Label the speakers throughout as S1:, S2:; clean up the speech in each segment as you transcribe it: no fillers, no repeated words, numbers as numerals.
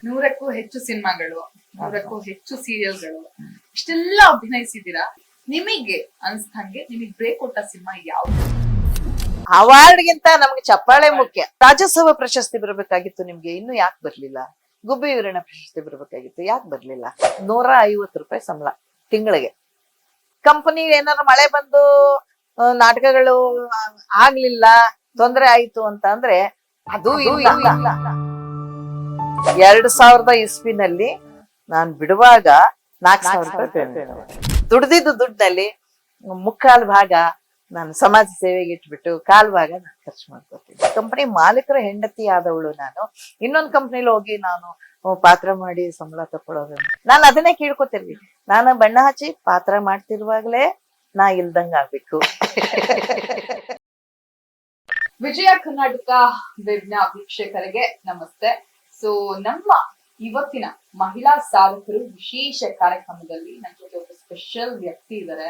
S1: 100ಕ್ಕೂ ಹೆಚ್ಚು ಸಿನಿಮಾಗಳು, 100ಕ್ಕೂ ಹೆಚ್ಚು ಸೀರಿಯಲ್ಗಳು, ಇಷ್ಟೆಲ್ಲ ಅಭಿನಯಿಸಿದೀರಾ. ನಿಮಗೆ ಅನ್ಸ್ದಂಗೆ ನಿಮಗೆ ಬ್ರೇಕ್ ಕೊಟ್ಟ ಸಿನಿಮಾ ಯಾವ್ದು?
S2: ಅವಾರ್ಡ್ಗಿಂತ ನಮ್ಗೆ ಚಪ್ಪಾಳೆ ಮುಖ್ಯ. ರಾಜ್ಯೋತ್ಸವ ಪ್ರಶಸ್ತಿ ಬರ್ಬೇಕಾಗಿತ್ತು ನಿಮ್ಗೆ, ಇನ್ನು ಯಾಕೆ ಬರ್ಲಿಲ್ಲ? ಗುಬ್ಬಿ ವೀರಣ್ಣ ಪ್ರಶಸ್ತಿ ಬರ್ಬೇಕಾಗಿತ್ತು, ಯಾಕೆ ಬರ್ಲಿಲ್ಲ? 150 ರೂಪಾಯಿ ಸಂಬಳ ತಿಂಗಳಿಗೆ. ಕಂಪನಿ ಏನಾದ್ರು ಮಳೆ ಬಂದು ನಾಟಕಗಳು ಆಗ್ಲಿಲ್ಲ, ತೊಂದರೆ ಆಯ್ತು ಅಂತ ಅಂದ್ರೆ ಅದು ಇಲ್ಲ. 2000 ಇಸ್ವಿನಲ್ಲಿ ನಾನ್ ಬಿಡುವಾಗ 4000 ರೂಪಾಯಿ ದುಡ್ದಿದ್ದು ದುಡ್ಡಲ್ಲಿ ಮುಕ್ಕಾಲ್ ಭಾಗ ನಾನು ಸಮಾಜ ಸೇವೆಗೆ ಇಟ್ಬಿಟ್ಟು ಕಾಲ್ ಭಾಗ ನಾನು ಖರ್ಚು ಮಾಡ್ಕೊತೀನಿ. ಕಂಪನಿ ಮಾಲೀಕರ ಹೆಂಡತಿ ಆದವಳು ನಾನು. ಇನ್ನೊಂದು ಕಂಪ್ನಿಲಿ ಹೋಗಿ ನಾನು ಪಾತ್ರ ಮಾಡಿ ಸಂಬಳ ತಕೊಳ್ಳೋದು, ನಾನು ಅದನ್ನೇ ಕೇಳ್ಕೊತಿರ್ವಿ. ನಾನು ಬಣ್ಣ ಹಚ್ಚಿ ಪಾತ್ರ ಮಾಡ್ತಿರುವಾಗ್ಲೇ ನಾ ಇಲ್ದಂಗ ಆಗ್ಬೇಕು.
S1: ವಿಜಯ ಕರ್ನಾಟಕ ವೆಬ್ನ ವೀಕ್ಷಕರಿಗೆ ನಮಸ್ತೆ. ಸೊ ನಮ್ಮ ಇವತ್ತಿನ ಮಹಿಳಾ ಸಾಧಕರು ವಿಶೇಷ ಕಾರ್ಯಕ್ರಮದಲ್ಲಿ ನನ್ನ ಜೊತೆ ಒಬ್ಬ ಸ್ಪೆಷಲ್ ವ್ಯಕ್ತಿ ಇದ್ದಾರೆ.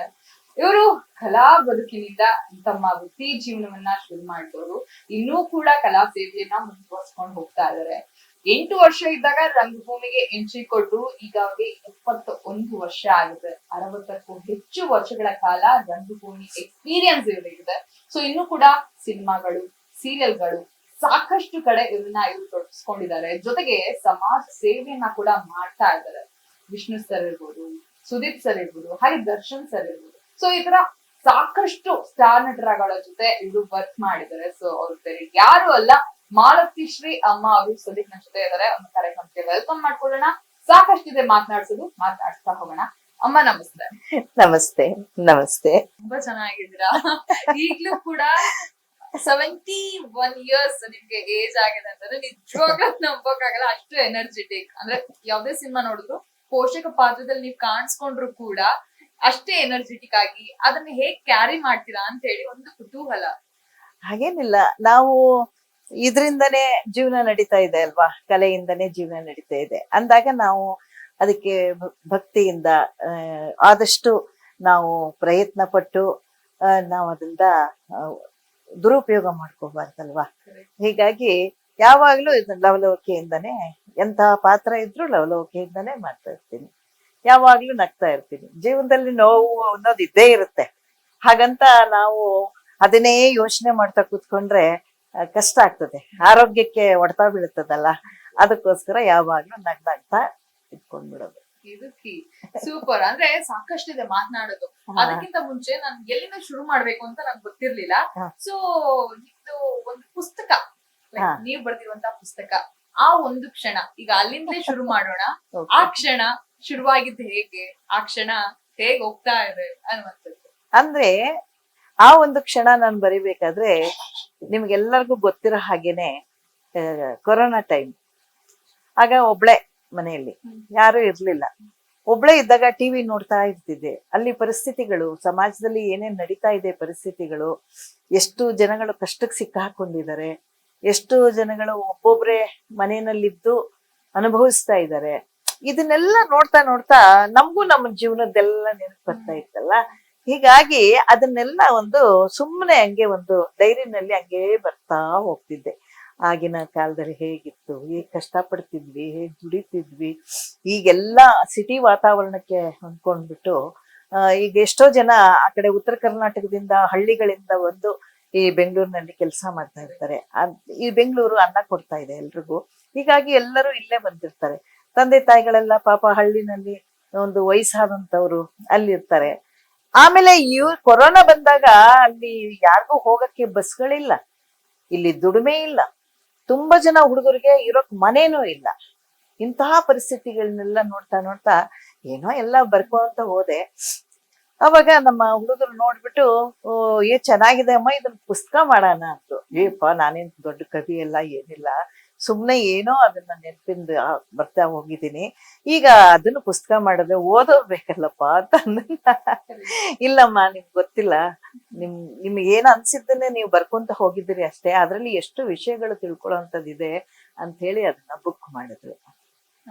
S1: ಇವರು ಕಲಾ ಬದುಕಿನಿಂದ ತಮ್ಮ ವೃತ್ತಿ ಜೀವನವನ್ನ ಶುರು ಮಾಡಿದವರು, ಇನ್ನೂ ಕೂಡ ಕಲಾ ಸೇವೆಯನ್ನ ಮುಂದುವರ್ಸ್ಕೊಂಡು ಹೋಗ್ತಾ ಇದ್ದಾರೆ. 8 ವರ್ಷ ಇದ್ದಾಗ ರಂಗಭೂಮಿಗೆ ಎಂಟ್ರಿ ಕೊಟ್ಟು ಈಗ ಅವ್ರಿಗೆ 71 ವರ್ಷ ಆಗಿದೆ. 60ಕ್ಕೂ ಹೆಚ್ಚು ವರ್ಷಗಳ ಕಾಲ ರಂಗಭೂಮಿ ಎಕ್ಸ್ಪೀರಿಯನ್ಸ್ ಇವರಿಗಿದೆ. ಸೊ ಇನ್ನು ಕೂಡ ಸಿನಿಮಾಗಳು, ಸೀರಿಯಲ್ಗಳು ಸಾಕಷ್ಟು ಕಡೆ ಇವ್ರು ತೊಡಗಿಸ್ಕೊಂಡಿದ್ದಾರೆ. ಜೊತೆಗೆ ಸಮಾಜ ಸೇವೆಯನ್ನ ಕೂಡ ಮಾಡ್ತಾ ಇದ್ದಾರೆ. ವಿಷ್ಣು ಸರ್ ಇರ್ಬೋದು, ಸುದೀಪ್ ಸರ್ ಇರ್ಬೋದು, ಹಾಗೆ ದರ್ಶನ್ ಸರ್ ಇರ್ಬೋದು. ಸೊ ಈ ತರ ಸಾಕಷ್ಟು ಸ್ಟಾರ್ ನಟರಗಳ ಜೊತೆ ಇವರು ವರ್ಕ್ ಮಾಡಿದ್ದಾರೆ. ಸೊ ಅವ್ರ ಬೇರೆ ಯಾರು ಅಲ್ಲ, ಮಾಲತಿ ಶ್ರೀ ಅಮ್ಮ ಅವರು ಸುದೀಪ್ ನ ಜೊತೆ ಇದ್ದಾರೆ. ಒಂದು ಕಾರ್ಯಕ್ರಮಕ್ಕೆ ವೆಲ್ಕಮ್ ಮಾಡ್ಕೊಳ್ಳೋಣ. ಸಾಕಷ್ಟಿದೆ ಮಾತನಾಡ್ತಾ ಹೋಗೋಣ. ಅಮ್ಮ ನಮಸ್ತೆ.
S2: ನಮಸ್ತೆ. ನಮಸ್ತೆ.
S1: ತುಂಬಾ ಚೆನ್ನಾಗಿದ್ದೀರಾ. ಈಗ್ಲೂ ಕೂಡ 71 ಇಯರ್ಸ್ ನಿಮ್ಗೆ ಏಜ್ ಆಗಿದೆ ಅಂತಂದ್ರೆ ನಿಜವಾಗ್ಲೂ ನಂಬೋಕ್ಕಾಗಲ್ಲ. ಅಷ್ಟು ಎನರ್ಜೆಟಿಕ್. ಅಂದ್ರೆ ಯಾವ್ದೇ ಸಿನಿಮಾ ನೋಡಿದ್ರು ಪೋಷಕ ಪಾತ್ರದಲ್ಲಿ ನೀವು ಕಾಣಿಸ್ಕೊಂಡ್ರು ಕೂಡ ಅಷ್ಟೇ ಎನರ್ಜೆಟಿಕ್ ಆಗಿ ಅದನ್ನ ಹೇಗ್ ಕ್ಯಾರಿ ಮಾಡ್ತೀರಾ ಅಂತ ಹೇಳಿ ಒಂದು ಕುತೂಹಲ.
S2: ಹಾಗೇನಿಲ್ಲ, ನಾವು ಇದ್ರಿಂದನೇ ಜೀವನ ನಡೀತಾ ಇದೆ ಅಲ್ವಾ, ಕಲೆಯಿಂದನೇ ಜೀವನ ನಡೀತಾ ಇದೆ ಅಂದಾಗ ನಾವು ಅದಕ್ಕೆ ಭಕ್ತಿಯಿಂದ ಆದಷ್ಟು ನಾವು ಪ್ರಯತ್ನ ಪಟ್ಟು ನಾವು ಅದರಿಂದ ದುರುಪಯೋಗ ಮಾಡ್ಕೋಬಾರ್ದಲ್ವಾ. ಹೀಗಾಗಿ ಯಾವಾಗ್ಲೂ ಲವಲವಿಕೆಯಿಂದಾನೇ, ಎಂತಹ ಪಾತ್ರ ಇದ್ರು ಲವಲವಿಕೆಯಿಂದಾನೇ ಮಾಡ್ತಾ ಇರ್ತೀನಿ. ಯಾವಾಗ್ಲೂ ನಗ್ತಾ ಇರ್ತೀನಿ. ಜೀವನದಲ್ಲಿ ನೋವು ಅನ್ನೋದು ಇದ್ದೇ ಇರುತ್ತೆ. ಹಾಗಂತ ನಾವು ಅದನ್ನೇ ಯೋಚನೆ ಮಾಡ್ತಾ ಕೂತ್ಕೊಂಡ್ರೆ ಕಷ್ಟ ಆಗ್ತದೆ, ಆರೋಗ್ಯಕ್ಕೆ ಹೊಡೆತ ಬೀಳುತ್ತದಲ್ಲ. ಅದಕ್ಕೋಸ್ಕರ ಯಾವಾಗ್ಲೂ ನಗ್ನಾಗ್ತಾ ಇಟ್ಕೊಂಡ್ಬಿಡೋದು.
S1: ಇದು ಸೂಪರ್. ಅಂದ್ರೆ ಸಾಕಷ್ಟಿದೆ ಮಾತನಾಡೋದು. ಅದಕ್ಕಿಂತ ಮುಂಚೆ ನಾನು ಎಲ್ಲಿಂದ ಶುರು ಮಾಡ್ಬೇಕು ಅಂತ ನಂಗೆ ಗೊತ್ತಿರ್ಲಿಲ್ಲ. ಸೊ ಇದು ಒಂದು ಪುಸ್ತಕ, ನೀವ್ ಬರ್ದಿರುವಂತ ಪುಸ್ತಕ, ಆ ಒಂದು ಕ್ಷಣ, ಈಗ ಅಲ್ಲಿಂದಲೇ ಶುರು ಮಾಡೋಣ. ಆ ಕ್ಷಣ ಶುರುವಾಗಿದ್ದು ಹೇಗೆ, ಆ ಕ್ಷಣ ಹೇಗ್ ಹೋಗ್ತಾ ಇದೆ ಅನ್ನುವಂಥದ್ದು.
S2: ಅಂದ್ರೆ ಆ ಒಂದು ಕ್ಷಣ ನಾನು ಬರಿಬೇಕಾದ್ರೆ ನಿಮ್ಗೆಲ್ಲರಿಗೂ ಗೊತ್ತಿರೋ ಹಾಗೇನೆ ಕೊರೋನಾ ಟೈಮ್. ಆಗ ಒಬ್ಳೆ ಮನೆಯಲ್ಲಿ, ಯಾರು ಇರ್ಲಿಲ್ಲ. ಒಬ್ಳೆ ಇದ್ದಾಗ ಟಿವಿ ನೋಡ್ತಾ ಇರ್ತಿದ್ದೆ. ಅಲ್ಲಿ ಪರಿಸ್ಥಿತಿಗಳು, ಸಮಾಜದಲ್ಲಿ ಏನೇನ್ ನಡೀತಾ ಇದೆ ಪರಿಸ್ಥಿತಿಗಳು, ಎಷ್ಟು ಜನಗಳು ಕಷ್ಟಕ್ಕೆ ಸಿಕ್ಕಾಕೊಂಡಿದ್ದಾರೆ, ಎಷ್ಟು ಜನಗಳು ಒಬ್ಬೊಬ್ರೆ ಮನೆಯಲ್ಲಿದ್ದು ಅನುಭವಿಸ್ತಾ ಇದ್ದಾರೆ. ಇದನ್ನೆಲ್ಲ ನೋಡ್ತಾ ನೋಡ್ತಾ ನಮಗೂ ನಮ್ಮ ಜೀವನದ್ದೆಲ್ಲ ನೆನಪು ಬರ್ತಾ ಇತ್ತಲ್ಲ. ಹೀಗಾಗಿ ಅದನ್ನೆಲ್ಲ ಒಂದು ಸುಮ್ಮನೆ ಹಂಗೆ ಒಂದು ಡೈರಿನಲ್ಲಿ ಹಂಗೆ ಬರ್ತಾ ಹೋಗ್ತಿದ್ದೆ. ಆಗಿನ ಕಾಲದಲ್ಲಿ ಹೇಗಿತ್ತು, ಹೇಗ್ ಕಷ್ಟ ಪಡ್ತಿದ್ವಿ, ಹೇಗ್ ದುಡಿತಿದ್ವಿ. ಈಗೆಲ್ಲ ಸಿಟಿ ವಾತಾವರಣಕ್ಕೆ ಹೊಂದ್ಕೊಂಡ್ಬಿಟ್ಟು ಈಗ ಎಷ್ಟೋ ಜನ ಆ ಕಡೆ ಉತ್ತರ ಕರ್ನಾಟಕದಿಂದ, ಹಳ್ಳಿಗಳಿಂದ ಒಂದು ಈ ಬೆಂಗಳೂರಿನಲ್ಲಿ ಕೆಲಸ ಮಾಡ್ತಾ ಇರ್ತಾರೆ. ಈ ಬೆಂಗಳೂರು ಅನ್ನ ಕೊಡ್ತಾ ಇದೆ ಎಲ್ರಿಗೂ. ಹೀಗಾಗಿ ಎಲ್ಲರೂ ಇಲ್ಲೇ ಬಂದಿರ್ತಾರೆ. ತಂದೆ ತಾಯಿಗಳೆಲ್ಲ ಪಾಪ ಹಳ್ಳಿನಲ್ಲಿ ಒಂದು ವಯಸ್ಸಾದಂತವ್ರು ಅಲ್ಲಿರ್ತಾರೆ. ಆಮೇಲೆ ಕೊರೋನಾ ಬಂದಾಗ ಅಲ್ಲಿ ಯಾರಿಗೂ ಹೋಗಕ್ಕೆ ಬಸ್ಗಳಿಲ್ಲ, ಇಲ್ಲಿ ದುಡಿಮೆ ಇಲ್ಲ, ತುಂಬಾ ಜನ ಹುಡುಗರಿಗೆ ಇರೋಕ್ ಮನೇನೂ ಇಲ್ಲ. ಇಂತಹ ಪರಿಸ್ಥಿತಿಗಳನ್ನೆಲ್ಲ ನೋಡ್ತಾ ನೋಡ್ತಾ ಏನೋ ಎಲ್ಲ ಬರ್ಕೊಂತ ಹೋದೆ. ಅವಾಗ ನಮ್ಮ ಹುಡುಗರು ನೋಡ್ಬಿಟ್ಟು, ಚೆನ್ನಾಗಿದೆ ಅಮ್ಮ, ಇದನ್ನ ಪುಸ್ತಕ ಮಾಡೋಣ ಅಂದ್ರು. ಏಪ್ಪ, ನಾನೇನ್ ದೊಡ್ಡ ಕವಿ ಎಲ್ಲ ಏನಿಲ್ಲ, ಸುಮ್ನೆ ಏನೋ ಅದನ್ನ ನೆನಪಿಂದ ಬರ್ತಾ ಹೋಗಿದ್ದೀನಿ. ಈಗ ಅದನ್ನು ಪುಸ್ತಕ ಮಾಡೋದು ಓದೋಬೇಕಲ್ಲಪ್ಪ ಅಂತ. ಇಲ್ಲಮ್ಮ, ನಿಮ್ಗೆ ಗೊತ್ತಿಲ್ಲ, ನಿಮ್ಗೆ ಏನ್ ಅನ್ಸಿದ್ದನ್ನೇ ನೀವು ಬರ್ಕೊಂತ ಹೋಗಿದ್ದೀರಿ ಅಷ್ಟೇ, ಅದ್ರಲ್ಲಿ ಎಷ್ಟು ವಿಷಯಗಳು ತಿಳ್ಕೊಳ್ಳೋಂಥದ್ದಿದೆ ಅಂತ ಹೇಳಿ ಅದನ್ನ ಬುಕ್ ಮಾಡಿದ್ರು.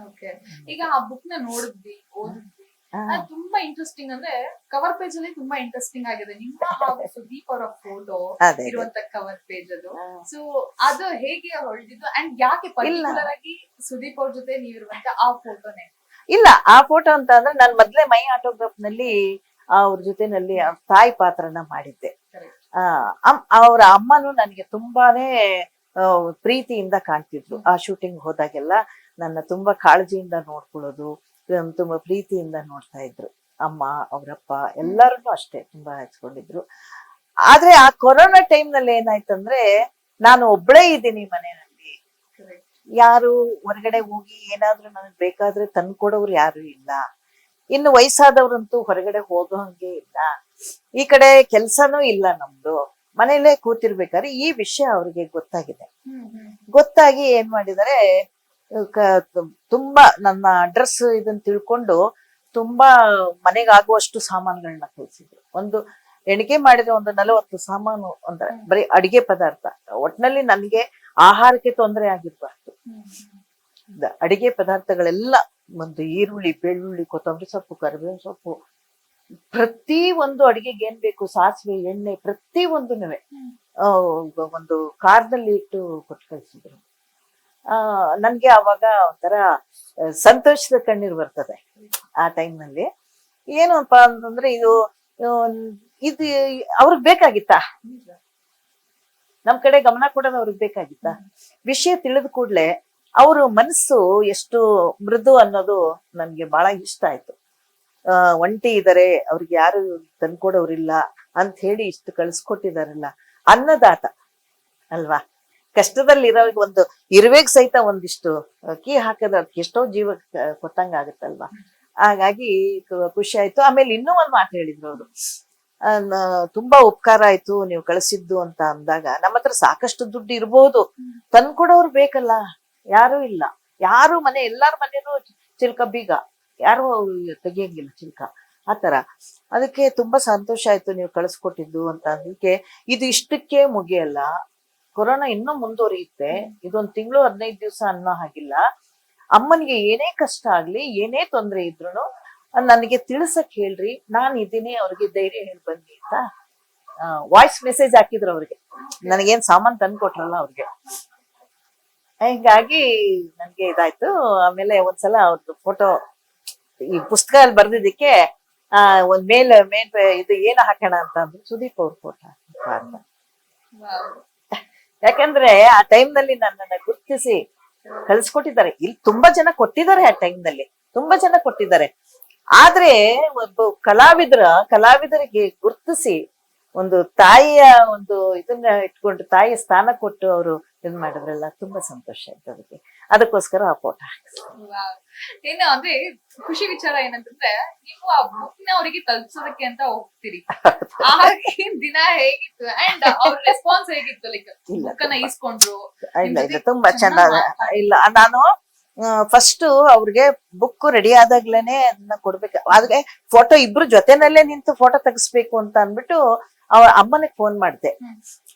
S1: ಈಗ ಆ ಬುಕ್ ನ ನೋಡಿದ್ವಿ, ಓದಿದ್ವಿ. ತುಂಬಾ ಇಂಟ್ರೆಸ್ಟಿಂಗ್. ಅಂದ್ರೆ ಕವರ್ ಪೇಜ್ ಅಲ್ಲಿ ತುಂಬಾ ಇಂಟ್ರೆಸ್ಟಿಂಗ್ ಆಗಿದೆ. ನಿಮ್ಮ ಹಾಗೂ ಸುದೀಪ್ ಅವರ ಫೋಟೋ ಇರುವಂತ ಕವರ್ ಪೇಜ್ ಅದು. ಸೊ ಅದು ಹೇಗೆ ಹೊಳ್ದಿದ್ದು ಅಂಡ್ ಯಾಕೆ ಪರ್ಟಿಕ್ಯುಲರ್ ಆಗಿ ಸುದೀಪ್ ಅವ್ರ ಜೊತೆ ನೀವಿರುವಂತ ಆ ಫೋಟೋನೇ.
S2: ಇಲ್ಲ, ಆ ಫೋಟೋ ಅಂತ ಅಂದ್ರೆ ನಾನು ಮೊದ್ಲೇ ಮೈ ಆಟೋಗ್ರಾಫ್ ನಲ್ಲಿ ಅವ್ರ ಜೊತೆನಲ್ಲಿ ಅವ್ರ ತಾಯಿ ಪಾತ್ರನ ಮಾಡಿದ್ದೆ. ಅವ್ರ ಅಮ್ಮನು ನನಗೆ ತುಂಬಾನೇ ಪ್ರೀತಿಯಿಂದ ಕಾಣ್ತಿದ್ರು. ಆ ಶೂಟಿಂಗ್ ಹೋದಾಗೆಲ್ಲ ನನ್ನ ತುಂಬಾ ಕಾಳಜಿಯಿಂದ ನೋಡ್ಕೊಳ್ಳೋದು, ತುಂಬಾ ಪ್ರೀತಿಯಿಂದ ನೋಡ್ತಾ ಇದ್ರು. ಅಮ್ಮ, ಅವರಪ್ಪ ಎಲ್ಲರನ್ನು ಅಷ್ಟೇ ತುಂಬಾ ಹಚ್ಕೊಂಡಿದ್ರು. ಆದ್ರೆ ಆ ಕೊರೋನಾ ಟೈಮ್ ನಲ್ಲಿ ಏನಾಯ್ತಂದ್ರೆ ನಾನು ಒಬ್ಳೇ ಇದ್ದೀನಿ ಮನೆಯಲ್ಲಿ. ಯಾರು ಹೊರಗಡೆ ಹೋಗಿ ಏನಾದ್ರೂ ನನಗ್ ಬೇಕಾದ್ರೆ ತಂದ್ಕೊಡೋರು ಯಾರು ಇಲ್ಲ. ಇನ್ನು ವಯಸ್ಸಾದವ್ರಂತೂ ಹೊರಗಡೆ ಹೋಗೋ ಹಂಗೆ ಇಲ್ಲ. ಈ ಕಡೆ ಕೆಲ್ಸನೂ ಇಲ್ಲ ನಮ್ದು. ಮನೇಲೆ ಕೂತಿರ್ಬೇಕಾದ್ರೆ ಈ ವಿಷಯ ಅವ್ರಿಗೆ ಗೊತ್ತಾಗಿದೆ. ಗೊತ್ತಾಗಿ ಏನ್ ಮಾಡಿದಾರೆ, ತುಂಬಾ ನನ್ನ ಅಡ್ರೆಸ್ ಇದನ್ನ ತಿಳ್ಕೊಂಡು ತುಂಬಾ ಮನೆಗಾಗುವಷ್ಟು ಸಾಮಾನುಗಳನ್ನ ಕಳ್ಸಿದ್ರು. ಒಂದು ಎಣಿಕೆ ಮಾಡಿದ್ರೆ ಒಂದು 40 ಸಾಮಾನು, ಅಂದ್ರೆ ಬರೀ ಅಡಿಗೆ ಪದಾರ್ಥ. ಒಟ್ನಲ್ಲಿ ನನ್ಗೆ ಆಹಾರಕ್ಕೆ ತೊಂದರೆ ಆಗಿರ್ಬಾರ್ದು. ಅಡಿಗೆ ಪದಾರ್ಥಗಳೆಲ್ಲ, ಒಂದು ಈರುಳ್ಳಿ, ಬೆಳ್ಳುಳ್ಳಿ, ಕೊತ್ತಂಬರಿ ಸೊಪ್ಪು, ಕರಿಬೇವಿನ ಸೊಪ್ಪು, ಪ್ರತಿ ಒಂದು ಅಡಿಗೆಗೆ ಏನ್ ಬೇಕು, ಸಾಸಿವೆ, ಎಣ್ಣೆ, ಪ್ರತಿ ಒಂದುನುವೆ ಒಂದು ಕಾರ್ದಲ್ಲಿ ಇಟ್ಟು ಕೊಟ್ಟು ಕಳ್ಸಿದ್ರು. ನನ್ಗೆ ಅವಾಗ ಒಂಥರ ಸಂತೋಷದ ಕಣ್ಣೀರು ಬರ್ತದೆ ಆ ಟೈಮ್ ನಲ್ಲಿ. ಏನಪ್ಪ ಅಂತಂದ್ರೆ ಇದು ಅವ್ರಿಗೆ ಬೇಕಾಗಿತ್ತಾ? ನಮ್ ಕಡೆ ಗಮನ ಕೊಡೋದು ಅವ್ರಿಗೆ ಬೇಕಾಗಿತ್ತಾ? ವಿಷಯ ತಿಳಿದ ಕೂಡ್ಲೆ ಅವ್ರ ಮನಸ್ಸು ಎಷ್ಟು ಮೃದು ಅನ್ನೋದು ನನ್ಗೆ ಬಹಳ ಇಷ್ಟ ಆಯ್ತು. ಒಂಟಿ ಇದಾರೆ, ಅವ್ರಿಗೆ ಯಾರು ತಂದ್ಕೊಡೋರಿಲ್ಲ ಅಂತ ಹೇಳಿ ಇಷ್ಟು ಕಳ್ಸ್ಕೊಟ್ಟಿದಾರಲ್ಲ, ಅನ್ನದಾತ ಅಲ್ವಾ? ಕಷ್ಟದಲ್ಲಿ ಇರೋರ್ಗೆ ಒಂದು ಇರುವೆಗ್ ಸಹಿತ ಒಂದಿಷ್ಟು ಅಕ್ಕಿ ಹಾಕಿದ್ರೆ ಅದಕ್ಕೆ ಎಷ್ಟೋ ಜೀವ ಕೊಟ್ಟಂಗ ಆಗುತ್ತಲ್ವಾ? ಹಾಗಾಗಿ ಖುಷಿ ಆಯ್ತು. ಆಮೇಲೆ ಇನ್ನೂ ಒಂದ್ ಮಾತು ಹೇಳಿದ್ರು ಅವರು, ತುಂಬಾ ಉಪಕಾರ ಆಯ್ತು ನೀವು ಕಳಿಸಿದ್ದು ಅಂತ ಅಂದಾಗ, ನಮ್ಮ ಹತ್ರ ಸಾಕಷ್ಟು ದುಡ್ಡು ಇರ್ಬೋದು, ತಂದ್ಕೊಡೋರು ಬೇಕಲ್ಲ, ಯಾರು ಇಲ್ಲ. ಯಾರು ಎಲ್ಲಾರ ಮನೇನು ಚಿಲ್ಕ ಬೀಗ, ಯಾರು ತೆಗಿಯಂಗಿಲ್ಲ ಚಿಲ್ಕ, ಆತರ. ಅದಕ್ಕೆ ತುಂಬಾ ಸಂತೋಷ ಆಯ್ತು ನೀವು ಕಳಿಸ್ಕೊಟ್ಟಿದ್ದು ಅಂತ. ಅದಕ್ಕೆ ಇದು ಇಷ್ಟಕ್ಕೆ ಮುಗಿಯಲ್ಲ, ಕೊರೋನಾ ಇನ್ನೂ ಮುಂದುವರಿಯುತ್ತೆ. ಇದೊಂದ್ ತಿಂಗಳು 15 ದಿವಸ ಅನ್ನೋ ಹಾಗಿಲ್ಲ. ಅಮ್ಮನಿಗೆ ಏನೇ ಕಷ್ಟ ಆಗ್ಲಿ, ಏನೇ ತೊಂದ್ರೆ ಇದ್ರು ನನಗೆ ತಿಳ್ಸಕ್ ಹೇಳ್ರಿ, ನಾನ್ ಇದೀನಿ, ಅವ್ರಿಗೆ ಧೈರ್ಯ ಹೇಳಿ ಬನ್ನಿ ಅಂತ ವಾಯ್ಸ್ ಮೆಸೇಜ್ ಹಾಕಿದ್ರು ಅವ್ರಿಗೆ. ನನಗೇನ್ ಸಾಮಾನ್ ತಂದು ಕೊಟ್ರಲ್ಲ ಅವ್ರಿಗೆ. ಹಿಂಗಾಗಿ ನನ್ಗೆ ಇದಾಯ್ತು. ಆಮೇಲೆ ಒಂದ್ಸಲ ಅವ್ರದ್ದು ಫೋಟೋ ಈ ಪುಸ್ತಕದಲ್ಲಿ ಬರ್ದಿದ್ದಕ್ಕೆ ಒಂದ್ ಮೇಲ್ ಇದು ಏನ ಹಾಕೋಣ ಅಂತ ಅಂದ್ರೆ ಸುದೀಪ್ ಅವ್ರ ಫೋಟೋ ಅಂತ. ಯಾಕಂದ್ರೆ ಆ ಟೈಮ್ ನಲ್ಲಿ ನನ್ನನ್ನ ಗುರ್ತಿಸಿ ಕಳ್ಸಿಕೊಟ್ಟಿದ್ದಾರೆ. ಇಲ್ಲಿ ತುಂಬಾ ಜನ ಕೊಟ್ಟಿದ್ದಾರೆ, ಆ ಟೈಮ್ ನಲ್ಲಿ ತುಂಬಾ ಜನ ಕೊಟ್ಟಿದ್ದಾರೆ. ಆದ್ರೆ ಒಬ್ಬ ಕಲಾವಿದರಿಗೆ ಗುರ್ತಿಸಿ ಒಂದು ತಾಯಿಯ ಒಂದು ಇದನ್ನ ಇಟ್ಕೊಂಡು, ತಾಯಿಯ ಸ್ಥಾನ ಕೊಟ್ಟು ಅವರು ಇದ್ ಮಾಡಿದ್ರಲ್ಲ, ತುಂಬಾ ಸಂತೋಷ ಆಯ್ತು ಅದಕ್ಕೆ. ಅದಕ್ಕೋಸ್ಕರ ಆ ಫೋಟೋ.
S1: ಏನು ಅಂದ್ರೆ ಖುಷಿ ವಿಚಾರ ಏನಂತಂದ್ರೆ, ನೀವು ಆ ಬುಕ್ ನ ಅವರಿಗೆ ತಲುಪಿಸೋದಕ್ಕೆ ಅಂತ ಹೋಗ್ತೀರಿ. ಹಾಗೆ ದಿನ ಹೇಗಿತ್ತು ಅಂಡ್ ಅವ್ರ ರೆಸ್ಪಾನ್ಸ್ ಹೇಗಿತ್ತು? ಲೈಕ್ ಬುಕ್ ಅನ್ನ ಈಸ್ಕೊಂಡ್ರು?
S2: ಇಲ್ಲ, ತುಂಬಾ ಚೆನ್ನಾಗ. ಇಲ್ಲ, ನಾನು ಫಸ್ಟ್ ಅವ್ರಿಗೆ ಬುಕ್ ರೆಡಿ ಆದಾಗ್ಲೇನೆ ಅದನ್ನ ಕೊಡ್ಬೇಕು. ಆದ್ರೆ ಫೋಟೋ ಇಬ್ರು ಜೊತೆನಲ್ಲೇ ನಿಂತು ಫೋಟೋ ತೆಗಿಸ್ಬೇಕು ಅಂತ ಅನ್ಬಿಟ್ಟು ಅವ್ರ ಅಮ್ಮನಿಗೆ ಫೋನ್ ಮಾಡ್ದೆ.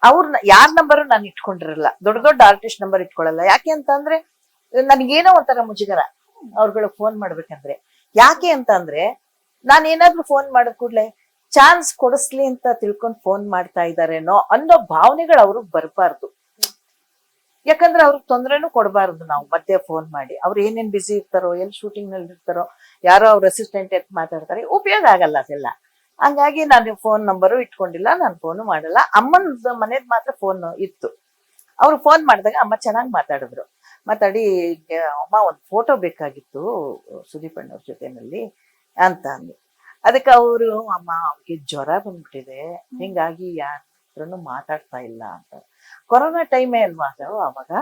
S2: ಅವ್ರನ್ನ ಯಾರ ನಂಬರ್ ನಾನು ಇಟ್ಕೊಂಡಿರಲ್ಲ, ದೊಡ್ಡ ಆರ್ಟಿಸ್ಟ್ ನಂಬರ್ ಇಟ್ಕೊಳಲ್ಲ. ಯಾಕೆ ಅಂತ ಅಂದ್ರೆ ನನ್ಗೇನೋ ಒಂಥರ ಮುಜುಗರ ಅವ್ರಗಳಿಗೆ ಫೋನ್ ಮಾಡ್ಬೇಕಂದ್ರೆ. ಯಾಕೆ ಅಂತ ಅಂದ್ರೆ ನಾನ್ ಏನಾದ್ರು ಫೋನ್ ಮಾಡಿದ ಕೂಡ್ಲೆ ಚಾನ್ಸ್ ಕೊಡಿಸ್ಲಿ ಅಂತ ತಿಳ್ಕೊಂಡ್ ಫೋನ್ ಮಾಡ್ತಾ ಇದಾರೇನೋ ಅನ್ನೋ ಭಾವನೆಗಳು ಅವ್ರಿಗೆ ಬರ್ಬಾರ್ದು. ಯಾಕಂದ್ರೆ ಅವ್ರಿಗೆ ತೊಂದ್ರೆನೂ ಕೊಡಬಾರ್ದು ನಾವು ಮಧ್ಯೆ ಫೋನ್ ಮಾಡಿ. ಅವ್ರು ಏನೇನ್ ಬಿಸಿ ಇರ್ತಾರೋ, ಎಲ್ಲಿ ಶೂಟಿಂಗ್ ನಲ್ಲಿ ಇರ್ತಾರೋ, ಯಾರೋ ಅವ್ರ ಅಸಿಸ್ಟೆಂಟ್ ಎತ್ ಮಾತಾಡ್ತಾರೆ, ಉಪಯೋಗ ಆಗಲ್ಲ ಅದೆಲ್ಲ. ಹಂಗಾಗಿ ನಾನು ಫೋನ್ ನಂಬರು ಇಟ್ಕೊಂಡಿಲ್ಲ, ನಾನು ಫೋನು ಮಾಡಲ್ಲ. ಅಮ್ಮನ ಮನೇದ್ ಮಾತ್ರ ಫೋನ್ ಇತ್ತು. ಅವ್ರು ಫೋನ್ ಮಾಡಿದಾಗ ಅಮ್ಮ ಚೆನ್ನಾಗಿ ಮಾತಾಡಿದ್ರು. ಮಾತಾಡಿ, ಅಮ್ಮ ಒಂದ್ ಫೋಟೋ ಬೇಕಾಗಿತ್ತು ಸುದೀಪ್ ಅಣ್ಣವ್ರ ಜೊತೆನಲ್ಲಿ ಅಂತ ಅಂದ್ರು. ಅದಕ್ಕೆ ಅವರು, ಅಮ್ಮ ಅವ್ರಿಗೆ ಜ್ವರ ಬಂದ್ಬಿಟ್ಟಿದೆ, ಹಿಂಗಾಗಿ ಯಾರತ್ರನು ಮಾತಾಡ್ತಾ ಇಲ್ಲ ಅಂತ. ಕೊರೋನಾ ಟೈಮೇ ಅಲ್ವಾ ಅದು ಅವಾಗ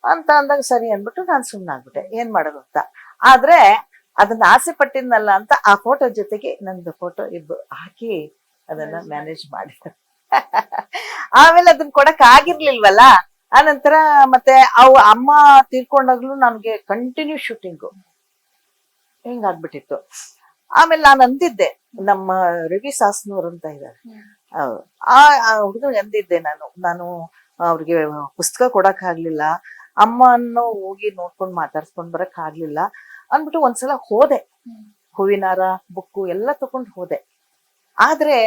S2: ಅಂತ ಅಂದಾಗ ಸರಿ ಅನ್ಬಿಟ್ಟು ನಾನು ಸುಮ್ಮನಾಗ್ಬಿಟ್ಟೆ, ಏನ್ ಮಾಡೋದು ಅಂತ. ಆದ್ರೆ ಅದನ್ನ ಆಸೆ ಪಟ್ಟಿದ್ನಲ್ಲ ಅಂತ ಆ ಫೋಟೋ ಜೊತೆಗೆ ನಂದು ಫೋಟೋ ಹಾಕಿ ಅದನ್ನ ಮ್ಯಾನೇಜ್ ಮಾಡಿದ್ರು. ಆಮೇಲೆ ಅದನ್ನ ಕೊಡಕ್ ಆಗಿರ್ಲಿಲ್ವಲ್ಲ. ಆನಂತರ ಮತ್ತೆ ಅಮ್ಮ ತೀರ್ಕೊಂಡಾಗ್ಲೂ ನನ್ಗೆ ಕಂಟಿನ್ಯೂ ಶೂಟಿಂಗು ಹಿಂಗಾಗ್ಬಿಟ್ಟಿತ್ತು. ಆಮೇಲೆ ನಾನು ಅಂದಿದ್ದೆ, ನಮ್ಮ ರವಿ ಸಾಸ್ನೂರ್ ಅಂತ ಇದ್ದಾರೆ, ಆ ಹುಡುಗ ಅಂದಿದ್ದೆ, ನಾನು ಅವ್ರಿಗೆ ಪುಸ್ತಕ ಕೊಡಕ್ ಆಗ್ಲಿಲ್ಲ, ಅಮ್ಮನ್ನು ಹೋಗಿ ನೋಡ್ಕೊಂಡ್ ಮಾತಾಡ್ಸ್ಕೊಂಡ್ ಬರಕ್ ಆಗ್ಲಿಲ್ಲ ಅಂದ್ಬಿಟ್ಟು ಒಂದ್ಸಲ ಹೋದೆ. ಹೂವಿನಾರ, ಬುಕ್ಕು ಎಲ್ಲ ತಗೊಂಡ್ ಹೋದೆ. ಆದ್ರೆ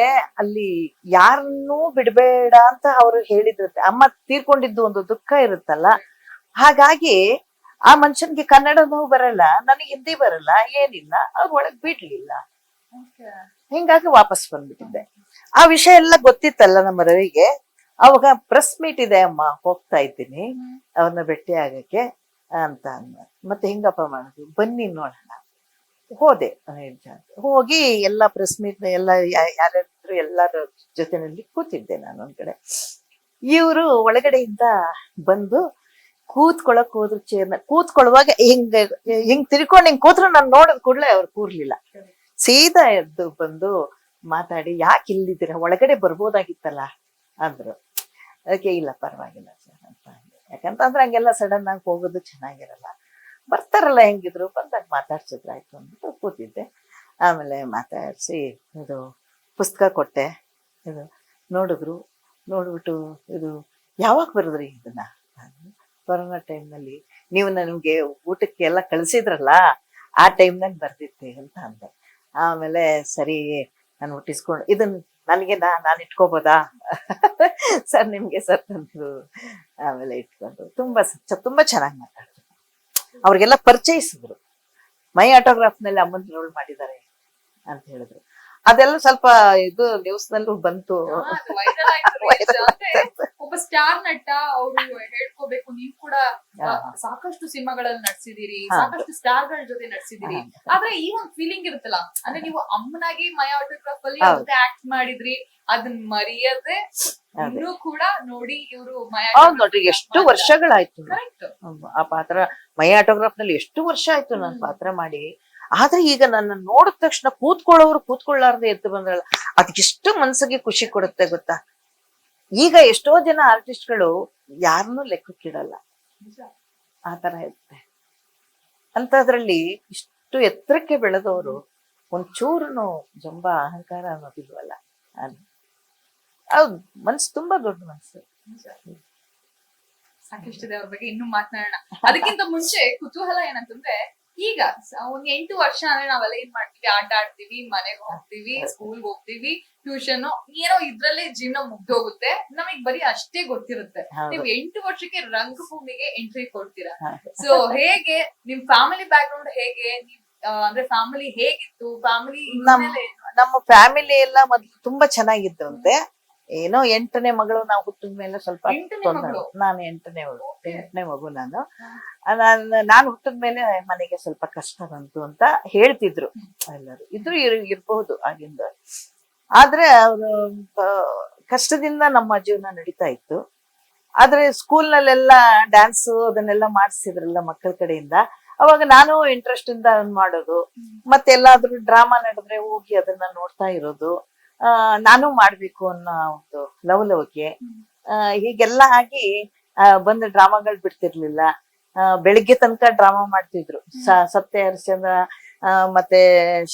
S2: ಅಲ್ಲಿ ಯಾರನ್ನೂ ಬಿಡ್ಬೇಡ ಅಂತ ಅವ್ರು ಹೇಳಿದ್ರಂತೆ. ಅಮ್ಮ ತೀರ್ಕೊಂಡಿದ್ದು ಒಂದು ದುಃಖ ಇರುತ್ತಲ್ಲ, ಹಾಗಾಗಿ ಆ ಮನುಷ್ಯನ್ಗೆ ಕನ್ನಡನೂ ಬರಲ್ಲ, ನನಗೆ ಹಿಂದಿ ಬರಲ್ಲ, ಏನಿಲ್ಲ, ಅವ್ರ ಒಳಗ್ ಬಿಡ್ಲಿಲ್ಲ. ಹಿಂಗಾಗಿ ವಾಪಸ್ ಬಂದ್ಬಿಟ್ಟಿದ್ದೆ. ಆ ವಿಷಯ ಎಲ್ಲ ಗೊತ್ತಿತ್ತಲ್ಲ ನಮ್ಮ ರವಿಗೆ. ಅವಾಗ ಪ್ರೆಸ್ ಮೀಟ್ ಇದೆ ಅಮ್ಮ, ಹೋಗ್ತಾ ಇದ್ದೀನಿ ಅವ್ರನ್ನ ಭೇಟಿ ಆಗಕ್ಕೆ ಅಂತ ಅಂದ. ಮತ್ತೆ ಹಿಂಗಪ್ಪ ಮಾಡುದು, ಬನ್ನಿ ನೋಡೋಣ. ಹೋದೆ. ಹೋಗಿ ಎಲ್ಲ ಪ್ರೆಸ್ ಮೀಟ್ ಎಲ್ಲ ಯಾರ್ಯಾರಿದ್ರು ಎಲ್ಲರ ಜೊತೆನಲ್ಲಿ ಕೂತಿದ್ದೆ ನಾನು ಒಂದ್ ಕಡೆ. ಇವರು ಒಳಗಡೆಯಿಂದ ಬಂದು ಕೂತ್ಕೊಳಕ್ ಹೋದ್ರು. ಚೇರ್ನ ಕೂತ್ಕೊಳ್ಳುವಾಗ ಹಿಂಗ್ ತಿರ್ಕೊಂಡು ಹಿಂಗ್ ಕೂತ್ರು ನಾನು ನೋಡಿದ ಕೂಡ್ಲೆ ಅವ್ರು ಕೂರ್ಲಿಲ್ಲ. ಸೀದಾ ಎದ್ದು ಬಂದು ಮಾತಾಡಿ, ಯಾಕೆ ಇಲ್ಲಿದ್ದೀರಾ, ಒಳಗಡೆ ಬರ್ಬೋದಾಗಿತ್ತಲ್ಲ ಅಂದ್ರು. ಅದಕ್ಕೆ ಇಲ್ಲ ಪರವಾಗಿಲ್ಲ ಸರ್ ಅಂತ ಅಂದೆ. ಯಾಕಂತಂದ್ರೆ ಹಂಗೆಲ್ಲ ಸಡನ್ ಆಗಿ ಹೋಗೋದು ಚೆನ್ನಾಗಿರಲ್ಲ, ಬರ್ತಾರಲ್ಲ ಹೆಂಗಿದ್ರು ಬಂದಾಗ ಮಾತಾಡ್ಸಿದ್ರಾಯ್ತು ಅಂದ್ಬಿಟ್ಟು ಕೂತಿದ್ದೆ. ಆಮೇಲೆ ಮಾತಾಡಿಸಿ ಇದು ಪುಸ್ತಕ ಕೊಟ್ಟೆ. ಇದು ನೋಡಿದ್ರು. ನೋಡ್ಬಿಟ್ಟು ಇದು ಯಾವಾಗ ಬರೆದ್ರಿ ಇದನ್ನ? ಕೊರೋನಾ ಟೈಮ್ನಲ್ಲಿ ನೀವು ನನಗೆ ಊಟಕ್ಕೆ ಎಲ್ಲ ಕಳಿಸಿದ್ರಲ್ಲ, ಆ ಟೈಮ್ನಾಗ ಬರ್ದಿದ್ದೆ ಅಂತ ಅಂದೆ. ಆಮೇಲೆ ಸರಿ ನಾನು ಹುಟ್ಟಿಸ್ಕೊಂಡು ಇದನ್ನ ನನಗೆ ನಾನು ಇಟ್ಕೋಬೋದಾ ಸರ್ ನಿಮ್ಗೆ ಸರ್ ತಂದ್ರು. ಆಮೇಲೆ ಇಟ್ಕೊಂಡು ತುಂಬಾ ಚೆನ್ನಾಗಿ ಮಾತಾಡಿದ್ರು. ಅವ್ರಿಗೆಲ್ಲ ಪರಿಚಯಿಸಿದ್ರು. ಮೈ ಆಟೋಗ್ರಾಫ್ನಲ್ಲಿ ಅಮ್ಮನ್ ರೋಲ್ ಮಾಡಿದ್ದಾರೆ ಅಂತ ಹೇಳಿದ್ರು. ಅದೆಲ್ಲ ಸ್ವಲ್ಪ ಇದು ನ್ಯೂಸ್ ನಲ್ಲೂ ಬಂತು.
S1: ಒಬ್ಬ ಸ್ಟಾರ್ ನಟ ಅವರು ಹೇಳ್ಕೋಬೇಕು, ನೀವು ಕೂಡ ಸಾಕಷ್ಟು ಸಿನಿಮಾಗಳಲ್ಲಿ ನಡ್ಸಿದೀರಿ, ಸಾಕಷ್ಟು ಸ್ಟಾರ್ ಗಳ ಜೊತೆ ನಡ್ಸಿದೀರಿ. ಆದ್ರೆ ಈ ಒಂದ್ ಫೀಲಿಂಗ್ ಇರುತ್ತಲ್ಲ, ಅಂದ್ರೆ ನೀವು ಅಮ್ಮನಾಗಿ ಮೈ ಆಟೋಗ್ರಾಫ್ ಅಲ್ಲಿ ಆಕ್ಟ್ ಮಾಡಿದ್ರಿ, ಅದನ್ನ ಮರೆಯದೆ ಇನ್ನು ಕೂಡ ನೋಡಿ ಇವರು
S2: ನೋಡ್ರಿ ಎಷ್ಟು ವರ್ಷಗಳಾಯ್ತು ಆ ಪಾತ್ರ. ಮೈ ಆಟೋಗ್ರಾಫ್ ನಲ್ಲಿ ಎಷ್ಟು ವರ್ಷ ಆಯ್ತು ನಾನು ಪಾತ್ರ ಮಾಡಿ. ಆದ್ರೆ ಈಗ ನನ್ನ ನೋಡಿದ ತಕ್ಷಣ ಕೂತ್ಕೊಳ್ಳೋರು ಕೂತ್ಕೊಳ್ಳಾರ್ದೆ ಎದ್ದು ಬಂದ್ರಲ್ಲ, ಅದಕ್ಕೆಷ್ಟು ಮನ್ಸಿಗೆ ಖುಷಿ ಕೊಡುತ್ತೆ ಗೊತ್ತಾ. ಈಗ ಎಷ್ಟೋ ಜನ ಆರ್ಟಿಸ್ಟ್ಗಳು ಯಾರನ್ನೂ ಲೆಕ್ಕಕ್ಕಿಡಲ್ಲ, ಆತರ ಇರುತ್ತೆ. ಅಂತದ್ರಲ್ಲಿ ಇಷ್ಟು ಎತ್ತರಕ್ಕೆ ಬೆಳೆದವರು ಒಂಚೂರುನು ಜಂಬ ಅಹಂಕಾರ ಅನ್ನೋದಿಲ್ವಲ್ಲ. ಹೌದು, ಮನ್ಸು ತುಂಬಾ ದೊಡ್ಡ ಮನ್ಸು.
S1: ಸಾಕಷ್ಟಿದೆ ಅವ್ರ ಬಗ್ಗೆ ಇನ್ನೂ ಮಾತನಾಡೋಣ. ಅದಕ್ಕಿಂತ ಮುಂಚೆ ಕುತೂಹಲ ಏನಂತಂದ್ರೆ, ಈಗ ಒಂದ್ 8 ವರ್ಷ ಅಂದ್ರೆ ನಾವೆಲ್ಲ ಏನ್ ಮಾಡ್ತೀವಿ, ಆಟ ಆಡ್ತೀವಿ, ಮನೆಗ್ ಹೋಗ್ತೀವಿ, ಸ್ಕೂಲ್ಗೆ ಹೋಗ್ತೀವಿ, ಟ್ಯೂಷನ್ ಏನೋ ಇದ್ರಲ್ಲೇ ಜೀವನ ಮುಗ್ದೋಗುತ್ತೆ, ನಮಗ್ ಬರೀ ಅಷ್ಟೇ ಗೊತ್ತಿರುತ್ತೆ. ನೀವ್ 8 ವರ್ಷಕ್ಕೆ ರಂಗಭೂಮಿಗೆ ಎಂಟ್ರಿ ಕೊಡ್ತೀರಾ. ಸೊ ಹೇಗೆ ನಿಮ್ ಫ್ಯಾಮಿಲಿ ಬ್ಯಾಕ್ ಗ್ರೌಂಡ್ ಹೇಗೆ, ಅಂದ್ರೆ ಫ್ಯಾಮಿಲಿ ಹೇಗಿತ್ತು, ಫ್ಯಾಮಿಲಿ
S2: ನಮ್ಮ ಫ್ಯಾಮಿಲಿ ಎಲ್ಲ ಮೊದ್ಲು ತುಂಬಾ ಚೆನ್ನಾಗಿತ್ತು ಅಂತೆ. ಏನೋ 8ನೇ ಮಗಳು ನಾವು ಹುಟ್ಟಿದ ಮೇಲೆ ಸ್ವಲ್ಪ ನಾನು 8ನೇ ಮಗು ನಾನು ಹುಟ್ಟಿದ ಮೇಲೆ ಮನೆಗೆ ಸ್ವಲ್ಪ ಕಷ್ಟ ಬಂತು ಅಂತ ಹೇಳ್ತಿದ್ರು ಎಲ್ಲರೂ. ಇದ್ರು ಇರ್ಬಹುದು ಆಗಿಂದ. ಆದ್ರೆ ಅವರು ಕಷ್ಟದಿಂದ ನಮ್ಮ ಜೀವನ ನಡೀತಾ ಇತ್ತು. ಆದ್ರೆ ಸ್ಕೂಲ್ ನಲ್ಲೆಲ್ಲ ಡ್ಯಾನ್ಸ್ ಅದನ್ನೆಲ್ಲ ಮಾಡಿಸಿದ್ರಲ್ಲ ಮಕ್ಕಳ ಕಡೆಯಿಂದ, ಅವಾಗ ನಾನು ಇಂಟ್ರೆಸ್ಟ್ ಇಂದ ಮಾಡೋದು. ಮತ್ತೆಲ್ಲಾದ್ರೂ ಡ್ರಾಮಾ ನಡೆದ್ರೆ ಹೋಗಿ ಅದನ್ನ ನೋಡ್ತಾ ಇರೋದು. ನಾನು ಮಾಡ್ಬೇಕು ಅನ್ನೋ ಒಂದು ಲವಲವಿಕೆ. ಹೀಗೆಲ್ಲ ಆಗಿ ಬಂದ ಡ್ರಾಮಾಗಳು ಬಿಡ್ತಿರ್ಲಿಲ್ಲ. ಬೆಳಿಗ್ಗೆ ತನಕ ಡ್ರಾಮಾ ಮಾಡ್ತಿದ್ರು. ಸತ್ಯ ಹರಿಶ್ಚಂದ್ರ ಮತ್ತೆ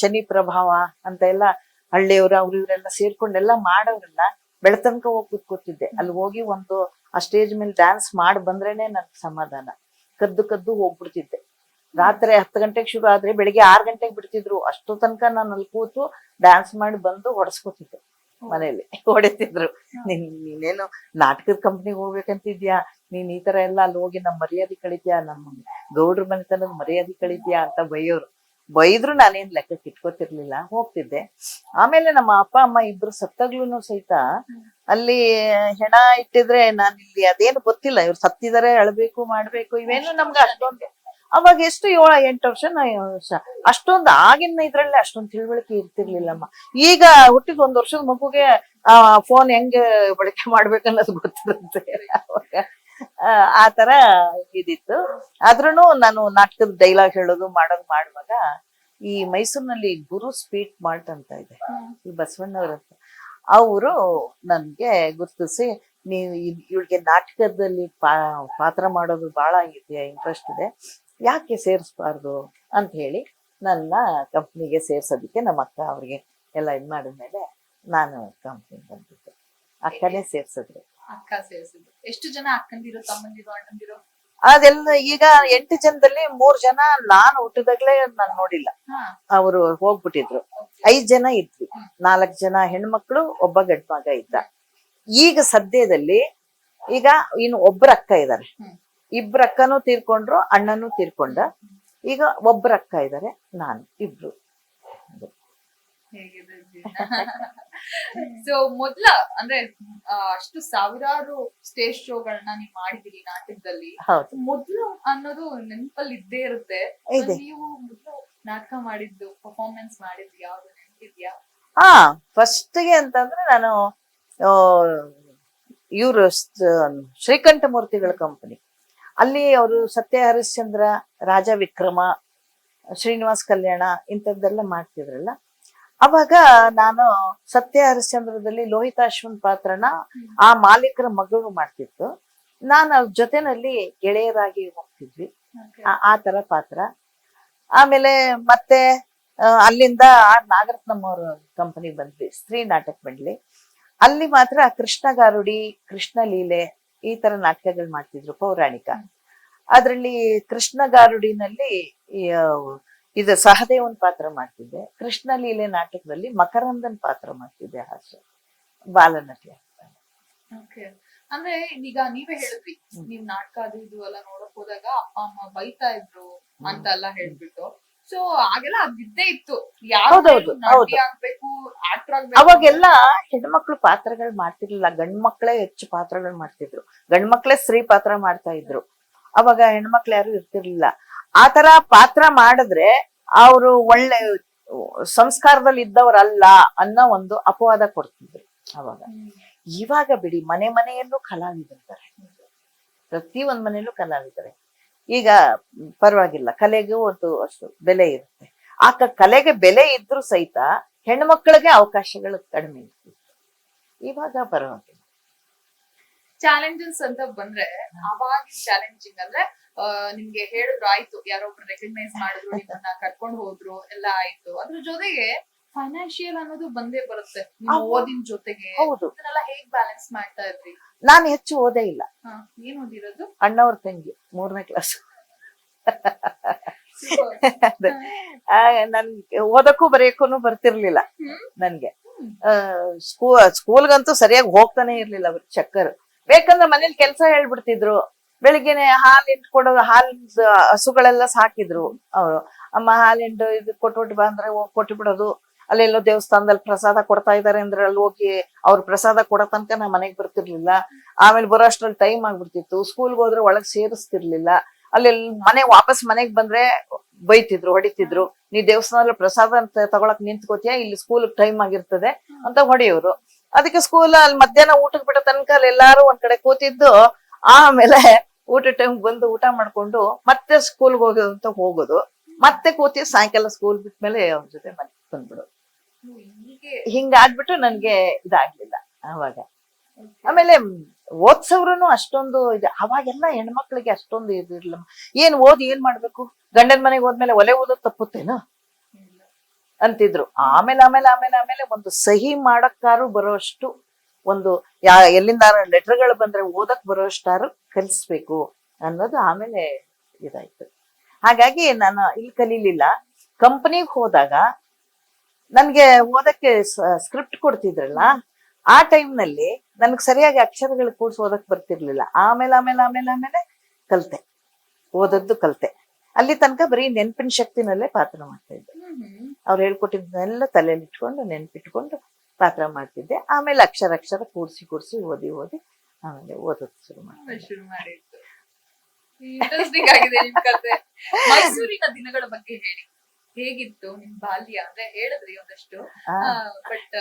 S2: ಶನಿ ಪ್ರಭಾವ ಅಂತ ಎಲ್ಲ ಹಳ್ಳಿಯವರು ಅವ್ರು ಇವರೆಲ್ಲ ಸೇರ್ಕೊಂಡೆಲ್ಲ ಮಾಡೋರೆಲ್ಲ ಬೆಳತನಕ ಹೋಗಿ ಕೂತ್ಕೊತಿದ್ದೆ. ಅಲ್ಲಿ ಹೋಗಿ ಆ ಸ್ಟೇಜ್ ಮೇಲೆ ಡ್ಯಾನ್ಸ್ ಮಾಡಿ ಬಂದ್ರೇನೆ ನನ್ಗೆ ಸಮಾಧಾನ. ಕದ್ದು ಹೋಗ್ಬಿಡ್ತಿದ್ದೆ. ರಾತ್ರಿ 10 ಗಂಟೆಗೆ ಶುರು ಆದ್ರೆ ಬೆಳಿಗ್ಗೆ 6 ಗಂಟೆಗೆ ಬಿಡ್ತಿದ್ರು. ಅಷ್ಟು ತನಕ ನಾನು ಅಲ್ಲಿ ಕೂತು ಡ್ಯಾನ್ಸ್ ಮಾಡಿ ಬಂದು ಹೊಡೆಸ್ಕೊತಿದ್ದೆ. ಮನೇಲಿ ಹೊಡಿತಿದ್ರು. ನೀನೇನು ನಾಟಕದ ಕಂಪ್ನಿಗೆ ಹೋಗ್ಬೇಕಂತಿದ್ಯಾ, ನೀನ್ ಈ ತರ ಎಲ್ಲ ಅಲ್ಲಿ ಹೋಗಿ ನಮ್ ಮರ್ಯಾದೆ ಕಳಿದ್ಯಾ, ನಮ್ಮ ಗೌಡ್ರ ಮನೆತನದ ಮರ್ಯಾದೆ ಕಳಿದ್ಯಾ ಅಂತ ಬೈದ್ರು. ನಾನೇನ್ ಲೆಕ್ಕಕ್ಕೆ ಇಟ್ಕೋತಿರ್ಲಿಲ್ಲ, ಹೋಗ್ತಿದ್ದೆ. ಆಮೇಲೆ ನಮ್ಮ ಅಪ್ಪ ಅಮ್ಮ ಇಬ್ರು ಸತ್ತಾಗ್ಲೂ ಸಹಿತ ಅಲ್ಲಿ ಹೆಣ ಇಟ್ಟಿದ್ರೆ ನಾನು ಇಲ್ಲಿ ಅದೇನು ಗೊತ್ತಿಲ್ಲ, ಇವ್ರು ಸತ್ತಿದಾರೆ ಅಳ್ಬೇಕು ಮಾಡ್ಬೇಕು ಇವೇನು ನಮ್ಗೆ ಅಷ್ಟೊಂದು ಅವಾಗ ಎಷ್ಟು 7-8 ವರ್ಷ 9 ವರ್ಷ ಅಷ್ಟೊಂದು ಆಗಿನ ಇದ್ರಲ್ಲಿ ಅಷ್ಟೊಂದು ತಿಳುವಳಿಕೆ ಇರ್ತಿರ್ಲಿಲ್ಲಮ್ಮ. ಈಗ ಹುಟ್ಟಿದ 1 ವರ್ಷದ ಮಗುಗೆ ಫೋನ್ ಹೆಂಗೆ ಬಳಕೆ ಮಾಡ್ಬೇಕನ್ನೋದು ಗೊತ್ತಿರುತ್ತೆ. ಅವಾಗ ಆತರ ಇದಿತ್ತು. ಆದ್ರೂನು ನಾನು ನಾಟಕದ ಡೈಲಾಗ್ ಹೇಳೋದು ಮಾಡುವಾಗ ಈ ಮೈಸೂರಿನಲ್ಲಿ ಗುರು ಸ್ವೀಟ್ ಮಾರ್ಟ್ ಅಂತ ಇದೆ, ಈ ಬಸವಣ್ಣವ್ರಂತ, ಅವರು ನನ್ಗೆ ಗುರ್ತಿಸಿ, ನೀವು ಇವಳಿಗೆ ನಾಟಕದಲ್ಲಿ ಪಾತ್ರ ಮಾಡೋದು ಬಹಳ ಇಂಟ್ರೆಸ್ಟ್ ಇದೆ, ಯಾಕೆ ಸೇರಿಸ್ಬಾರ್ದು ಅಂತ ಹೇಳಿ ನನ್ನ ಕಂಪ್ನಿಗೆ ಸೇರ್ಸೋದಕ್ಕೆ ನಮ್ಮ ಅಕ್ಕ ಅವ್ರಿಗೆ ಎಲ್ಲ ಇದ್ ಮಾಡಿದ್ಮೇಲೆ ನಾನು ಕಂಪ್ನಿಗೆ ಬಂದಿದ್ದೆ. ಅಕ್ಕನೇ ಸೇರ್ಸಿದ್ರು.
S1: ಅಕ್ಕ ಸೇರಿಸಿದ್ರು. ಎಷ್ಟು ಜನ ಅಕ್ಕಂದಿರು, ತಮ್ಮಂದಿರು, ಅಣ್ಣಂದಿರು?
S2: ಅದೆಲ್ಲ ಈಗ 8 ಜನದಲ್ಲಿ 3 ಜನ ನಾನು ಹುಟ್ಟಿದಾಗ್ಲೇ ನಾನು ನೋಡಿಲ್ಲ, ಅವರು ಹೋಗ್ಬಿಟ್ಟಿದ್ರು. 5 ಜನ ಇದ್ವಿ. 4 ಜನ ಹೆಣ್ಮಕ್ಳು, ಒಬ್ಬ ಗಂಡ್ ಮಗ ಇದ್ದ. ಈಗ ಸದ್ಯದಲ್ಲಿ ಈಗ ಇನ್ನು ಒಬ್ರು ಅಕ್ಕ ಇದ್ದಾರೆ. ಇಬ್ರ ಅಕ್ಕನೂ ತೀರ್ಕೊಂಡ್ರು, ಅಣ್ಣನೂ ತೀರ್ಕೊಂಡ. ಈಗ ಒಬ್ರ ಅಕ್ಕ ಇದಾರೆ, ನಾನು, ಇಬ್ರು.
S1: ಹೇಗಿದೆ ಸೊ ಮೊದ್ಲ ಅಂದ್ರೆ ಅಷ್ಟು ಸಾವಿರಾರು ಸ್ಟೇಜ್ ಶೋಗಳನ್ನ ನೀವ್ ಮಾಡಿದೀರಿ ನಾಟಕದಲ್ಲಿ.
S2: ಹೌದು,
S1: ಮೊದ್ಲು ಅನ್ನೋದು ನೆನಪಲ್ಲಿ ಇದ್ದೇ ಇರುತ್ತೆ.
S2: ಇದೆ.
S1: ನೀವು ಮೊದ್ಲು ನಾಟಕ ಮಾಡಿದ್ದು, ಪರ್ಫಾರ್ಮೆನ್ಸ್ ಮಾಡಿದ್ದು ಯಾವ್ದು ನೆನಪಿದ್ಯಾ?
S2: ಹಾ, ಫಸ್ಟ್ಗೆ ಅಂತಂದ್ರೆ ನಾನು ಇವರು ಶ್ರೀಕಂಠಮೂರ್ತಿಗಳ ಕಂಪನಿ, ಅಲ್ಲಿ ಅವರು ಸತ್ಯ ಹರಿಶ್ಚಂದ್ರ, ರಾಜ ವಿಕ್ರಮ, ಶ್ರೀನಿವಾಸ್ ಕಲ್ಯಾಣ ಇಂಥದ್ದೆಲ್ಲ ಮಾಡ್ತಿದ್ರಲ್ಲ. ಅವಾಗ ನಾನು ಸತ್ಯ ಹರಿಶ್ಚಂದ್ರದಲ್ಲಿ ಲೋಹಿತಾಶ್ವನ್ ಪಾತ್ರನ ಆ ಮಾಲೀಕರ ಮಗಳು ಮಾಡ್ತಿತ್ತು. ನಾನು ಅವ್ರ ಜೊತೆನಲ್ಲಿ ಗೆಳೆಯರಾಗಿ ಹೋಗ್ತಿದ್ವಿ, ಆ ತರ ಪಾತ್ರ. ಆಮೇಲೆ ಮತ್ತೆ ಅಲ್ಲಿಂದ ನಾಗರತ್ನಂ ಅವ್ರ ಕಂಪನಿ ಬಂದ್ವಿ, ಸ್ತ್ರೀ ನಾಟಕ ಮಂಡಳಿ. ಅಲ್ಲಿ ಮಾತ್ರ ಕೃಷ್ಣ ಗಾರುಡಿ, ಕೃಷ್ಣ ಲೀಲೆ ಈ ತರ ನಾಟಕಗಳು ಮಾಡ್ತಿದ್ರು, ಪೌರಾಣಿಕ. ಅದ್ರಲ್ಲಿ ಕೃಷ್ಣ ಗಾರುಡಿನಲ್ಲಿ ಇದು ಸಹದೇವನ್ ಪಾತ್ರ ಮಾಡ್ತಿದ್ದೆ. ಕೃಷ್ಣ ಲೀಲೆ ನಾಟಕದಲ್ಲಿ ಮಕರಂದನ್ ಪಾತ್ರ ಮಾಡ್ತಿದ್ದೆ, ಹಾಸ್ಯ ಬಾಲನಟಿ.
S1: ಅಂದ್ರೆ ಈಗ ನೀವೇ ಹೇಳಿದ್ರಿ, ನೀವ್ ನಾಟಕ ಅದು ಇದು ಎಲ್ಲ ನೋಡಕ್ ಹೋದಾಗ ಅಪ್ಪ ಅಮ್ಮ ಬೈತಾ ಇದ್ರು ಅಂತ ಎಲ್ಲ ಹೇಳ್ಬಿಟ್ಟು. ಸೊ ಆಗೆಲ್ಲ ಅದಿದ್ದೇ ಇತ್ತು, ಆಗ್ಬೇಕು, ಆಕ್ಟರ್ ಆಗ್ಬೇಕು.
S2: ಅವಾಗೆಲ್ಲ ಹೆಣ್ಮಕ್ಳು ಪಾತ್ರಗಳು ಮಾಡ್ತಿರ್ಲಿಲ್ಲ, ಗಂಡ್ ಮಕ್ಳೇ ಹೆಚ್ಚು ಪಾತ್ರಗಳು ಮಾಡ್ತಿದ್ರು. ಗಂಡ್ ಮಕ್ಳೇ ಸ್ತ್ರೀ ಪಾತ್ರ ಮಾಡ್ತಾ ಇದ್ರು. ಅವಾಗ ಹೆಣ್ಮಕ್ಳು ಯಾರು ಇರ್ತಿರ್ಲಿಲ್ಲ. ಆತರ ಪಾತ್ರ ಮಾಡಿದ್ರೆ ಅವರು ಒಳ್ಳೆ ಸಂಸ್ಕಾರದಲ್ಲಿ ಇದ್ದವರಲ್ಲ ಅನ್ನೋ ಒಂದು ಅಪವಾದ ಕೊಡ್ತಿದ್ರು ಅವಾಗ. ಇವಾಗ ಬಿಡಿ, ಮನೆ ಮನೆಯಲ್ಲೂ ಕಲಾವಿದರಿದ್ದಾರೆ, ಪ್ರತಿ ಒಂದ್ ಮನೆಯಲ್ಲೂ ಕಲಾವಿದರೆ. ಈಗ ಪರವಾಗಿಲ್ಲ, ಕಲೆಗೂ ಒಂದು ಅಷ್ಟು ಬೆಲೆ ಇರುತ್ತೆ. ಆ ಕಲೆಗೆ ಬೆಲೆ ಇದ್ರೂ ಸಹಿತ ಹೆಣ್ಮಕ್ಳಿಗೆ ಅವಕಾಶಗಳು ಕಡಿಮೆ ಇರ್ತಿತ್ತು. ಇವಾಗ ಪರವಾಗಿಲ್ಲ.
S1: ಚಾಲೆಂಜಸ್ ಅಂತ ಬಂದ್ರೆ ಅವಾಗಿನ ಚಾಲೆಂಜಿಂಗ್ ಅಂದ್ರೆ ನಿಮ್ಗೆ ಹೇಳಿದ್ರು ಆಯ್ತು, ಯಾರೊಬ್ರು ರೆಕಗ್ನೈಸ್ ಮಾಡಿದ್ರು, ನಿಮ್ಮನ್ನ ಕರ್ಕೊಂಡು ಹೋದ್ರು, ಎಲ್ಲ ಆಯ್ತು. ಅದ್ರ ಜೊತೆಗೆ ಫೈನಾನ್ಷಿಯಲ್ ಅನ್ನೋದು ಬಂದೇ ಬರುತ್ತೆ ಓದಿನ ಜೊತೆಗೆ.
S2: ಹೌದು,
S1: ಅದನ್ನೆಲ್ಲ ಹೇಗ್ ಬ್ಯಾಲೆನ್ಸ್ ಮಾಡ್ತಾ ಇದ್ರಿ?
S2: ನಾನು ಹೆಚ್ಚು ಓದೇ ಇಲ್ಲ.
S1: ಏನ್ ಓದಿರೋದು?
S2: ಅಣ್ಣವ್ರ ತಂಗಿ, 3ನೇ ಕ್ಲಾಸ್. ನನ್ ಓದಕ್ಕೂ ಬರೆಯಕ್ಕೂ ಬರ್ತಿರ್ಲಿಲ್ಲ ನನ್ಗೆ. ಸ್ಕೂಲ್ಗಂತೂ ಸರಿಯಾಗಿ ಹೋಗ್ತಾನೆ ಇರ್ಲಿಲ್ಲ ಅವ್ರ ಚಕ್ಕರ್. ಬೇಕಂದ್ರೆ ಮನೇಲಿ ಕೆಲ್ಸ ಹೇಳ್ಬಿಡ್ತಿದ್ರು. ಬೆಳಿಗ್ಗೆನೆ ಹಾಲು ಕೊಡೋದು, ಹಸುಗಳೆಲ್ಲ ಸಾಕಿದ್ರು ಅವರು. ಅಮ್ಮ ಹಾಲಿಂಡು ಇದು ಕೊಟ್ಬಿಟ್ಟು ಬಾ ಅಂದ್ರೆ ಕೊಟ್ಟು ಬಿಡೋದು. ಅಲ್ಲೆಲ್ಲೋ ದೇವಸ್ಥಾನದಲ್ಲಿ ಪ್ರಸಾದ ಕೊಡ್ತಾ ಇದಾರೆ ಅಂದ್ರೆ ಅಲ್ಲಿ ಹೋಗಿ ಅವ್ರ ಪ್ರಸಾದ ಕೊಡೋ ತನಕ ನಾ ಮನೆಗ್ ಬರ್ತಿರ್ಲಿಲ್ಲ. ಆಮೇಲೆ ಬರೋ ಅಷ್ಟ್ರಲ್ಲಿ ಟೈಮ್ ಆಗ್ಬಿಡ್ತಿತ್ತು. ಸ್ಕೂಲ್ಗೆ ಹೋದ್ರೆ ಒಳಗ್ ಸೇರಿಸ್ತಿರ್ಲಿಲ್ಲ. ಅಲ್ಲಿ ವಾಪಸ್ ಮನೆಗ್ ಬಂದ್ರೆ ಬೈತಿದ್ರು, ಹೊಡಿತಿದ್ರು. ನೀ ದೇವಸ್ಥಾನದಲ್ಲಿ ಪ್ರಸಾದ ಅಂತ ತಗೊಳಕ್ ನಿಂತ್ಕೋತಿಯಾ, ಇಲ್ಲಿ ಸ್ಕೂಲ್ ಟೈಮ್ ಆಗಿರ್ತದೆ ಅಂತ ಹೊಡೆಯೋರು. ಅದಕ್ಕೆ ಸ್ಕೂಲ್ ಅಲ್ಲಿ ಮಧ್ಯಾಹ್ನ ಊಟಕ್ಕೆ ಬಿಟ್ಟ ತನಕ ಅಲ್ಲಿ ಎಲ್ಲಾರು ಒಂದ್ ಕಡೆ ಕೂತಿದ್ದು, ಆಮೇಲೆ ಊಟ ಟೈಮ್ ಬಂದು ಊಟ ಮಾಡ್ಕೊಂಡು ಮತ್ತೆ ಸ್ಕೂಲ್ಗೆ ಹೋಗೋದು. ಮತ್ತೆ ಕೂತಿ ಸಾಯಂಕಾಲ ಸ್ಕೂಲ್ ಬಿಟ್ಮೇಲೆ ಅವ್ರ ಜೊತೆ ಮನೆಗೆ ಬಂದ್ಬಿಡೋದು. ಹಿಂಗಾಗ್ಬಿಟ್ಟು ನನ್ಗೆ ಇದಾಗ್ಲಿಲ್ಲ ಅವಾಗ. ಆಮೇಲೆ ಓದ್ಸವ್ರು ಅಷ್ಟೊಂದು ಅವಾಗೆಲ್ಲ ಹೆಣ್ಮಕ್ಳಿಗೆ ಅಷ್ಟೊಂದು ಇದಿರ್ಲಿಲ್ಲ. ಏನ್ ಏನ್ ಮಾಡ್ಬೇಕು, ಗಂಡನ ಮನೆಗೆ ಹೋದ್ಮೇಲೆ ಒಲೆ ಓದೋದ್ ತಪ್ಪುತ್ತೇನು ಅಂತಿದ್ರು. ಆಮೇಲೆ ಒಂದು ಸಹಿ ಮಾಡಕ್ಕಾರು ಬರೋಷ್ಟು, ಒಂದು ಎಲ್ಲಿಂದ ಲೆಟರ್ಗಳು ಬಂದ್ರೆ ಓದಕ್ ಬರೋಷ್ಟಾರು ಕಲಿಸ್ಬೇಕು ಅನ್ನೋದು ಆಮೇಲೆ ಇದಾಯ್ತು. ಹಾಗಾಗಿ ನಾನು ಇಲ್ಲಿ ಕಲೀಲಿಲ್ಲ. ಕಂಪನಿಗೆ ಹೋದಾಗ ನನ್ಗೆ ಓದಕ್ಕೆ ಸ್ಕ್ರಿಪ್ಟ್ ಕೊಡ್ತಿದ್ರಲ್ಲ, ಆ ಟೈಮ್ನಲ್ಲಿ ನನ್ಗೆ ಸರಿಯಾಗಿ ಅಕ್ಷರಗಳು ಕೂಡ್ಸಿ ಓದಕ್ ಬರ್ತಿರ್ಲಿಲ್ಲ. ಆಮೇಲೆ ಕಲ್ತೆ, ಓದದ್ದು ಕಲ್ತೆ. ಅಲ್ಲಿ ತನಕ ಬರೀ ನೆನ್ಪಿನ ಶಕ್ತಿನಲ್ಲೇ ಪಾತ್ರ ಮಾಡ್ತಾ ಇದ್ದೆ. ಅವ್ರು ಹೇಳ್ಕೊಟ್ಟಿದ್ದನ್ನೆಲ್ಲ ತಲೆಯಲ್ಲಿ ಇಟ್ಕೊಂಡು ನೆನ್ಪಿಟ್ಕೊಂಡು ಪಾತ್ರ ಮಾಡ್ತಿದ್ದೆ. ಆಮೇಲೆ ಅಕ್ಷರ ಕೂಡ್ಸಿ ಓದಿ ಆಮೇಲೆ ಓದೋದು ಶುರು ಮಾಡಿದ್ದು.
S1: ಇಂಟ್ರೆಸ್ಟಿಂಗ್ ಆಗಿದೆ ನಿಮ್ ಕಥೆ. ಮೈಸೂರಿನ ದಿನಗಳ ಬಗ್ಗೆ ಹೇಳಿ, ಹೇಗಿತ್ತು ನಿಮ್ ಬಾಲ್ಯ? ಅಂದ್ರೆ ಹೇಳಿದ್ರಿ ಒಂದಷ್ಟು, ಬಟ್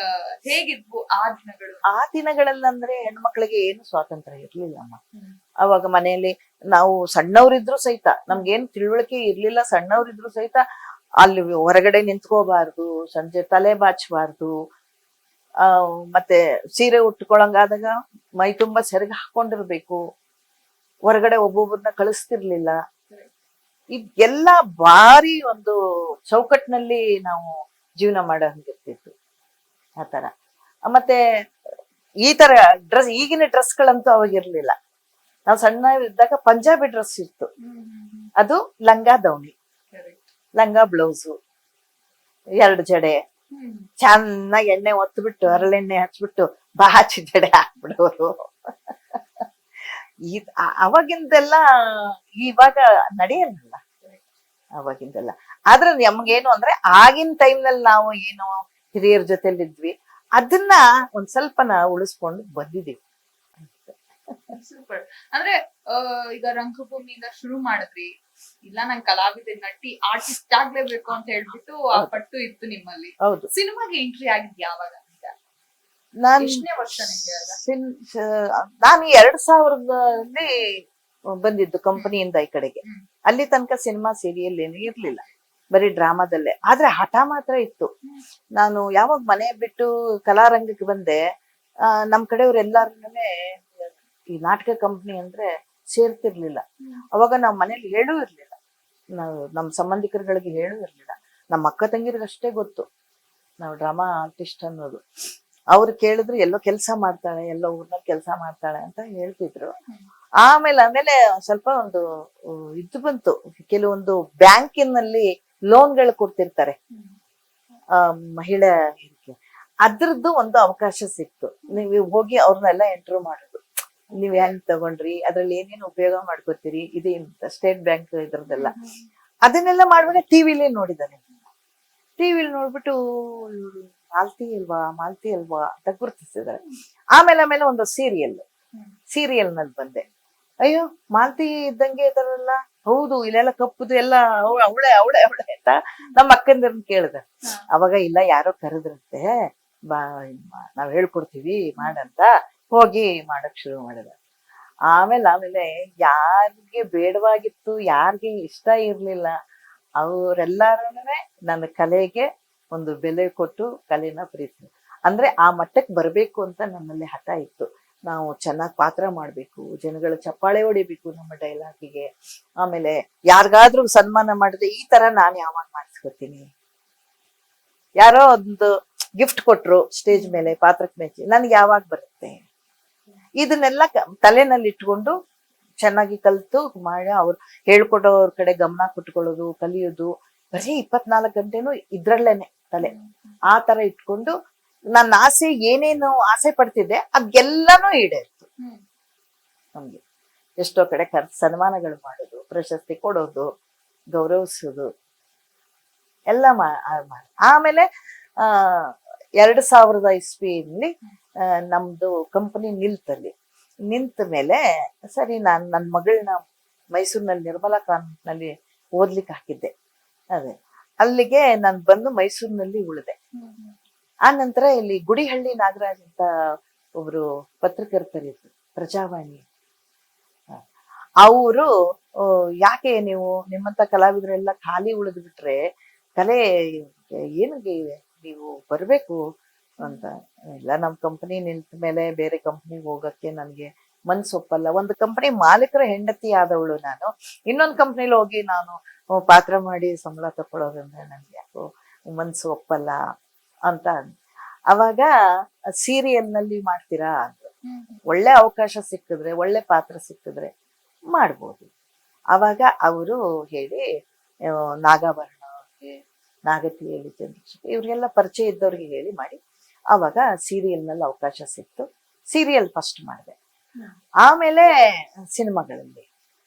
S1: ಹೇಗಿದ್ವು ಆ ದಿನಗಳು?
S2: ಆ ದಿನಗಳಲ್ಲಂದ್ರೆ ಹೆಣ್ಮಕ್ಳಿಗೆ ಏನು ಸ್ವಾತಂತ್ರ್ಯ ಇರ್ಲಿಲ್ಲಮ್ಮ. ಅವಾಗ ಮನೆಯಲ್ಲಿ ನಾವು ಸಣ್ಣವ್ರಿದ್ರು ಸಹಿತ ನಮ್ಗೇನು ತಿಳುವಳಿಕೆ ಇರ್ಲಿಲ್ಲ. ಸಣ್ಣವ್ರಿದ್ರು ಸಹಿತ ಅಲ್ಲಿ ಹೊರಗಡೆ ನಿಂತ್ಕೋಬಾರ್ದು, ಸಂಜೆ ತಲೆ ಬಾಚಬಾರ್ದು, ಮತ್ತೆ ಸೀರೆ ಉಟ್ಕೊಳಂಗಾದಾಗ ಮೈ ತುಂಬಾ ಸೆರಗ ಹಾಕೊಂಡಿರ್ಬೇಕು. ಹೊರಗಡೆ ಒಬ್ಬೊಬ್ಬರನ್ನ ಕಳಿಸ್ತಿರ್ಲಿಲ್ಲ. ಇದೆಲ್ಲ ಭಾರಿ ಒಂದು ಚೌಕಟ್ಟಿನಲ್ಲಿ ನಾವು ಜೀವನ ಮಾಡೋ ಹಂಗಿರ್ತಿತ್ತು ಆತರ. ಮತ್ತೆ ಈ ತರ ಡ್ರೆಸ್, ಈಗಿನ ಡ್ರೆಸ್ಗಳಂತೂ ಅವಾಗ ಇರ್ಲಿಲ್ಲ. ನಾವು ಸಣ್ಣ ಇದ್ದಾಗ ಪಂಜಾಬಿ ಡ್ರೆಸ್ ಇತ್ತು, ಅದು ಲಂಗ ದೌಣಿ, ಲಂಗ ಬ್ಲೌಸು, 2 ಜಡೆ, ಚೆನ್ನಾಗಿ ಎಣ್ಣೆ ಒತ್ಬಿಟ್ಟು ಹರಳೆಣ್ಣೆ ಹಚ್ಬಿಟ್ಟು ಬಾಚಿ ಜಡೆ ಹಾಕ್ಬಿಡೋರು. ಅವಾಗಿಂದೆಲ್ಲ ಇವಾಗ ನಡೆಯಲ್ಲ ಅವಾಗಿಂದೆಲ್ಲ. ಆದ್ರೆ ನಮ್ಗೇನು ಅಂದ್ರೆ ಆಗಿನ ಟೈಮ್ನಲ್ಲಿ ನಾವು ಏನು ಹಿರಿಯರ ಜೊತೆಲಿ ಇದ್ವಿ ಅದನ್ನ ಒಂದ್ ಸ್ವಲ್ಪ ನಾವು ಉಳಿಸ್ಕೊಂಡು ಬಂದಿದೀವಿ.
S1: ಸೂಪರ್. ಅಂದ್ರೆ ಈಗ ರಂಗಭೂಮಿಯಿಂದ ಶುರು ಮಾಡಿದ್ರಿ, ಇಲ್ಲ ನಂಗೆ ಕಲಾವಿದೆ ನಟಿ ಆರ್ಟಿಸ್ಟ್ ಆಗ್ಲೇಬೇಕು ಅಂತ ಹೇಳ್ಬಿಟ್ಟು ಆ ಪಟ್ಟು ಇತ್ತು ನಿಮ್ಮಲ್ಲಿ.
S2: ಹೌದು.
S1: ಸಿನಿಮಾಗೆ ಎಂಟ್ರಿ ಆಗಿದ್ ಯಾವಾಗ ಅಂತ?
S2: ನಾನ್
S1: ಎಷ್ಟನೇ ವರ್ಷ ನಿಮ್ಗೆ ಆಗ?
S2: ನಾನು 2000ದಲ್ಲಿ ಬಂದಿದ್ದು ಕಂಪನಿಯಿಂದ ಈ ಕಡೆಗೆ.
S1: ಹ್ಮ್.
S2: ಅಲ್ಲಿ ತನಕ ಸಿನಿಮಾ ಸೀರಿಯಲ್ ಏನು ಇರ್ಲಿಲ್ಲ, ಬರೀ ಡ್ರಾಮಾದಲ್ಲೇ. ಆದ್ರೆ ಹಠ ಮಾತ್ರ ಇತ್ತು. ನಾನು ಯಾವಾಗ ಮನೆ ಬಿಟ್ಟು ಕಲಾರಂಗಕ್ಕೆ ಬಂದೆ, ನಮ್ ಕಡೆಯವ್ರೆಲ್ಲಾರುನುವೆ ಈ ನಾಟಕ ಕಂಪ್ನಿ ಅಂದ್ರೆ ಸೇರ್ತಿರ್ಲಿಲ್ಲ. ಅವಾಗ ನಾವ್ ಮನೇಲಿ ಹೇಳೂ ಇರ್ಲಿಲ್ಲ, ನಾವು ನಮ್ ಸಂಬಂಧಿಕರುಗಳಿಗೆ ಹೇಳೂ ಇರ್ಲಿಲ್ಲ. ನಮ್ಮ ಅಕ್ಕ ತಂಗಿರಿಗಷ್ಟೇ ಗೊತ್ತು ನಾವು ಡ್ರಾಮಾ ಆರ್ಟಿಸ್ಟ್ ಅನ್ನೋದು. ಅವ್ರು ಕೇಳಿದ್ರು ಎಲ್ಲೋ ಕೆಲಸ ಮಾಡ್ತಾಳೆ, ಎಲ್ಲೋ ಊರ್ನಲ್ಲಿ ಕೆಲಸ ಮಾಡ್ತಾಳೆ ಅಂತ ಹೇಳ್ತಿದ್ರು. ಆಮೇಲೆ ಸ್ವಲ್ಪ ಒಂದು ಇದು ಬಂತು, ಕೆಲವೊಂದು ಬ್ಯಾಂಕಿನಲ್ಲಿ ಲೋನ್ಗಳು ಕೊಡ್ತಿರ್ತಾರೆ ಮಹಿಳೆಯರಿಗೆ, ಅದ್ರದ್ದು ಒಂದು ಅವಕಾಶ ಸಿಕ್ತು. ನೀವು ಹೋಗಿ ಅವ್ರನ್ನೆಲ್ಲ ಎಂಟ್ರು ಮಾಡೋದು, ನೀವ್ ಹೆಂಗ್ ತಗೊಂಡ್ರಿ, ಅದ್ರಲ್ಲಿ ಏನೇನು ಉಪಯೋಗ ಮಾಡ್ಕೋತೀರಿ, ಇದು ಸ್ಟೇಟ್ ಬ್ಯಾಂಕ್ ಇದ್ರದ್ದೆಲ್ಲ ಅದನ್ನೆಲ್ಲ ಮಾಡ್ಬಿಟ್ಟು ಟಿವಿಲಿ ನೋಡಿದಾನೆ. ಟಿವಿಲಿ ನೋಡ್ಬಿಟ್ಟು ಮಾಲ್ತಿ ಅಲ್ವಾ ಅಂತ ಗುರುತಿಸಿದಾರೆ. ಆಮೇಲೆ ಒಂದು ಸೀರಿಯಲ್ ನಲ್ಲಿ ಬಂದೆ. ಅಯ್ಯೋ ಮಾಲ್ತಿ ಇದ್ದಂಗೆ ಇದಾರಲ್ಲ, ಹೌದು ಇಲ್ಲೆಲ್ಲ ಕಪ್ಪುದು ಎಲ್ಲ ಅವಳೆ ಅಂತ ನಮ್ಮ ಅಕ್ಕಂದಿರನ್ನ ಕೇಳಿದೆ. ಅವಾಗ ಇಲ್ಲ ಯಾರೋ ಕರೆದ್ರಂತೆ, ನಾವ್ ಹೇಳ್ಕೊಡ್ತೀವಿ ಮಾಡಂತ ಹೋಗಿ ಮಾಡಕ್ ಶುರು ಮಾಡಿದ. ಆಮೇಲೆ ಯಾರಿಗೆ ಬೇಡವಾಗಿತ್ತು, ಯಾರಿಗೆ ಇಷ್ಟ ಇರ್ಲಿಲ್ಲ, ಅವರೆಲ್ಲಾರುನುವೆ ನನ್ನ ಕಲೆಗೆ ಒಂದು ಬೆಲೆ ಕೊಟ್ಟು ಕಲೆನ ಪ್ರೀತಿ, ಅಂದ್ರೆ ಆ ಮಟ್ಟಕ್ಕೆ ಬರ್ಬೇಕು ಅಂತ ನನ್ನಲ್ಲಿ ಹಠ ಇತ್ತು. ನಾವು ಚೆನ್ನಾಗಿ ಪಾತ್ರ ಮಾಡ್ಬೇಕು, ಜನಗಳ ಚಪ್ಪಾಳೆ ಹೊಡಿಬೇಕು ನಮ್ಮ ಡೈಲಾಗಿಗೆ. ಆಮೇಲೆ ಯಾರಿಗಾದ್ರೂ ಸನ್ಮಾನ ಮಾಡಿದ್ರೆ ಈ ತರ ನಾನು ಯಾವಾಗ ಮಾಡಿಸ್ಕೊತೀನಿ, ಯಾರೋ ಒಂದು ಗಿಫ್ಟ್ ಕೊಟ್ರು ಸ್ಟೇಜ್ ಮೇಲೆ ಪಾತ್ರಕ್ಕೆ ಮೆಚ್ಚಿ, ನನ್ಗೆ ಯಾವಾಗ ಬರುತ್ತೆ, ಇದನ್ನೆಲ್ಲ ತಲೆನಲ್ಲಿ ಇಟ್ಕೊಂಡು ಚೆನ್ನಾಗಿ ಕಲ್ತು ಮಾಡಿ ಅವ್ರು ಹೇಳ್ಕೊಡೋರ್ ಕಡೆ ಗಮನ ಕೊಟ್ಕೊಳ್ಳೋದು, ಕಲಿಯೋದು. ಬರೀ 24 ಗಂಟೆನೂ ಇದ್ರಲ್ಲೇನೆ ತಲೆ. ಆ ತರ ಇಟ್ಕೊಂಡು ನನ್ನ ಆಸೆ ಏನೇನು ಆಸೆ ಪಡ್ತಿದ್ದೆ ಅದೆಲ್ಲಾನು ಈಡೇರ್ತು. ನಮ್ಗೆ ಎಷ್ಟೋ ಕಡೆ ಸನ್ಮಾನಗಳು ಮಾಡೋದು, ಪ್ರಶಸ್ತಿ ಕೊಡೋದು, ಗೌರವಿಸೋದು ಎಲ್ಲ ಆಮೇಲೆ 2000 ಇಸ್ವಿಯಲ್ಲಿ ನಮ್ದು ಕಂಪನಿ ನಿಂತ ಮೇಲೆ ಸರಿ ನಾನು ನನ್ನ ಮಗಳನ್ನ ಮೈಸೂರಿನಲ್ಲಿ ನಿರ್ಮಲಾ ಕಾನ್ವೆಂಟ್ನಲ್ಲಿ ಓದ್ಲಿಕ್ಕೆ ಹಾಕಿದ್ದೆ. ಅದೇ ಅಲ್ಲಿಗೆ ನಾನು ಬಂದು ಮೈಸೂರಿನಲ್ಲಿ ಉಳಿದೆ. ಆ ನಂತರ ಇಲ್ಲಿ ಗುಡಿಹಳ್ಳಿ ನಾಗರಾಜ್ ಅಂತ ಒಬ್ರು ಪತ್ರಕರ್ತರಿದ್ರು, ಪ್ರಜಾವಾಣಿ. ಅವರು ಯಾಕೆ ನೀವು ನಿಮ್ಮಂತ ಕಲಾವಿದರೆಲ್ಲ ಖಾಲಿ ಉಳಿದು ಬಿಟ್ರೆ ಕಲೆ ಏನಿಗೆ ನೀವು ಬರ್ಬೇಕು ಅಂತ. ಇಲ್ಲ ನಮ್ ಕಂಪನಿ ನಿಂತ ಮೇಲೆ ಬೇರೆ ಕಂಪನಿಗೆ ಹೋಗಕ್ಕೆ ನನ್ಗೆ ಮನ್ಸು ಒಪ್ಪಲ್ಲ. ಒಂದು ಕಂಪನಿ ಮಾಲೀಕರ ಹೆಂಡತಿ ಆದವಳು ನಾನು, ಇನ್ನೊಂದು ಕಂಪ್ನಿಲಿ ಹೋಗಿ ನಾನು ಪಾತ್ರ ಮಾಡಿ ಸಂಬಳ ತಕೊಳ್ಳೋದಂದ್ರೆ ನನ್ಗೆ ಯಾಕೋ ಮನ್ಸು ಒಪ್ಪಲ್ಲ ಅಂತ. ಅವಾಗ ಸೀರಿಯಲ್ ನಲ್ಲಿ ಮಾಡ್ತೀರಾ ಅಂದ್ರು. ಒಳ್ಳೆ ಅವಕಾಶ ಸಿಕ್ಕಿದ್ರೆ, ಒಳ್ಳೆ ಪಾತ್ರ ಸಿಕ್ಕಿದ್ರೆ ಮಾಡ್ಬೋದು. ಅವಾಗ ಅವರು ಹೇಳಿ ನಾಗಾಭರಣ ಅವ್ರಿಗೆ, ನಾಗತಿಯಲ್ಲಿ ಚಂದ್ರಶೇಖರ್ ಇವ್ರಿಗೆಲ್ಲ ಪರಿಚಯ ಇದ್ದವ್ರಿಗೆ ಹೇಳಿ ಮಾಡಿ ಅವಾಗ ಸೀರಿಯಲ್ ನಲ್ಲಿ ಅವಕಾಶ ಸಿಕ್ತು. ಸೀರಿಯಲ್ ಫಸ್ಟ್ ಮಾಡಿದೆ, ಆಮೇಲೆ ಸಿನಿಮಾಗಳಲ್ಲಿ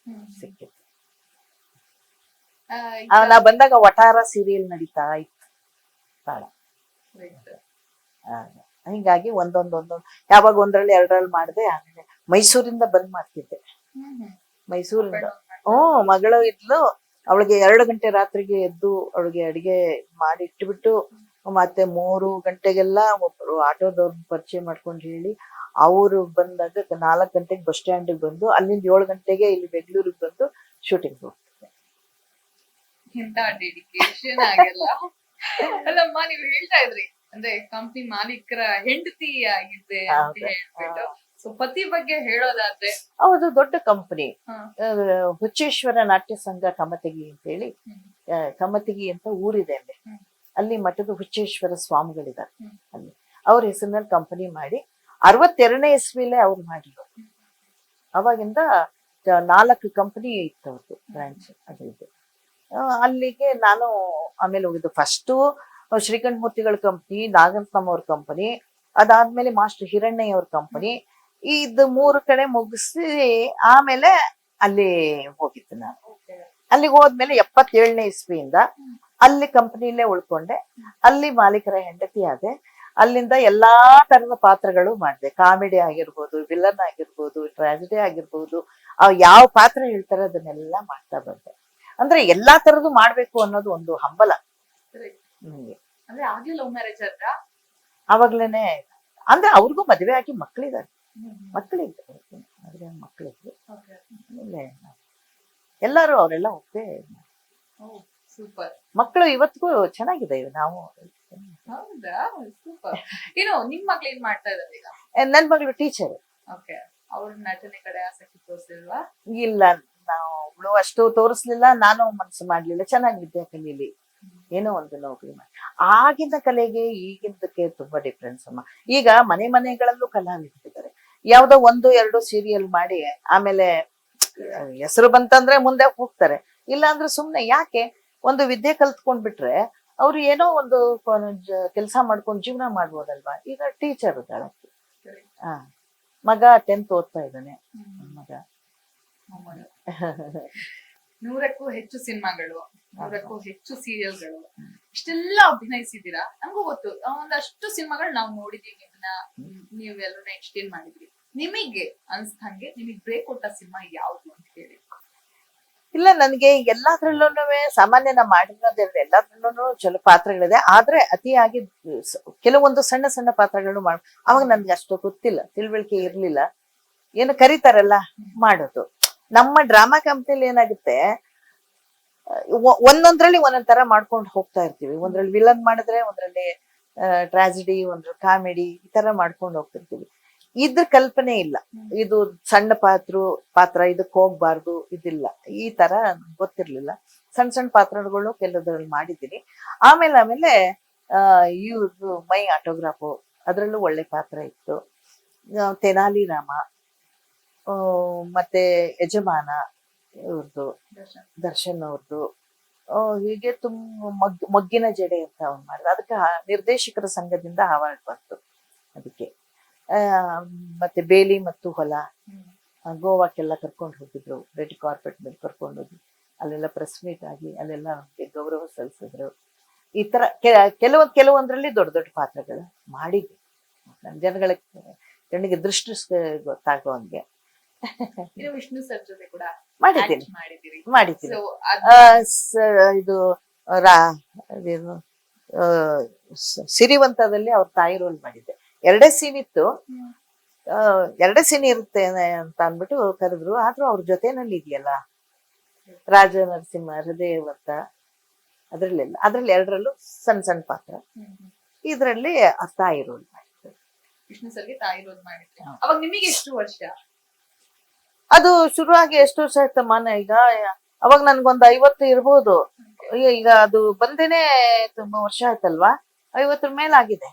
S2: ಸಿಕ್ಕಿತ್ತು. ನಾ ಬಂದಾಗ ವಟಾರ ಸೀರಿಯಲ್ ನಡೀತಾ ಇತ್ತು ತಾಳ. ಹಿಂಗಾಗಿ ಒಂದೊಂದು ಯಾವಾಗ ಒಂದ್ರಲ್ಲಿ ಎರಡರಲ್ಲಿ ಮಾಡಿದೆ. ಆಮೇಲೆ ಮೈಸೂರಿಂದ ಬಂದ್ ಮಾಡ್ತಿದ್ದೆ, ಮೈಸೂರಿಂದ. ಮಗಳು ಇದ್ಲು, ಅವಳಿಗೆ 2 ಗಂಟೆ ರಾತ್ರಿಗೆ ಎದ್ದು ಅವಳಿಗೆ ಅಡಿಗೆ ಮಾಡಿ ಇಟ್ಬಿಟ್ಟು ಮತ್ತೆ 3 ಗಂಟೆಗೆಲ್ಲ ಒಬ್ರು ಆಟೋದವ್ರನ್ನ ಪರಿಚಯ ಮಾಡ್ಕೊಂಡು ಹೇಳಿ ಅವರು ಬಂದಾಗ 4 ಗಂಟೆಗೆ ಬಸ್ ಸ್ಟ್ಯಾಂಡಿಗೆ ಬಂದು ಅಲ್ಲಿಂದ 7 ಗಂಟೆಗೆ ಇಲ್ಲಿ ಬೆಂಗಳೂರಿಗೆ ಬಂದು ಶೂಟಿಂಗ್ ಹೋಗ್ತಿದ್ದೆ.
S1: ಎಂತ ಡೆಡಿಕೇಶನ್ ಆಗಿಲ್ಲ. ಅಲ್ಲಮ್ಮ ನೀವು ಹೇಳ್ತಾ ಇದ್ರಿ ಅಂದ್ರೆ ಕಂಪ್ನಿ ಮಾಲೀಕರ ಹೆಂಡತಿ ಆಗಿದ್ದೆ ಅಂತ ಹೇಳ್ಬಿಟ್ಟು, ಸೊ ಪತಿ ಬಗ್ಗೆ ಹೇಳೋದಾದ್ರೆ
S2: ಹೌದು, ದೊಡ್ಡ ಕಂಪನಿ ಹುಚ್ಚೇಶ್ವರ ನಾಟ್ಯ ಸಂಘ ಕಮತಗಿ ಅಂತ ಹೇಳಿ, ಕಮತಗಿ ಅಂತ ಊರಿದೆ ಅಲ್ಲಿ. ಅಲ್ಲಿ ಮಠದ ಹುಚ್ಚೇಶ್ವರ ಸ್ವಾಮಿಗಳಿದ್ದಾರೆ. ಅಲ್ಲಿ ಅವ್ರ ಹೆಸರಿನಲ್ಲಿ ಕಂಪನಿ ಮಾಡಿ 62ನೇ ಇಸ್ವಿಲೇ ಅವ್ರು ಮಾಡಿದ್ರು. ಅವಾಗಿಂದ 4 ಕಂಪನಿ ಇತ್ತು ಅವ್ರದ್ದು ಬ್ರಾಂಚ್. ಅದಿದ್ದು ಅಲ್ಲಿಗೆ ನಾನು ಆಮೇಲೆ ಹೋಗಿದ್ದು. ಫಸ್ಟು ಶ್ರೀಕಂಠಮೂರ್ತಿಗಳ ಕಂಪನಿ, ನಾಗರತ್ನಮ್ಮ ಅವ್ರ ಕಂಪನಿ, ಅದಾದ್ಮೇಲೆ ಮಾಸ್ಟರ್ ಹಿರಣ್ಣಯ್ಯ ಅವ್ರ ಕಂಪನಿ, ಇದು 3 ಕಡೆ ಮುಗಿಸಿ ಆಮೇಲೆ ಅಲ್ಲಿ ಹೋಗಿದ್ದು ನಾನು. ಅಲ್ಲಿಗೆ ಹೋದ್ಮೇಲೆ 77ನೇ ಇಸ್ವಿಯಿಂದ ಅಲ್ಲಿ ಕಂಪನಿಲೇ ಉಳ್ಕೊಂಡೆ. ಅಲ್ಲಿ ಮಾಲೀಕರ ಹೆಂಡತಿ ಆದೆ. ಅಲ್ಲಿಂದ ಎಲ್ಲಾ ತರದ ಪಾತ್ರಗಳು ಮಾಡಿದೆ. ಕಾಮಿಡಿ ಆಗಿರ್ಬೋದು, ವಿಲನ್ ಆಗಿರ್ಬೋದು, ಟ್ರಾಜಿಡಿ ಆಗಿರ್ಬೋದು, ಯಾವ ಪಾತ್ರ ಹೇಳ್ತಾರೆ ಅದನ್ನೆಲ್ಲ ಮಾಡ್ತಾ ಬಂದೆ. ಅಂದ್ರೆ ಎಲ್ಲಾ ತರದ್ದು ಮಾಡ್ಬೇಕು ಅನ್ನೋದು ಒಂದು ಹಂಬಲ ನನಗೆ.
S1: ಅಂದ್ರೆ ಆಗ್ಲೇ ಲವ್ ಮ್ಯಾರೇಜ್ ಆದ್ರ?
S2: ಅವಾಗ್ಲೇನೆ ಅಂದ್ರೆ ಅವ್ರಿಗೂ ಮದುವೆ ಆಗಿ ಮಕ್ಕಳಿದ್ದಾರೆ, ಮಕ್ಕಳಿದ್ರು, ಮದುವೆ ಮಕ್ಕಳಿದ್ರು. ಎಲ್ಲಾರು ಅವರೆಲ್ಲ ಒಪ್ಪೆ
S1: ಸೂಪರ್.
S2: ಮಕ್ಕಳು ಇವತ್ತಿಗೂ ಚೆನ್ನಾಗಿದೆ. ನಾವು
S1: ಹೌದಾ, ಸೂಪರ್. ಏನು ನಿಮ್ ಮಕ್ಳು ಏನ್ ಮಾಡ್ತಾ ಇದಾರೆ ಈಗ?
S2: ನನ್ ಮಗಳು ಟೀಚರ್.
S1: ಓಕೆ. ಅವ್ರ ನಟನೆ ಕಡೆ ಆಸಕ್ತಿ ತೋರಿಸಿಲ್ವಾ?
S2: ಇಲ್ಲ, ನಾವು ಅವಳು ಅಷ್ಟು ತೋರಿಸ್ಲಿಲ್ಲ, ನಾನು ಮನಸ್ಸು ಮಾಡ್ಲಿಲ್ಲ. ಚೆನ್ನಾಗಿ ವಿದ್ಯಾ ಕಲೀಲಿ, ಏನೋ ಒಂದು ನೌಕರಿ ಮಾಡಿ. ಆಗಿನ ಕಲೆಗೆ ಈಗಿನದಕ್ಕೆ ತುಂಬಾ ಡಿಫ್ರೆನ್ಸ್ ಅಮ್ಮ. ಈಗ ಮನೆಗಳಲ್ಲೂ ಕಲಾವಿದರಿದ್ದಾರೆ. ಯಾವ್ದೋ 1-2 ಸೀರಿಯಲ್ ಮಾಡಿ ಆಮೇಲೆ ಹೆಸರು ಬಂತಂದ್ರೆ ಮುಂದೆ ಹೋಗ್ತಾರೆ. ಇಲ್ಲ ಅಂದ್ರೆ ಸುಮ್ನೆ ಯಾಕೆ? ಒಂದು ವಿದ್ಯೆ ಕಲ್ತ್ಕೊಂಡ್ಬಿಟ್ರೆ ಅವ್ರು ಏನೋ ಒಂದು ಕೆಲಸ ಮಾಡ್ಕೊಂಡು ಜೀವನ ಮಾಡ್ಬೋದಲ್ವಾ. ಈಗ ಟೀಚರ್ ಇದ್ದಾಳೆ, ಮಗ 10th ಓದ್ತಾ ಇದ್ದಾನೆ. ಮಗ
S1: 100ಕ್ಕೂ ಹೆಚ್ಚು ಸಿನಿಮಾಗಳು, 100ಕ್ಕೂ ಹೆಚ್ಚು ಸೀರಿಯಲ್ಗಳು, ಇಷ್ಟೆಲ್ಲ ಅಭಿನಯಿಸಿದೀರಾ. ನಮಗೂ ಗೊತ್ತು, ಒಂದಷ್ಟು ಸಿನಿಮಾಗಳು ನಾವು ನೋಡಿದೀವಿ, ನೀವೆಲ್ಲರೂ ಎಕ್ಸ್ಟೇನ್ ಮಾಡಿದ್ರಿ. ನಿಮಗೆ ಅನ್ಸ್ದಂಗೆ ನಿಮಗ್ ಬ್ರೇಕ್ ಕೊಟ್ಟ ಸಿನಿಮಾ ಯಾವ್ದು ಅಂತ ಹೇಳಿ?
S2: ಇಲ್ಲ, ನನ್ಗೆ ಎಲ್ಲಾದ್ರಲ್ಲೂ ಸಾಮಾನ್ಯ ನಾ ಮಾಡಿರೋದ್ರಿಂದ ಎಲ್ಲಾದ್ರಲ್ಲೂ ಚಲೋ ಪಾತ್ರಗಳಿದೆ. ಆದ್ರೆ ಅತಿಯಾಗಿ ಕೆಲವೊಂದು ಸಣ್ಣ ಸಣ್ಣ ಪಾತ್ರಗಳು ಅವಾಗ ನನ್ಗೆ ಅಷ್ಟು ಗೊತ್ತಿಲ್ಲ, ತಿಳುವಳಿಕೆ ಇರ್ಲಿಲ್ಲ. ಏನು ಕರೀತಾರಲ್ಲ ಮಾಡೋದು. ನಮ್ಮ ಡ್ರಾಮಾ ಕಂಪ್ನಿಲಿ ಏನಾಗುತ್ತೆ, ಒಂದೊಂದ್ರಲ್ಲಿ ಒಂದೊಂದ್ ತರ ಮಾಡ್ಕೊಂಡು ಹೋಗ್ತಾ ಇರ್ತೀವಿ. ಒಂದ್ರಲ್ಲಿ ವಿಲನ್ ಮಾಡಿದ್ರೆ, ಒಂದ್ರಲ್ಲಿ ಟ್ರಾಜಿಡಿ, ಒಂದ್ರಲ್ಲಿ ಕಾಮಿಡಿ, ಈ ತರ ಮಾಡ್ಕೊಂಡು ಹೋಗ್ತಿರ್ತೀವಿ. ಇದ್ರ ಕಲ್ಪನೆ ಇಲ್ಲ. ಇದು ಸಣ್ಣ ಪಾತ್ರ ಇದಕ್ ಹೋಗ್ಬಾರ್ದು, ಇದಿಲ್ಲ, ಈ ತರ ಗೊತ್ತಿರ್ಲಿಲ್ಲ. ಸಣ್ಣ ಸಣ್ಣ ಪಾತ್ರಗಳು ಕೆಲದ್ರಲ್ಲಿ ಮಾಡಿದ್ದೀನಿ. ಆಮೇಲೆ ಇವ್ರದ್ದು ಮೈ ಆಟೋಗ್ರಾಫು, ಅದ್ರಲ್ಲೂ ಒಳ್ಳೆ ಪಾತ್ರ ಇತ್ತು. ತೆನಾಲಿ ರಾಮ, ಮತ್ತೆ ಯಜಮಾನ ಇವ್ರದ್ದು, ದರ್ಶನ್ ಅವ್ರದ್ದು, ಹೀಗೆ ಮೊಗ್ಗಿನ ಜಡೆ ಅಂತ ಅವ್ನು ಮಾಡಿದ. ಅದಕ್ಕೆ ನಿರ್ದೇಶಕರ ಸಂಘದಿಂದ ಅವಾರ್ಡ್ ಬಂತು ಅದಕ್ಕೆ. ಮತ್ತೆ ಬೇಲಿ ಮತ್ತು ಹೊಲ, ಗೋವಾಕ್ಕೆಲ್ಲ ಕರ್ಕೊಂಡು ಹೋಗಿದ್ರು. ರೆಡ್ ಕಾರ್ಪೆಟ್ ಮೇಲೆ ಕರ್ಕೊಂಡು ಹೋಗಿ ಅಲ್ಲೆಲ್ಲ ಪ್ರೆಸ್ ಮೀಟ್ ಆಗಿ ಅಲ್ಲೆಲ್ಲ ನಮ್ಗೆ ಗೌರವ ಸಲ್ಲಿಸಿದ್ರು. ಈ ತರ ಕೆಲವೊಂದ್ರಲ್ಲಿ ದೊಡ್ಡ ದೊಡ್ಡ ಪಾತ್ರಗಳು ಮಾಡಿದ್ವಿ. ಜನಗಳಿಗೆ ದೃಷ್ಟಿ ಗೊತ್ತಾಗೋ ಹಂಗೆ
S1: ವಿಷ್ಣು ಸರ್ ಜೊತೆ ಕೂಡ
S2: ಮಾಡಿದ್ದೀನಿ. ಇದು ಸಿರಿವಂತದಲ್ಲಿ ಅವ್ರ ತಾಯಿ ರೋಲ್ ಮಾಡಿದ್ದೆ. 2 ಸೀನ್ ಇತ್ತು. 2 ಸೀನ್ ಇರುತ್ತೆ ಅಂತ ಅಂದ್ಬಿಟ್ಟು ಕರೆದ್ರು. ಆದ್ರೂ ಅವ್ರ ಜೊತೆನಲ್ಲಿ ಇದೆಯಲ್ಲ ರಾಜ ನರಸಿಂಹ, ಹೃದಯವಂತ, ಅದ್ರಲ್ಲಿ 2ರಲ್ಲೂ ಸಣ್ಣ ಸಣ್ಣ ಪಾತ್ರ. ಇದ್ರಲ್ಲಿ ಆ ತಾಯಿ ರೋಲ್ ಮಾಡಿದ್ರು.
S1: ವಿಷ್ಣು ಸರ್ಗೆ ತಾಯಿ ರೋಲ್ ಮಾಡಿದ್ರೆ ಅವಾಗ ನಿಮಗೆ ಎಷ್ಟು ವರ್ಷ?
S2: ಅದು ಶುರುವಾಗಿ ಎಷ್ಟು ವರ್ಷ ಆಯ್ತಮ್ಮ? ಈಗ ಅವಾಗ ನನ್ಗೊಂದು 50 ಇರ್ಬೋದು. ಈಗ ಅದು ಬಂದೇನೆ ತುಂಬಾ ವರ್ಷ ಆಯ್ತಲ್ವಾ, 50 ಮೇಲಾಗಿದೆ.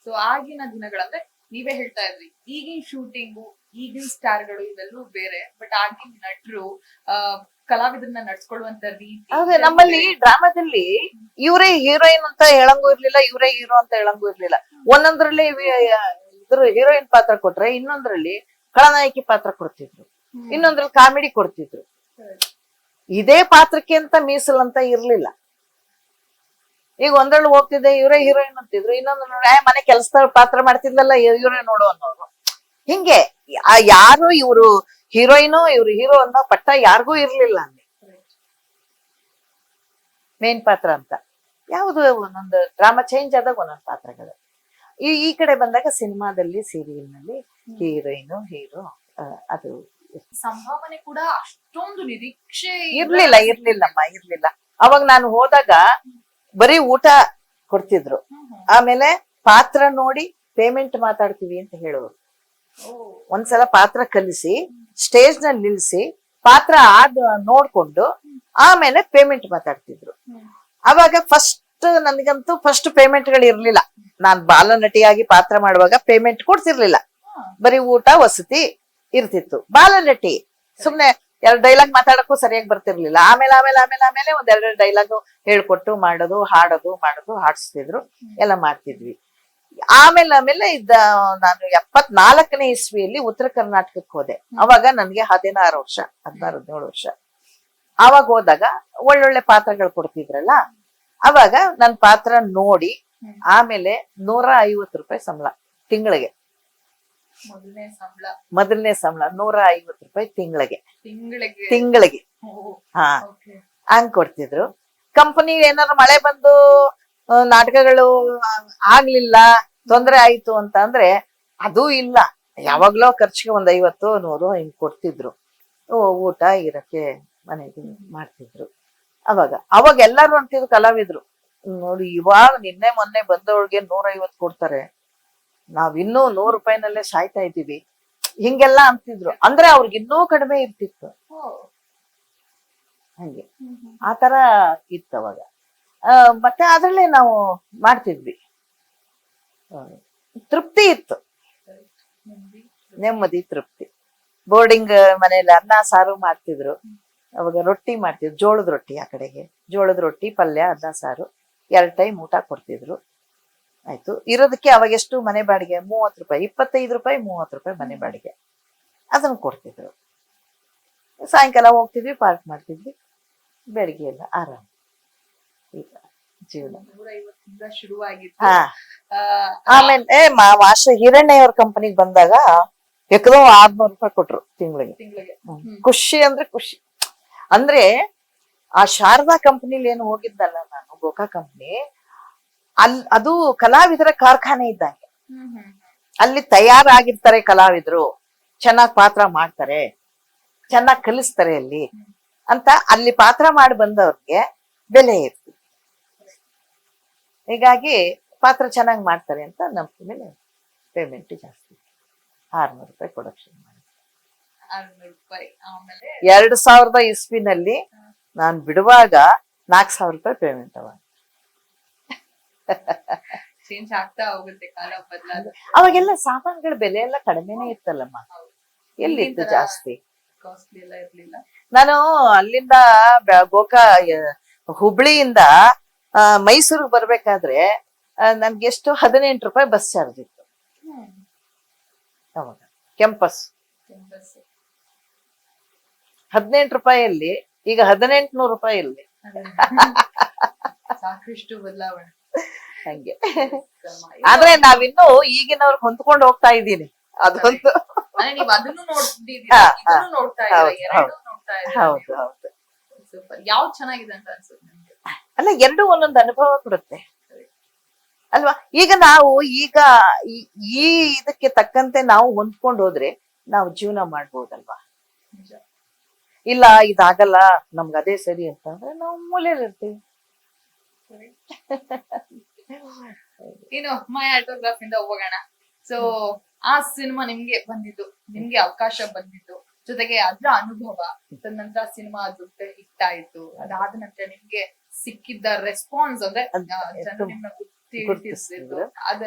S1: ಸೊ ಆಗಿನ ದಿನಗಳಂದ್ರೆ ನೀವೇ ಹೇಳ್ತಾ ಇದ್ರಿ, ಈಗಿನ ಶೂಟಿಂಗು, ಈಗಿನ ಸ್ಟಾರ್ಗಳು ಇವೆಲ್ಲೂ ಬೇರೆ. ಬಟ್ ಆಗಿನ ನಟರು ಕಲಾವಿದರನ್ನ ನಡ್ಸ್ಕೊಳ್ಳುವಂತ ರೀತಿ.
S2: ಅದೇ ನಮ್ಮಲ್ಲಿ ಡ್ರಾಮಾದಲ್ಲಿ ಇವರೇ ಹೀರೋಯಿನ್ ಅಂತ ಹೇಳಂಗೂ ಇರ್ಲಿಲ್ಲ, ಇವರೇ ಹೀರೋ ಅಂತ ಹೇಳಂಗೂ ಇರ್ಲಿಲ್ಲ. ಒಂದೊಂದ್ರಲ್ಲಿ ಇದ್ರ ಹೀರೋಯಿನ್ ಪಾತ್ರ ಕೊಟ್ರೆ, ಇನ್ನೊಂದ್ರಲ್ಲಿ ಖಳನಾಯಕಿ ಪಾತ್ರ ಕೊಡ್ತಿದ್ರು, ಇನ್ನೊಂದ್ರಲ್ಲಿ ಕಾಮಿಡಿ ಕೊಡ್ತಿದ್ರು. ಇದೇ ಪಾತ್ರಕ್ಕೆ ಅಂತ ಮೀಸಲ್ ಅಂತ ಇರ್ಲಿಲ್ಲ. ಈಗ ಒಂದ್ರಲ್ಲಿ ಹೋಗ್ತಿದ್ದೆ ಇವರೇ ಹೀರೋಯಿನ್ ಅಂತಿದ್ರು, ಇನ್ನೊಂದು ಮನೆ ಕೆಲಸದ ಪಾತ್ರ ಮಾಡ್ತಿದ್ಲಲ್ಲ ಇವರೇ ನೋಡು ಅನ್ನೋರು. ಹಿಂಗೆ ಯಾರು ಇವ್ರು ಹೀರೋಯಿನು ಇವ್ರು ಹೀರೋ ಅನ್ನೋ ಪಟ್ಟ ಯಾರಿಗೂ ಇರ್ಲಿಲ್ಲ ಅಲ್ಲಿ. ಮೇನ್ ಪಾತ್ರ ಅಂತ ಯಾವುದು ಒಂದೊಂದು ಡ್ರಾಮಾ ಚೇಂಜ್ ಆದಾಗ ಒಂದೊಂದು ಪಾತ್ರಗಳು. ಈ ಕಡೆ ಬಂದಾಗ ಸಿನಿಮಾದಲ್ಲಿ, ಸೀರಿಯಲ್ ನಲ್ಲಿ ಹೀರೋಯಿನು ಹೀರೋ, ಅದು
S1: ಸಂಭಾವನೆ ಕೂಡ ಅಷ್ಟೊಂದು ನಿರೀಕ್ಷೆ
S2: ಇರ್ಲಿಲ್ಲ. ಅವಾಗ ನಾನು ಹೋದಾಗ ಬರೀ ಊಟ ಕೊಡ್ತಿದ್ರು. ಆಮೇಲೆ ಪಾತ್ರ ನೋಡಿ ಪೇಮೆಂಟ್ ಮಾತಾಡ್ತೀವಿ ಅಂತ ಹೇಳೋರು. ಒಂದ್ಸಲ ಪಾತ್ರ ಕಲಿಸಿ ಸ್ಟೇಜ್ ನಲ್ಲಿ ನಿಲ್ಸಿ ಪಾತ್ರ ನೋಡ್ಕೊಂಡು ಆಮೇಲೆ ಪೇಮೆಂಟ್ ಮಾತಾಡ್ತಿದ್ರು. ಅವಾಗ ನನಗಂತೂ ಫಸ್ಟ್ ಪೇಮೆಂಟ್ ಗಳು ಇರ್ಲಿಲ್ಲ. ನಾನ್ ಬಾಲನಟಿಯಾಗಿ ಪಾತ್ರ ಮಾಡುವಾಗ ಪೇಮೆಂಟ್ ಕೊಡ್ತಿರ್ಲಿಲ್ಲ. ಬರೀ ಊಟ ವಸತಿ ಇರ್ತಿತ್ತು. ಬಾಲನಟಿ ಸುಮ್ನೆ 2 ಡೈಲಾಗ್ ಮಾತಾಡಕ್ಕೂ ಸರಿಯಾಗಿ ಬರ್ತಿರ್ಲಿಲ್ಲ. ಆಮೇಲೆ 1-2 ಡೈಲಾಗ್ ಹೇಳ್ಕೊಟ್ಟು ಹಾಡೋದು ಹಾಡಿಸ್ತಿದ್ರು, ಎಲ್ಲ ಮಾಡ್ತಿದ್ವಿ. ಆಮೇಲೆ ನಾನು 74ನೇ ಇಸ್ವಿಯಲ್ಲಿ ಉತ್ತರ ಕರ್ನಾಟಕಕ್ಕೆ ಹೋದೆ. ಅವಾಗ ನನ್ಗೆ 16 ವರ್ಷ, 16-17 ವರ್ಷ. ಅವಾಗ ಹೋದಾಗ ಒಳ್ಳೊಳ್ಳೆ ಪಾತ್ರಗಳು ಕೊಡ್ತಿದ್ರಲ್ಲ, ಅವಾಗ ನನ್ ಪಾತ್ರ ನೋಡಿ ಆಮೇಲೆ 150 ರೂಪಾಯಿ ಸಂಬಳ ತಿಂಗಳಿಗೆ. ಮೊದಲನೇ ಸಂಬಳ 150 ರೂಪಾಯಿ ತಿಂಗಳಿಗೆ. ಹಾ, ಹಂಗ್ ಕೊಡ್ತಿದ್ರು. ಕಂಪನಿ ಏನಾದ್ರು ಮಳೆ ಬಂದು ನಾಟಕಗಳು ಆಗ್ಲಿಲ್ಲ, ತೊಂದ್ರೆ ಆಯ್ತು ಅಂತ ಅಂದ್ರೆ ಅದೂ ಇಲ್ಲ, ಯಾವಾಗ್ಲೋ ಖರ್ಚಿಗೆ 50-100 ಹಿಂಗ್ ಕೊಡ್ತಿದ್ರು. ಊಟ ಇರಕ್ಕೆ ಮನೆಗೆ ಮಾಡ್ತಿದ್ರು. ಅವಾಗ ಎಲ್ಲಾರು ಅಂತಿದ್ರು ಕಲಾವಿದ್ರು, ನೋಡಿ ಇವಾಗ ನಿನ್ನೆ ಮೊನ್ನೆ ಬಂದವಳಿಗೆ 150 ಕೊಡ್ತಾರೆ, ನಾವ್ ಇನ್ನೂ 100 ರೂಪಾಯಿನಲ್ಲೇ ಸಾಯ್ತಾ ಇದ್ದೀವಿ, ಹಿಂಗೆಲ್ಲಾ ಅಂತಿದ್ರು. ಅಂದ್ರೆ ಅವ್ರಿಗೆ ಇನ್ನೂ ಕಡಿಮೆ ಇರ್ತಿತ್ತು. ಹಂಗೆ ಆತರ ಇತ್ತು ಅವಾಗ. ಮತ್ತೆ ಅದ್ರಲ್ಲೇ ನಾವು ಮಾಡ್ತಿದ್ವಿ. ತೃಪ್ತಿ ಇತ್ತು, ನೆಮ್ಮದಿ, ತೃಪ್ತಿ. ಬೋರ್ಡಿಂಗ್ ಮನೇಲಿ ಅನ್ನ ಸಾರು ಮಾಡ್ತಿದ್ರು. ಅವಾಗ ರೊಟ್ಟಿ ಮಾಡ್ತಿದ್ರು, ಜೋಳದ ರೊಟ್ಟಿ. ಆ ಕಡೆಗೆ ಜೋಳದ ರೊಟ್ಟಿ, ಪಲ್ಯ, ಅನ್ನ ಸಾರು 2 ಟೈಮ್ ಊಟ ಕೊಡ್ತಿದ್ರು. ಆಯ್ತು. ಇರೋದಕ್ಕೆ ಅವಾಗ ಎಷ್ಟು ಮನೆ ಬಾಡಿಗೆ? 30 ರೂಪಾಯಿ, 25 ರೂಪಾಯಿ, 30 ರೂಪಾಯಿ ಮನೆ ಬಾಡಿಗೆ. ಅದನ್ನ ಕೊಡ್ತಿದ್ರು. ಸಾಯಂಕಾಲ ಹೋಗ್ತಿದ್ವಿ, ಪಾರ್ಕ್ ಮಾಡ್ತಿದ್ವಿ, ಬೆಳಿಗ್ಗೆ ಎಲ್ಲ ಆರಾಮ್. ಈಗ ಜೀವನ
S1: 150 ಶುರುವಾಗಿತ್ತು.
S2: ಹಾ. ಆಮೇಲೆ ಮಾಸ್ಟರ್ ಹಿರಣ್ಯ ಅವ್ರ ಕಂಪನಿಗೆ ಬಂದಾಗ ಎಕದೋ 600 ರೂಪಾಯಿ ಕೊಟ್ರು ತಿಂಗಳಿಗೆ. ಖುಷಿ ಅಂದ್ರೆ ಖುಷಿ. ಅಂದ್ರೆ ಆ ಶಾರದಾ ಕಂಪನಿಲಿ ಏನು ಹೋಗಿದ್ದಲ್ಲ ನಾನು, ಗೋಕಾ ಕಂಪನಿ, ಅದು ಕಲಾವಿದರ ಕಾರ್ಖಾನೆ ಇದ್ದಂಗೆ. ಅಲ್ಲಿ ತಯಾರಾಗಿರ್ತಾರೆ ಕಲಾವಿದ್ರು, ಚೆನ್ನಾಗ್ ಪಾತ್ರ ಮಾಡ್ತಾರೆ, ಚೆನ್ನಾಗ್ ಕಲಿಸ್ತಾರೆ ಅಲ್ಲಿ ಅಂತ. ಅಲ್ಲಿ ಪಾತ್ರ ಮಾಡಿ ಬಂದವ್ರಿಗೆ ಬೆಲೆ ಇರ್ತದೆ. ಹೀಗಾಗಿ ಪಾತ್ರ ಚೆನ್ನಾಗಿ ಮಾಡ್ತಾರೆ ಅಂತ ನಂಬಿಕೆ ಮೇಲೆ ಪೇಮೆಂಟ್ ಜಾಸ್ತಿ. 600 ರೂಪಾಯಿ ಪ್ರೊಡಕ್ಷನ್ ಮಾಡಿ. 2000 ಇಸ್ವಿನಲ್ಲಿ ನಾನ್ ಬಿಡುವಾಗ 4000 ರೂಪಾಯಿ ಪೇಮೆಂಟ್.
S1: ಚೇಂಜ್ ಆಗ್ತಾ ಹೋಗುತ್ತೆ, ಕಾಲ ಬದಲಾದ.
S2: ಅವಾಗೆಲ್ಲ ಸಾಮಾನುಗಳ ಬೆಲೆ ಎಲ್ಲ ಕಡಿಮೆನೆ ಇತ್ತಲ್ಲಮ್ಮ, ಎಲ್ಲಿತ್ತು ಜಾಸ್ತಿ?
S1: ಕಾಸ್ಟ್ಲಿ ಎಲ್ಲ ಇರ್ಲಿಲ್ಲ.
S2: ನಾನು ಅಲ್ಲಿಂದ ಗೋಕಾ ಹುಬ್ಳಿಯಿಂದ ಮೈಸೂರಿಗೆ ಬರ್ಬೇಕಾದ್ರೆ ನನ್ಗೆ ಎಷ್ಟು 18 ರೂಪಾಯಿ ಬಸ್ ಚಾರ್ಜ್ ಇತ್ತು ಅವಾಗ. ಕೆಂಪಸ್ 18 ರೂಪಾಯಿಯಲ್ಲಿ, ಈಗ 1800 ರೂಪಾಯಿಯಲ್ಲಿ.
S1: ಸಾಕಷ್ಟು ಬದಲಾವಣೆ.
S2: ಹಂಗೆ. ಆದ್ರೆ ನಾವಿನ್ನು ಈಗಿನವ್ರಿಗೆ ಹೊಂದ್ಕೊಂಡು ಹೋಗ್ತಾ ಇದ್ದೀನಿ. ಅದೊಂದು
S1: ನೀವ್ ಅದನ್ನು ನೋಡ್ತಾ
S2: ಹೌದು ಹೌದು.
S1: ಯಾವ್ದು ಚೆನ್ನಾಗಿದೆ ಅಂತ ಅನ್ಸುತ್ತೆ ನಿಮ್ಗೆ?
S2: ಅಲ್ಲ, ಎರಡು ಒಂದೊಂದು ಅನುಭವ ಕೊಡುತ್ತೆ ಅಲ್ವಾ? ಈಗ ನಾವು ಈ ಇದಕ್ಕೆ ತಕ್ಕಂತೆ ನಾವು ಹೊಂದ್ಕೊಂಡು ಹೋದ್ರೆ ನಾವು ಜೀವನ ಮಾಡ್ಬೋದಲ್ವಾ? ಇಲ್ಲ, ಇದಾಗಲ್ಲ, ನಮ್ಗೆ ಅದೇ ಸರಿ ಅಂತಂದ್ರೆ ನಾವು ಮೂಲೆಯಲ್ಲಿ ಇರ್ತೀವಿ.
S1: ಇನ್ನು ಮೈ ಆಟೋಗ್ರಾಫ್ ಇಂದ ಹೋಗೋಣ. ಸೊ ಆ ಸಿನಿಮಾ ನಿಮ್ಗೆ ಬಂದಿದ್ದು, ನಿಮ್ಗೆ ಅವಕಾಶ ಬಂದಿದ್ದು, ಜೊತೆಗೆ ಅದ್ರ ಅನುಭವ, ತದನಂತರ ಸಿನಿಮಾ ದೊಡ್ಡ ಹಿಟ್ ಆಯ್ತು. ಅದಾದ ನಂತರ ನಿಮ್ಗೆ ಸಿಕ್ಕಿದ್ದ ರೆಸ್ಪಾನ್ಸ್, ಅಂದ್ರೆ ಜನರು ನಿಮ್ಮನ್ನ ಗುರ್ತಿಸಿದ್ರು,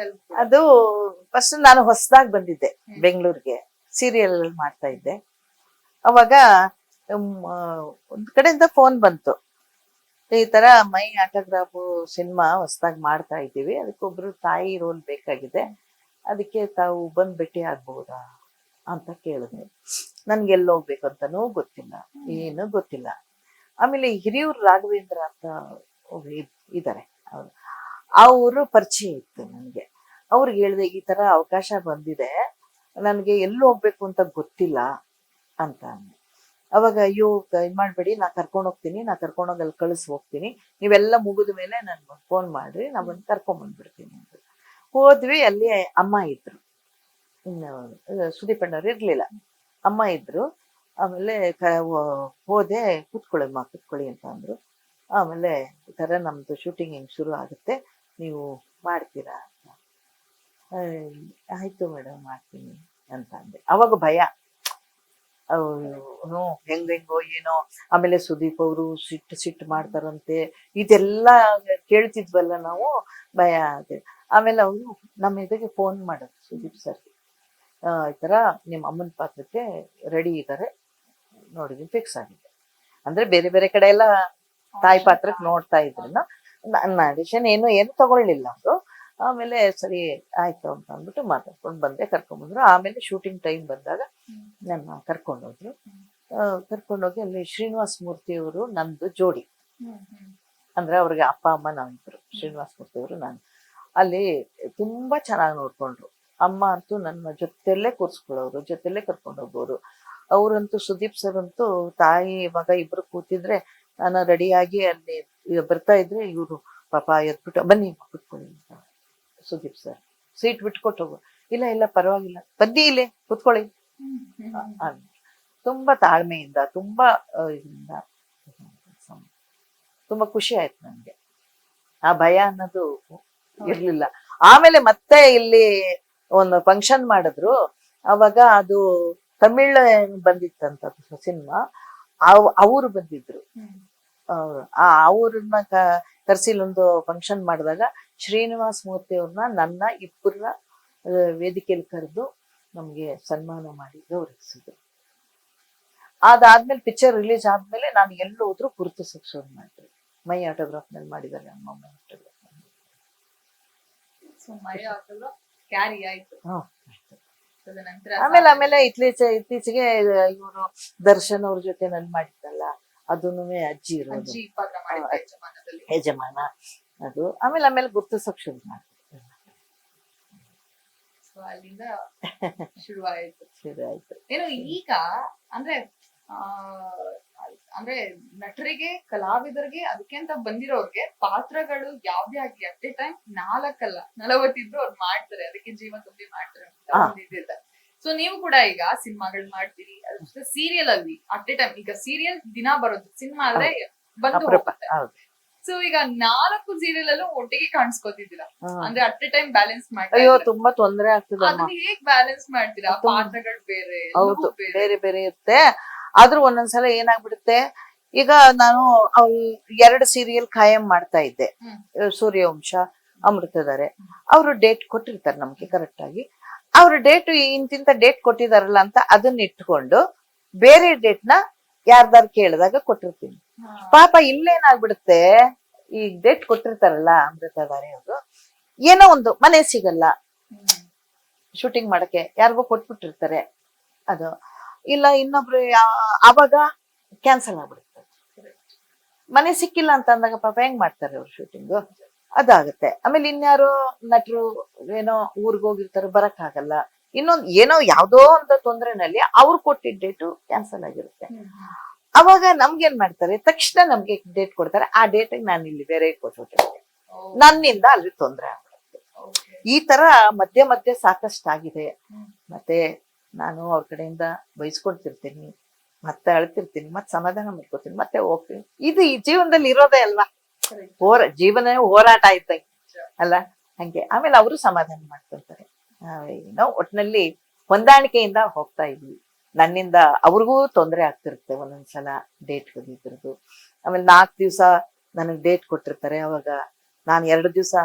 S2: ಅದು ಫಸ್ಟ್ ನಾನು ಹೊಸದಾಗಿ ಬಂದಿದ್ದೆ ಬೆಂಗಳೂರಿಗೆ, ಸೀರಿಯಲ್ ಮಾಡ್ತಾ ಇದ್ದೆ. ಅವಾಗ ಒಂದ್ ಕಡೆಯಿಂದ ಫೋನ್ ಬಂತು, ಈ ತರ ಮೈ ಆಟೋಗ್ರಾಫ್ ಸಿನಿಮಾ ಹೊಸದಾಗಿ ಮಾಡ್ತಾ ಇದ್ದೀವಿ, ಅದಕ್ಕೊಬ್ರು ತಾಯಿ ರೋಲ್ ಬೇಕಾಗಿದೆ, ಅದಕ್ಕೆ ತಾವು ಬಂದ್ ಭೇಟಿ ಆಗ್ಬಹುದಾ ಅಂತ ಕೇಳಿದ್ರು. ನನ್ಗೆ ಎಲ್ಲಿ ಹೋಗ್ಬೇಕು ಅಂತಾನೂ ಗೊತ್ತಿಲ್ಲ, ಏನು ಗೊತ್ತಿಲ್ಲ. ಆಮೇಲೆ ಹಿರಿಯೂರು ರಾಘವೇಂದ್ರ ಅಂತ ಇದ್ದಾರೆ, ಅವರು ಪರಿಚಯ ಇತ್ತು ನನಗೆ. ಅವ್ರಿಗೆ ಹೇಳಿದೆ, ಈ ತರ ಅವಕಾಶ ಬಂದಿದೆ, ನನ್ಗೆ ಎಲ್ಲಿ ಹೋಗ್ಬೇಕು ಅಂತ ಗೊತ್ತಿಲ್ಲ ಅಂತ ಅಂದೆ. ಅವಾಗ ಅಯ್ಯೋ ಇದ್ ಮಾಡ್ಬೇಡಿ, ನಾ ಕರ್ಕೊಂಡು ಹೋಗ್ತೀನಿ, ನಾ ಕರ್ಕೊಂಡೋಗಿ ಅಲ್ಲಿ ಕಳಿಸ್ ಹೋಗ್ತೀನಿ, ನೀವೆಲ್ಲ ಮುಗಿದ ಮೇಲೆ ನನ್ಗೆ ಫೋನ್ ಮಾಡ್ರಿ, ನಾ ಬಂದು ಕರ್ಕೊಂಡ್ ಬಂದ್ಬಿಡ್ತೀನಿ ಅಂತ. ಹೋದ್ವಿ. ಅಲ್ಲಿ ಅಮ್ಮ ಇದ್ರು, ಸುದೀಪ್ ಅಣ್ಣವ್ರು ಇರ್ಲಿಲ್ಲ, ಅಮ್ಮ ಇದ್ರು. ಆಮೇಲೆ ಹೋದೆ, ಕೂತ್ಕೊಳ್ಳಿ ಅಂತ ಅಂದ್ರು. ಆಮೇಲೆ ಈ ತರ ನಮ್ದು ಶೂಟಿಂಗ್ ಹಿಂಗ್ ಶುರು ಆಗುತ್ತೆ, ನೀವು ಮಾಡ್ತೀರಾ ಅಂತ. ಆಯ್ತು ಮೇಡಮ್, ಮಾಡ್ತೀನಿ ಅಂತ ಅಂದೆ. ಅವಾಗ ಭಯ, ಹೆಂಗೋ ಏನೋ. ಆಮೇಲೆ ಸುದೀಪ್ ಅವರು ಸಿಟ್ಟು ಮಾಡ್ತಾರಂತೆ, ಇದೆಲ್ಲ ಕೇಳ್ತಿದ್ವಲ್ಲ ನಾವು, ಭಯ ಅದೇ. ಆಮೇಲೆ ಅವರು ನಮ್ಮ ಎದುರಿಗೆ ಫೋನ್ ಮಾಡೋದು, ಸುದೀಪ್ ಸರ್, ಈ ತರ ನಿಮ್ಮ ಅಮ್ಮನ ಪಾತ್ರಕ್ಕೆ ರೆಡಿ ಇದ್ದಾರೆ, ನೋಡಿದ್ವಿ, ಫಿಕ್ಸ್ ಆಗಿದೆ. ಅಂದ್ರೆ ಬೇರೆ ಬೇರೆ ಕಡೆ ಎಲ್ಲ ತಾಯಿ ಪಾತ್ರಕ್ಕೆ ನೋಡ್ತಾ ಇದ್ರು. ನನ್ನ ಆಡಿಷನ್ ಏನು ತಗೊಳ್ಳಿಲ್ಲ ಅವರು. ಆಮೇಲೆ ಸರಿ ಆಯ್ತು ಅಂತ ಅಂದ್ಬಿಟ್ಟು ಮಾತಾಡ್ಕೊಂಡು ಬಂದೆ, ಕರ್ಕೊಂಡ್ಬಂದ್ರು. ಆಮೇಲೆ ಶೂಟಿಂಗ್ ಟೈಮ್ ಬಂದಾಗ ನನ್ನ ಕರ್ಕೊಂಡೋದ್ರು. ಕರ್ಕೊಂಡೋಗಿ ಅಲ್ಲಿ ಶ್ರೀನಿವಾಸ ಮೂರ್ತಿ ಅವರು ನಂದು ಜೋಡಿ, ಅಂದ್ರೆ ಅವ್ರಿಗೆ ಅಪ್ಪ ಅಮ್ಮ ನಾವಿಬ್ರು, ಶ್ರೀನಿವಾಸ ಮೂರ್ತಿ ಅವರು ನಾನು. ಅಲ್ಲಿ ತುಂಬಾ ಚೆನ್ನಾಗಿ ನೋಡ್ಕೊಂಡ್ರು. ಅಮ್ಮ ಅಂತೂ ನನ್ನ ಜೊತೆಯಲ್ಲೇ ಕೂರ್ಸ್ಕೊಳ್ಳೋರು, ಜೊತೆಯಲ್ಲೇ ಕರ್ಕೊಂಡು ಹೋಗೋರು. ಅವರಂತೂ ಸುದೀಪ್ ಸರ್ ಅಂತೂ ತಾಯಿ ಮಗ ಇಬ್ರು ಕೂತಿದ್ರೆ ನಾನು ರೆಡಿಯಾಗಿ ಅಲ್ಲಿ ಬರ್ತಾ ಇದ್ರೆ ಇವರು ಪಾಪ ಎದ್ಬಿಟ್ಟು ಬನ್ನಿ ಕೂತ್ಕೊಳ್ಳಿ ಅಂತ. ಸುದೀಪ್ ಸರ್ ಸೀಟ್ ಬಿಟ್ಕೊಟ್ಟು ಹೋಗು, ಇಲ್ಲ ಇಲ್ಲ ಪರವಾಗಿಲ್ಲ ಬನ್ನಿ ಇಲ್ಲೇ ಕೂತ್ಕೊಳ್ಳಿ. ತುಂಬಾ ತಾಳ್ಮೆಯಿಂದ, ತುಂಬಾ ಇದರಿಂದ ತುಂಬಾ ಖುಷಿ ಆಯ್ತು ನನ್ಗೆ. ಆ ಭಯ ಅನ್ನೋದು ಇರ್ಲಿಲ್ಲ. ಆಮೇಲೆ ಮತ್ತೆ ಇಲ್ಲಿ ಒಂದು ಫಂಕ್ಷನ್ ಮಾಡಿದ್ರು, ಅವಾಗ ಅದು ತಮಿಳ್ ಬಂದಿತ್ತಂತ ಸಿನಿಮಾ, ಅವರು ಬಂದಿದ್ರು. ಅವ್ರನ್ನ ಕರ್ಸಿ ಒಂದು ಫಂಕ್ಷನ್ ಮಾಡಿದಾಗ ಶ್ರೀನಿವಾಸ ಮೂರ್ತಿ ಅವ್ರನ್ನ ನನ್ನ ಇಬ್ಬರ ವೇದಿಕೆಯಲ್ಲಿ ಕರೆದು ನಮ್ಗೆ ಸನ್ಮಾನ ಮಾಡಿ ಗೌರವಿಸಿದ್ರು. ಅದಾದ್ಮೇಲೆ ಪಿಕ್ಚರ್ ರಿಲೀಸ್ ಆದ್ಮೇಲೆ ನಾನು ಎಲ್ಲಿ ಹೋದ್ರು ಗುರುತಿಸಕ್ ಶುರು ಮಾಡಿದ್ರು. ಮೈ ಆಟೋಗ್ರಾಫ್ ನಲ್ಲಿ ಮಾಡಿದ್ದಾರೆ ಅಮ್ಮ, ಮೈ ಆಟೋಗ್ರಾಫ್.
S1: ಕ್ಯಾರಿ ಆಯ್ತು.
S2: ಆಮೇಲೆ ಇತ್ತೀಚೆಗೆ ಇವರು ದರ್ಶನ್ ಅವ್ರ ಜೊತೆ ನನ್ ಮಾಡಿದ್ದಲ್ಲ, ಅದನ್ನು ಅಜ್ಜಿ ಇರೋದು ಯಜಮಾನ ಅದು. ಆಮೇಲೆ ಗುರ್ತಿಸಕ್ ಶುರು ಮಾಡಿದ್ರು.
S1: ಅಲ್ಲಿಂದ ಶುರು ಆಯ್ತು. ಏನು ಈಗ ಅಂದ್ರೆ ಅಂದ್ರೆ ನಟರಿಗೆ, ಕಲಾವಿದರಿಗೆ, ಅದಕ್ಕೆ ಅಂತ ಬಂದಿರೋರ್ಗೆ ಪಾತ್ರಗಳು ಯಾವ್ದೇ ಆಗ್ಲಿ ಅಟ್ ಎ ಟೈಮ್ 4 ಅಲ್ಲ 40 ಇದ್ರು ಅವ್ರು ಮಾಡ್ತಾರೆ, ಅದಕ್ಕೆ ಜೀವ ತುಂಬಿ ಮಾಡ್ತಾರೆ ಅಂತ. ಸೊ ನೀವು ಕೂಡ ಈಗ ಸಿನಿಮಾಗಳು ಮಾಡ್ತೀರಿ, ಅದ್ರ ಜೊತೆ ಸೀರಿಯಲ್ ಅಲ್ಲಿ ಅಟ್ ಎ ಟೈಮ್, ಈಗ ಸೀರಿಯಲ್ ದಿನ ಬರೋದು, ಸಿನಿಮಾ ಆದ್ರೆ ಬಂದು ಹೋಗುತ್ತೆ. ಸೊ ಈಗ 4 ಸೀರಿಯಲ್ ಅಲ್ಲೂ ಒಟ್ಟಿಗೆ ಕಾಣಿಸ್ಕೊತಿದ್ದೀರಾ, ಅಂದ್ರೆ ಅಟ್ ಎ ಟೈಮ್ ಬ್ಯಾಲೆನ್ಸ್ ಮಾಡ್ತೀರಾ?
S2: ಅಯ್ಯೋ ತುಂಬಾ ತೊಂದರೆ ಆಗ್ತದೆ.
S1: ಅದನ್ನ ಹೇಗ್ ಬ್ಯಾಲೆನ್ಸ್ ಮಾಡ್ತೀರಾ? ಪಾತ್ರಗಳು ಬೇರೆ,
S2: ಹೌದು ಬೇರೆ ಬೇರೆ ಇರುತ್ತೆ. ಆದ್ರೂ ಒಂದೊಂದ್ಸಲ ಏನಾಗ್ಬಿಡುತ್ತೆ, ಈಗ ನಾನು 2 ಸೀರಿಯಲ್ ಖಾಯಂ ಮಾಡ್ತಾ ಇದ್ದೆ, ಸೂರ್ಯವಂಶ, ಅಮೃತಧಾರೆ. ಅವರು ಡೇಟ್ ಕೊಟ್ಟಿರ್ತಾರೆ ನಮ್ಗೆ ಕರೆಕ್ಟ್ ಆಗಿ. ಅವ್ರ ಡೇಟ್ ಇಂತಿಂತ ಡೇಟ್ ಕೊಟ್ಟಿದಾರಲ್ಲ ಅಂತ ಅದನ್ನ ಇಟ್ಕೊಂಡು ಬೇರೆ ಡೇಟ್ ನ ಯಾರ್ದಾರು ಕೇಳಿದಾಗ ಕೊಟ್ಟಿರ್ತೀನಿ. ಪಾಪ ಇಲ್ಲೇನಾಗ್ಬಿಡುತ್ತೆ, ಈ ಡೇಟ್ ಕೊಟ್ಟಿರ್ತಾರಲ್ಲ ಅಮೃತಧಾರೆ ಅವರು, ಏನೋ ಒಂದು ಮನೆ ಸಿಗಲ್ಲ ಶೂಟಿಂಗ್ ಮಾಡಕ್ಕೆ, ಯಾರಿಗೋ ಕೊಟ್ಬಿಟ್ಟಿರ್ತಾರೆ ಅದು, ಇಲ್ಲ ಇನ್ನೊಬ್ರು ಆವಾಗ ಕ್ಯಾನ್ಸಲ್ ಆಗ್ಬಿಡುತ್ತೆ. ಮನೆ ಸಿಕ್ಕಿಲ್ಲ ಅಂತ ಅಂದಾಗ ಪಾಪ ಹೆಂಗ್ ಮಾಡ್ತಾರೆ ಅವ್ರು ಶೂಟಿಂಗು, ಅದಾಗತ್ತೆ. ಆಮೇಲೆ ಇನ್ಯಾರೋ ನಟರು ಏನೋ ಊರ್ಗ್ ಹೋಗಿರ್ತಾರೆ, ಬರಕ್ ಆಗಲ್ಲ. ಇನ್ನೊಂದ್ ಏನೋ ಯಾವ್ದೋ ಒಂದು ತೊಂದ್ರೆನಲ್ಲಿ ಅವ್ರು ಕೊಟ್ಟಿದ್ದ ಡೇಟು ಕ್ಯಾನ್ಸಲ್ ಆಗಿರುತ್ತೆ. ಅವಾಗ ನಮ್ಗೇನ್ ಮಾಡ್ತಾರೆ, ತಕ್ಷಣ ನಮ್ಗೆ ಡೇಟ್ ಕೊಡ್ತಾರೆ. ಆ ಡೇಟಿಗೆ ನಾನು ಇಲ್ಲಿ ಬೇರೆ ಕೊಟ್ಬಿಟ್ಟಿರ್ತೀನಿ, ನನ್ನಿಂದ ಅಲ್ಲಿ ತೊಂದ್ರೆ ಆಗ್ಬಿಡುತ್ತೆ. ಈ ತರ ಮಧ್ಯೆ ಮಧ್ಯೆ ಸಾಕಷ್ಟು ಆಗಿದೆ. ಮತ್ತೆ ನಾನು ಅವ್ರ ಕಡೆಯಿಂದ ಬಯಸ್ಕೊಳ್ತಿರ್ತೀನಿ, ಮತ್ತೆ ಅಳ್ತಿರ್ತೀನಿ, ಮತ್ತೆ ಸಮಾಧಾನ ಮಾಡ್ಕೊತೀನಿ, ಮತ್ತೆ ಹೋಗ್ತೀನಿ. ಇದು ಈ ಜೀವನದಲ್ಲಿ ಇರೋದೇ ಅಲ್ವಾ, ಜೀವನ ಹೋರಾಟ ಆಯ್ತಂಗೆ ಅಲ್ಲ, ಹಂಗೆ. ಆಮೇಲೆ ಅವರು ಸಮಾಧಾನ ಮಾಡ್ಕೊಳ್ತಾರೆ. ಏನೋ ಒಟ್ನಲ್ಲಿ ಹೊಂದಾಣಿಕೆಯಿಂದ ಹೋಗ್ತಾ ಇದ್ವಿ. ನನ್ನಿಂದ ಅವ್ರಿಗೂ ತೊಂದರೆ ಆಗ್ತಿರುತ್ತೆ ಒಂದೊಂದ್ಸಲ ಡೇಟ್ ಇದ್ರದ್ದು. ಆಮೇಲೆ 4 ದಿವಸ ನನಗ್ ಡೇಟ್ ಕೊಟ್ಟಿರ್ತಾರೆ, ಅವಾಗ ನಾನು 2 ದಿವಸ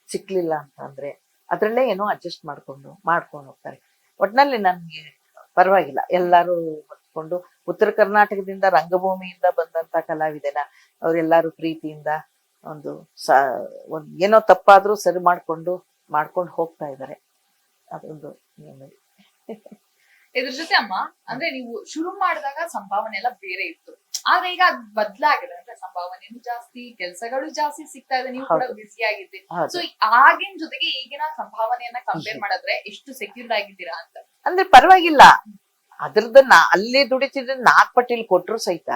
S2: ಸಿಕ್ಲಿಲ್ಲ ಅಂತ ಅಂದ್ರೆ ಅದ್ರಲ್ಲೇ ಏನೋ ಅಡ್ಜಸ್ಟ್ ಮಾಡ್ಕೊಂಡು ಹೋಗ್ತಾರೆ. ಒಟ್ನಲ್ಲಿ ನನ್ಗೆ ಪರವಾಗಿಲ್ಲ, ಎಲ್ಲಾರು ಹೊತ್ಕೊಂಡು ಉತ್ತರ ಕರ್ನಾಟಕದಿಂದ ರಂಗಭೂಮಿಯಿಂದ ಬಂದಂತ ಕಲಾವಿದೆನ ಅವ್ರೆಲ್ಲಾರು ಪ್ರೀತಿಯಿಂದ ಒಂದು ಏನೋ ತಪ್ಪಾದ್ರೂ ಸರಿ ಮಾಡ್ಕೊಂಡು ಹೋಗ್ತಾ ಇದ್ದಾರೆ. ಅದೊಂದು ನೆಮ್ಮದಿ.
S1: ಇದ್ರ ಜೊತೆ ಅಮ್ಮ, ಅಂದ್ರೆ ನೀವು ಶುರು ಮಾಡಿದಾಗ ಸಂಭಾವನೆ ಎಲ್ಲ ಬೇರೆ ಇತ್ತು, ಆದ್ರೆ ಈಗ ಅದ್ ಬದ್ಲಾಗಿದೆ. ಅಂದ್ರೆ ಸಂಭಾವನೆನೂ ಜಾಸ್ತಿ, ಕೆಲ್ಸಗಳು ಜಾಸ್ತಿ ಸಿಗ್ತಾ ಇದೆ, ನೀವು ಕೂಡ ಬಿಸಿ ಆಗಿದ್ರಿ. ಸೊ ಆಗಿನ ಜೊತೆಗೆ ಈಗಿನ ಸಂಭಾವನೆಯನ್ನ ಕಂಪೇರ್ ಮಾಡಿದ್ರೆ ಎಷ್ಟು ಸೆಕ್ಯೂರ್ಡ್ ಆಗಿದ್ದೀರಾ ಅಂತ?
S2: ಅಂದ್ರೆ ಪರವಾಗಿಲ್ಲ, ಅದ್ರದ್ದು ಅಲ್ಲಿ ದುಡಿತಿದ್ರೆ 4 ಪಟ್ಟಿಲ್ ಕೊಟ್ರು ಸಹಿತ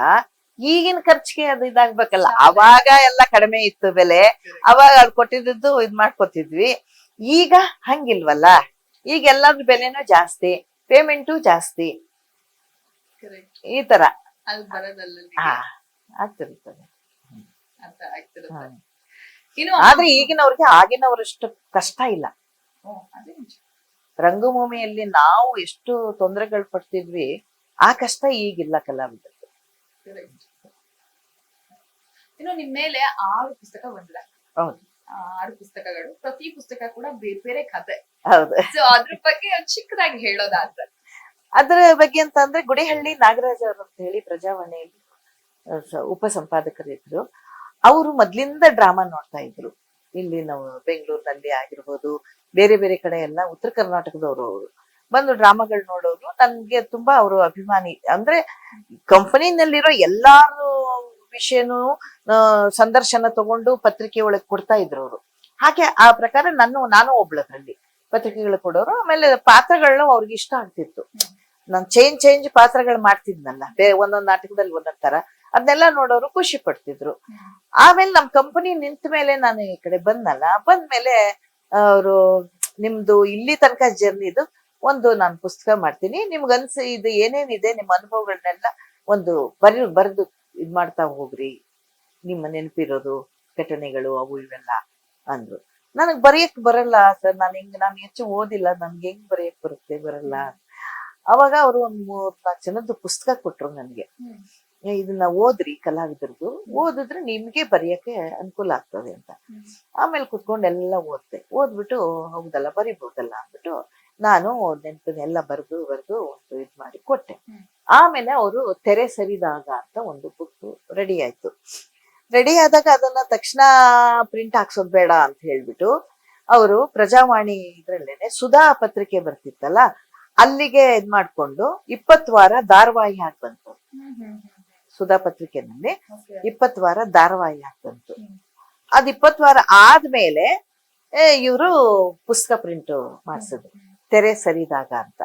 S2: ಈಗಿನ ಖರ್ಚಿಗೆ ಅದು ಇದಾಗ್ಬೇಕಲ್ಲ. ಅವಾಗ ಎಲ್ಲ ಕಡಿಮೆ ಇತ್ತು ಬೆಲೆ, ಅವಾಗ ಅವ್ರು ಕೊಟ್ಟಿದ್ದು ಇದ್ ಮಾಡ್ಕೊತಿದ್ವಿ. ಈಗ ಹಂಗಿಲ್ವಲ್ಲ, ಈಗ ಎಲ್ಲಾದ್ರ ಬೆಲೆನೂ ಜಾಸ್ತಿ, ಪೇಮೆಂಟು ಜಾಸ್ತಿ, ಈ ತರ ಆಗ್ತಿರ್ತದೆ. ಆದ್ರೆ ಈಗಿನವ್ರಿಗೆ ಆಗಿನವರಷ್ಟು ಕಷ್ಟ ಇಲ್ಲ. ರಂಗಭೂಮಿಯಲ್ಲಿ ನಾವು ಎಷ್ಟು ತೊಂದರೆಗಳು ಪಡ್ತಿದ್ವಿ, ಆ ಕಷ್ಟ ಈಗಿಲ್ಲ ಕಲಾವಿದರಿಗೆ.
S1: ಇನ್ನು ನಿಮ್ ಮೇಲೆ 6 ಪುಸ್ತಕ ಬಂದಿದೆ.
S2: ಹೌದು,
S1: 6 ಪುಸ್ತಕಗಳು, ಪ್ರತಿ ಪುಸ್ತಕ ಕೂಡ ಬೇರೆ ಬೇರೆ ಕತೆ.
S2: ಹೌದು.
S1: ಸೊ ಅದ್ರ ಬಗ್ಗೆ ಚಿಕ್ಕದಾಗಿ ಹೇಳೋದಾದ್ರೆ?
S2: ಅದ್ರ ಬಗ್ಗೆ ಅಂತ ಅಂದ್ರೆ, ಗುಡಿಹಳ್ಳಿ ನಾಗರಾಜ್ ಅವರು ಅಂತ ಹೇಳಿ ಪ್ರಜಾವಾಣಿಯಲ್ಲಿ ಉಪ ಸಂಪಾದಕರಿದ್ರು. ಅವರು ಮೊದ್ಲಿಂದ ಡ್ರಾಮಾ ನೋಡ್ತಾ ಇದ್ರು. ಇಲ್ಲಿ ನಾವು ಬೆಂಗಳೂರಿನಲ್ಲಿ ಆಗಿರ್ಬೋದು, ಬೇರೆ ಬೇರೆ ಕಡೆ ಎಲ್ಲ ಉತ್ತರ ಕರ್ನಾಟಕದವರು ಅವರು ಬಂದು ಡ್ರಾಮಾಗಳು ನೋಡೋರು. ನನ್ಗೆ ತುಂಬಾ ಅವರು ಅಭಿಮಾನಿ. ಅಂದ್ರೆ ಕಂಪನಿನಲ್ಲಿರೋ ಎಲ್ಲಾರು ವಿಷಯನೂ ಸಂದರ್ಶನ ತಗೊಂಡು ಪತ್ರಿಕೆ ಒಳಗೆ ಕೊಡ್ತಾ ಇದ್ರು ಅವರು. ಹಾಗೆ ಆ ಪ್ರಕಾರ ನಾನು ಒಬ್ಳದ್ರಲ್ಲಿ ಪತ್ರಿಕೆಗಳು ಕೊಡೋರು. ಆಮೇಲೆ ಪಾತ್ರಗಳನ್ನ ಅವ್ರಿಗೆ ಇಷ್ಟ ಆಗ್ತಿತ್ತು. ನಾನು ಚೇಂಜ್ ಪಾತ್ರಗಳು ಮಾಡ್ತಿದ್ನಲ್ಲ, ಒಂದೊಂದ್ ನಾಟಕದಲ್ಲಿ ಒಂದೊಂದ್ ತರ, ಅದನ್ನೆಲ್ಲ ನೋಡೋರು ಖುಷಿ ಪಡ್ತಿದ್ರು. ಆಮೇಲೆ ನಮ್ ಕಂಪನಿ ನಿಂತ ಮೇಲೆ ನಾನು ಈ ಕಡೆ ಬಂದ್ಮೇಲೆ ಅವರು ನಿಮ್ದು ಇಲ್ಲಿ ತನಕ ಜರ್ನಿದು ಒಂದು ನಾನು ಪುಸ್ತಕ ಮಾಡ್ತೀನಿ, ನಿಮ್ಗನ್ಸಿ ಇದು ಏನೇನಿದೆ ನಿಮ್ಮ ಅನುಭವಗಳನ್ನೆಲ್ಲ ಒಂದು ಬರೆದು ಇದ್ ಮಾಡ್ತಾ ಹೋಗ್ರಿ, ನಿಮ್ಮ ನೆನಪಿರೋದು ಘಟನೆಗಳು ಅವು ಇವೆಲ್ಲ ಅಂದ್ರು. ನನಗ್ ಬರೆಯಕ್ ಬರಲ್ಲ ಸರ್, ನಾನು ಹೆಚ್ಚು ಓದಿಲ್ಲ, ನನ್ಗೆ ಹೆಂಗ್ ಬರೆಯಕ್ ಬರಲ್ಲ. ಅವಾಗ ಅವರು ಒಂದ್ 3-4 ಜನದ್ದು ಪುಸ್ತಕ ಕೊಟ್ರು ನನ್ಗೆ. ಇದನ್ನ ಓದ್ರಿ, ಕಲಾವಿದರದು ಓದಿದ್ರೆ ನಿಮ್ಗೆ ಬರೆಯಕ್ಕೆ ಅನುಕೂಲ ಆಗ್ತದೆ ಅಂತ. ಆಮೇಲೆ ಕುತ್ಕೊಂಡು ಎಲ್ಲ ಓದ್ಬಿಟ್ಟು ಹೌದಲ್ಲ ಬರಿಬಹುದಲ್ಲ ಅಂದ್ಬಿಟ್ಟು ನಾನು ನೆನಪನ್ನೆಲ್ಲ ಬರೆದು ಒಂದು ಇದ್ ಮಾಡಿ ಕೊಟ್ಟೆ. ಆಮೇಲೆ ಅವರು ತೆರೆ ಸರಿದಾಗ ಅಂತ ಒಂದು ಬುಕ್ ರೆಡಿ ಆಯ್ತು. ರೆಡಿ ಆದಾಗ ಅದನ್ನ ತಕ್ಷಣ ಪ್ರಿಂಟ್ ಹಾಕ್ಸೋದ್ ಬೇಡ ಅಂತ ಹೇಳ್ಬಿಟ್ಟು ಅವರು ಪ್ರಜಾವಾಣಿ ಇದ್ರಲ್ಲೇನೆ ಸುಧಾ ಪತ್ರಿಕೆ ಬರ್ತಿತ್ತಲ್ಲ, ಅಲ್ಲಿಗೆ ಇದ್ ಮಾಡ್ಕೊಂಡು 20 ವಾರ ಧಾರಾವಾಹಿ ಹಾಕಿ ಬಂತು. ಸುಧಾ ಪತ್ರಿಕೆನಲ್ಲಿ 20 ವಾರ ಧಾರಾವಾಹಿ ಹಾಕಿ ಬಂತು. ಅದ್ 20 ವಾರ ಆದ್ಮೇಲೆ ಇವರು ಪುಸ್ತಕ ಪ್ರಿಂಟ್ ಮಾಡ್ಸಿದ್ರು, ತೆರೆ ಸರಿದಾಗ ಅಂತ.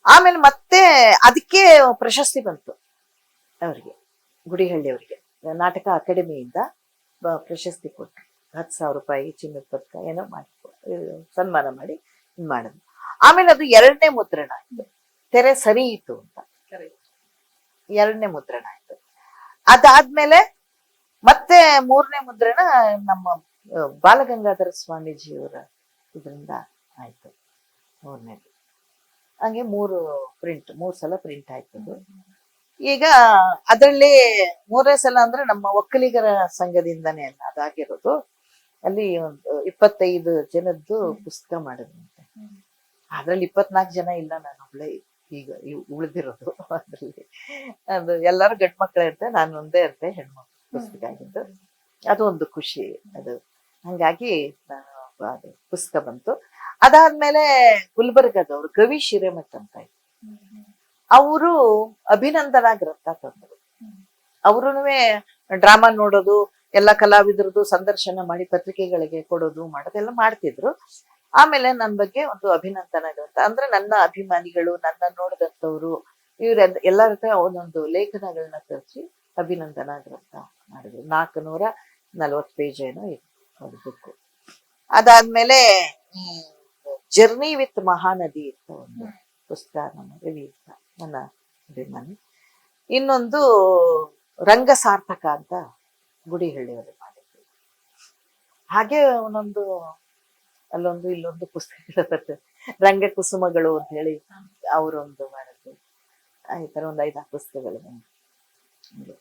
S2: ಆಮೇಲೆ ಮತ್ತೆ ಅದಕ್ಕೆ ಪ್ರಶಸ್ತಿ ಬಂತು ಅವ್ರಿಗೆ, ಗುಡಿಹಳ್ಳಿ ಅವರಿಗೆ ನಾಟಕ ಅಕಾಡೆಮಿಯಿಂದ ಪ್ರಶಸ್ತಿ ಕೊಟ್ಟರು. 10,000 ರೂಪಾಯಿ ಚಿನ್ನದ ಪದಕ ಏನೋ ಮಾಡಿ ಸನ್ಮಾನ ಮಾಡಿ ಮಾಡಿದ್ರು. ಆಮೇಲೆ ಅದು 2ನೇ ಮುದ್ರಣ ಆಯ್ತು, ತೆರೆ ಸರಿಯಿತು ಅಂತ 2ನೇ ಮುದ್ರಣ ಆಯ್ತು. ಅದಾದ್ಮೇಲೆ ಮತ್ತೆ 3ನೇ ಮುದ್ರಣ ನಮ್ಮ ಬಾಲಗಂಗಾಧರ ಸ್ವಾಮೀಜಿಯವರ ಇದರಿಂದ ಆಯ್ತು 3ನೇದು. ಹಂಗೆ 3 ಸಲ ಪ್ರಿಂಟ್ ಆಯ್ತದು. ಈಗ ಅದರಲ್ಲಿ 3ನೇ ಸಲ ಅಂದ್ರೆ ನಮ್ಮ ಒಕ್ಕಲಿಗರ ಸಂಘದಿಂದಾನೇ ಅಲ್ಲ ಅದಾಗಿರೋದು. ಅಲ್ಲಿ ಒಂದು 25 ಜನದ್ದು ಪುಸ್ತಕ ಮಾಡಿದ್ರಂತೆ. ಅದ್ರಲ್ಲಿ 24 ಜನ ಇಲ್ಲ, ನಾನು ಒಬ್ಳೆ ಈಗ ಉಳಿದಿರೋದು ಅದ್ರಲ್ಲಿ. ಅದು ಎಲ್ಲಾರು ಗಂಡ್ ಮಕ್ಳು ಇರ್ತಾರೆ, ನಾನು ಒಂದೇ ಇರ್ತೆ ಹೆಣ್ಮಕ್ಳು ಪುಸ್ತಕ ಆಗಿದ್ದು. ಅದು ಒಂದು ಖುಷಿ ಅದು. ಹಂಗಾಗಿ ಅದು ಪುಸ್ತಕ ಬಂತು. ಅದಾದ್ಮೇಲೆ ಗುಲ್ಬರ್ಗದವ್ರು ಕವಿ ಶಿರೇಮಠ್ ಅಂತ ಇದ್ರು, ಅವರು ಅಭಿನಂದನಾ ಗ್ರಂಥ ತಂದರು. ಅವ್ರುನುವೆ ಡ್ರಾಮಾ ನೋಡೋದು, ಎಲ್ಲ ಕಲಾವಿದರದು ಸಂದರ್ಶನ ಮಾಡಿ ಪತ್ರಿಕೆಗಳಿಗೆ ಕೊಡೋದು ಮಾಡೋದೆಲ್ಲ ಮಾಡ್ತಿದ್ರು. ಆಮೇಲೆ ನನ್ನ ಬಗ್ಗೆ ಒಂದು ಅಭಿನಂದನಾ ಗ್ರಂಥ, ಅಂದ್ರೆ ನನ್ನ ಅಭಿಮಾನಿಗಳು, ನನ್ನ ನೋಡಿದಂಥವ್ರು, ಇವ್ರ ಎಲ್ಲರ ಹತ್ರ ಒಂದೊಂದು ಲೇಖನಗಳನ್ನ ತರಿಸಿ ಅಭಿನಂದನಾ ಗ್ರಂಥ ಮಾಡಿದ್ರು. 440 ಪೇಜ್ ಏನೋ ಇತ್ತು ಅದು ಬುಕ್. ಅದಾದ್ಮೇಲೆ ಜರ್ನಿ ವಿತ್ ಮಹಾನದಿ ಅಂತ ಒಂದು ಪುಸ್ತಕ ನಮ್ಮ ರವಿ ಅಂತ ನನ್ನ ಅಭಿಮಾನಿ. ಇನ್ನೊಂದು ರಂಗ ಸಾರ್ಥಕ ಅಂತ ಗುಡಿಹಳ್ಳಿಯವರು ಮಾಡಿದ್ರು. ಹಾಗೆ ಒಂದೊಂದು ಅಲ್ಲೊಂದು ಇಲ್ಲೊಂದು ಪುಸ್ತಕಗಳು ಬರ್ತದೆ. ರಂಗ ಕುಸುಮಗಳು ಅಂತ ಹೇಳಿ ಅವರೊಂದು ಮಾಡಿದ್ರು. ಈ ತರ ಒಂದು 5-6 ಪುಸ್ತಕಗಳು ಬಂದು.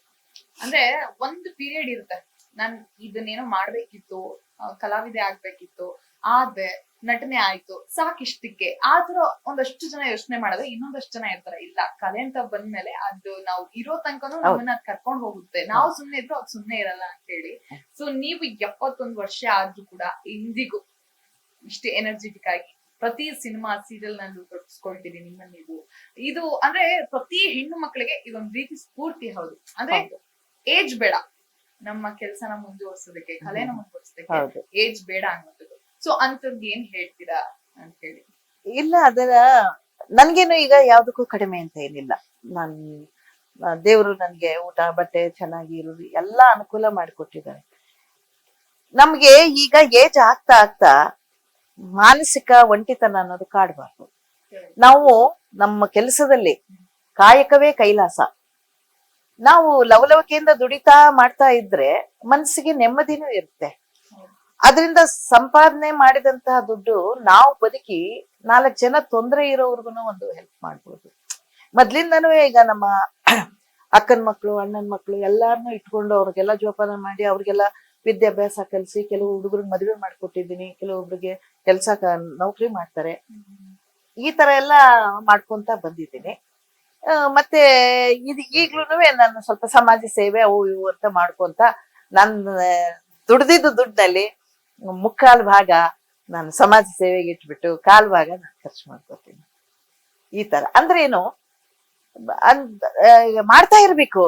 S1: ಅಂದ್ರೆ ಒಂದು ಪೀರಿಯಡ್ ಇರುತ್ತೆ, ನಾನ್ ಇದನ್ನೇನೋ ಮಾಡ್ಬೇಕಿತ್ತು, ಕಲಾವಿದೆ ಆಗ್ಬೇಕಿತ್ತು, ಆದ್ರೆ ನಟನೆ ಆಯ್ತು ಸಾಕಿಷ್ಟಕ್ಕೆ, ಆತರ ಒಂದಷ್ಟು ಜನ ಯೋಚನೆ ಮಾಡಿದ್ರೆ ಇನ್ನೊಂದಷ್ಟು ಜನ ಇರ್ತಾರೆ ಇಲ್ಲ ಕಲೆ ಅಂತ ಬಂದ್ಮೇಲೆ ಅದು ನಾವು ಇರೋ ತನಕನೂ ನಮ್ಮನ್ನ ಕರ್ಕೊಂಡ್ ಹೋಗುತ್ತೆ, ನಾವು ಸುಮ್ನೆ ಇದ್ರು ಅದು ಸುಮ್ನೆ ಇರಲ್ಲ ಅಂತ ಹೇಳಿ. ಸೊ ನೀವು 71 ವರ್ಷ ಆದ್ರೂ ಕೂಡ ಇಂದಿಗೂ ಇಷ್ಟು ಎನರ್ಜೆಟಿಕ್ ಆಗಿ ಪ್ರತಿ ಸಿನಿಮಾ ಸೀರಿಯಲ್ ನಲ್ಲೂ ತೊಡಗಿಸ್ಕೊಳ್ತೀರಿ ನಿಮ್ಮ ನೀವು. ಇದು ಅಂದ್ರೆ ಪ್ರತಿ ಹೆಣ್ಣು ಮಕ್ಕಳಿಗೆ ಇದೊಂದ್ ರೀತಿ ಸ್ಫೂರ್ತಿ. ಹೌದು, ಅಂದ್ರೆ ಏಜ್ ಬೇಡ ನಮ್ಮ ಕೆಲ್ಸನ ಮುಂದುವರ್ಸೋದಕ್ಕೆ, ಕಲೆನ ಮುಂದುವರ್ಸೋದಕ್ಕೆ ಏಜ್ ಬೇಡ ಅನ್ನೋದು. ಸೊ ಅಂತವ್ರಿಗೆ ಏನ್ ಹೇಳ್ತೀರಾ ಅಂತ ಹೇಳಿ.
S2: ಇಲ್ಲ, ಅದರ ನನ್ಗೇನು ಈಗ ಯಾವ್ದಕ್ಕೂ ಕಡಿಮೆ ಅಂತ ಏನಿಲ್ಲ. ದೇವ್ರು ನನ್ಗೆ ಊಟ ಬಟ್ಟೆ ಚೆನ್ನಾಗಿ ಇರೋದು ಎಲ್ಲಾ ಅನುಕೂಲ ಮಾಡಿಕೊಟ್ಟಿದ್ದಾರೆ. ನಮ್ಗೆ ಈಗ ಏಜ್ ಆಗ್ತಾ ಆಗ್ತಾ ಮಾನಸಿಕ ಒಂಟಿತನ ಅನ್ನೋದು ಕಾಡ್ಬಾರ್ದು. ನಾವು ನಮ್ಮ ಕೆಲಸದಲ್ಲಿ ಕಾಯಕವೇ ಕೈಲಾಸ. ನಾವು ಲವಲವಿಕೆಯಿಂದ ದುಡಿತಾ ಮಾಡ್ತಾ ಇದ್ರೆ ಮನಸ್ಸಿಗೆ ನೆಮ್ಮದಿನೂ ಇರುತ್ತೆ. ಅದರಿಂದ ಸಂಪಾದನೆ ಮಾಡಿದಂತಹ ದುಡ್ಡು ನಾವು ಬದುಕಿ 4 ಜನ ತೊಂದರೆ ಇರೋರ್ಗು ಒಂದು ಹೆಲ್ಪ್ ಮಾಡ್ಬೋದು. ಮೊದ್ಲಿಂದನೂ ಈಗ ನಮ್ಮ ಅಕ್ಕನ ಮಕ್ಳು, ಅಣ್ಣನ ಮಕ್ಳು ಎಲ್ಲಾರನ್ನೂ ಇಟ್ಕೊಂಡು ಅವ್ರಿಗೆಲ್ಲ ಜೋಪಾನ ಮಾಡಿ ಅವ್ರಿಗೆಲ್ಲ ವಿದ್ಯಾಭ್ಯಾಸ ಕಲಿಸಿ, ಕೆಲವು ಹುಡುಗರಿಗೆ ಮದುವೆ ಮಾಡ್ಕೊಟ್ಟಿದ್ದೀನಿ, ಕೆಲವೊಬ್ರಿಗೆ ಕೆಲ್ಸ ನೌಕರಿ ಮಾಡ್ತಾರೆ. ಈ ತರ ಎಲ್ಲ ಮಾಡ್ಕೊಂತ ಬಂದಿದ್ದೀನಿ. ಮತ್ತೆ ಇದು ಈಗ್ಲೂನುವೆ ನಾನು ಸ್ವಲ್ಪ ಸಮಾಜ ಸೇವೆ ಅವು ಇವು ಅಂತ ಮಾಡ್ಕೊಂತ ನನ್ನ ದುಡ್ದಿದ್ದು ದುಡ್ಡಲ್ಲಿ ಮುಕ್ಕಾಲು ಭಾಗ ನಾನು ಸಮಾಜ ಸೇವೆಗೆ ಇಟ್ಬಿಟ್ಟು ಕಾಲು ಭಾಗ ನಾನು ಖರ್ಚು ಮಾಡ್ಕೋತೀನಿ. ಈ ತರ ಅಂದ್ರೆ ಏನು ಮಾಡ್ತಾ ಇರ್ಬೇಕು.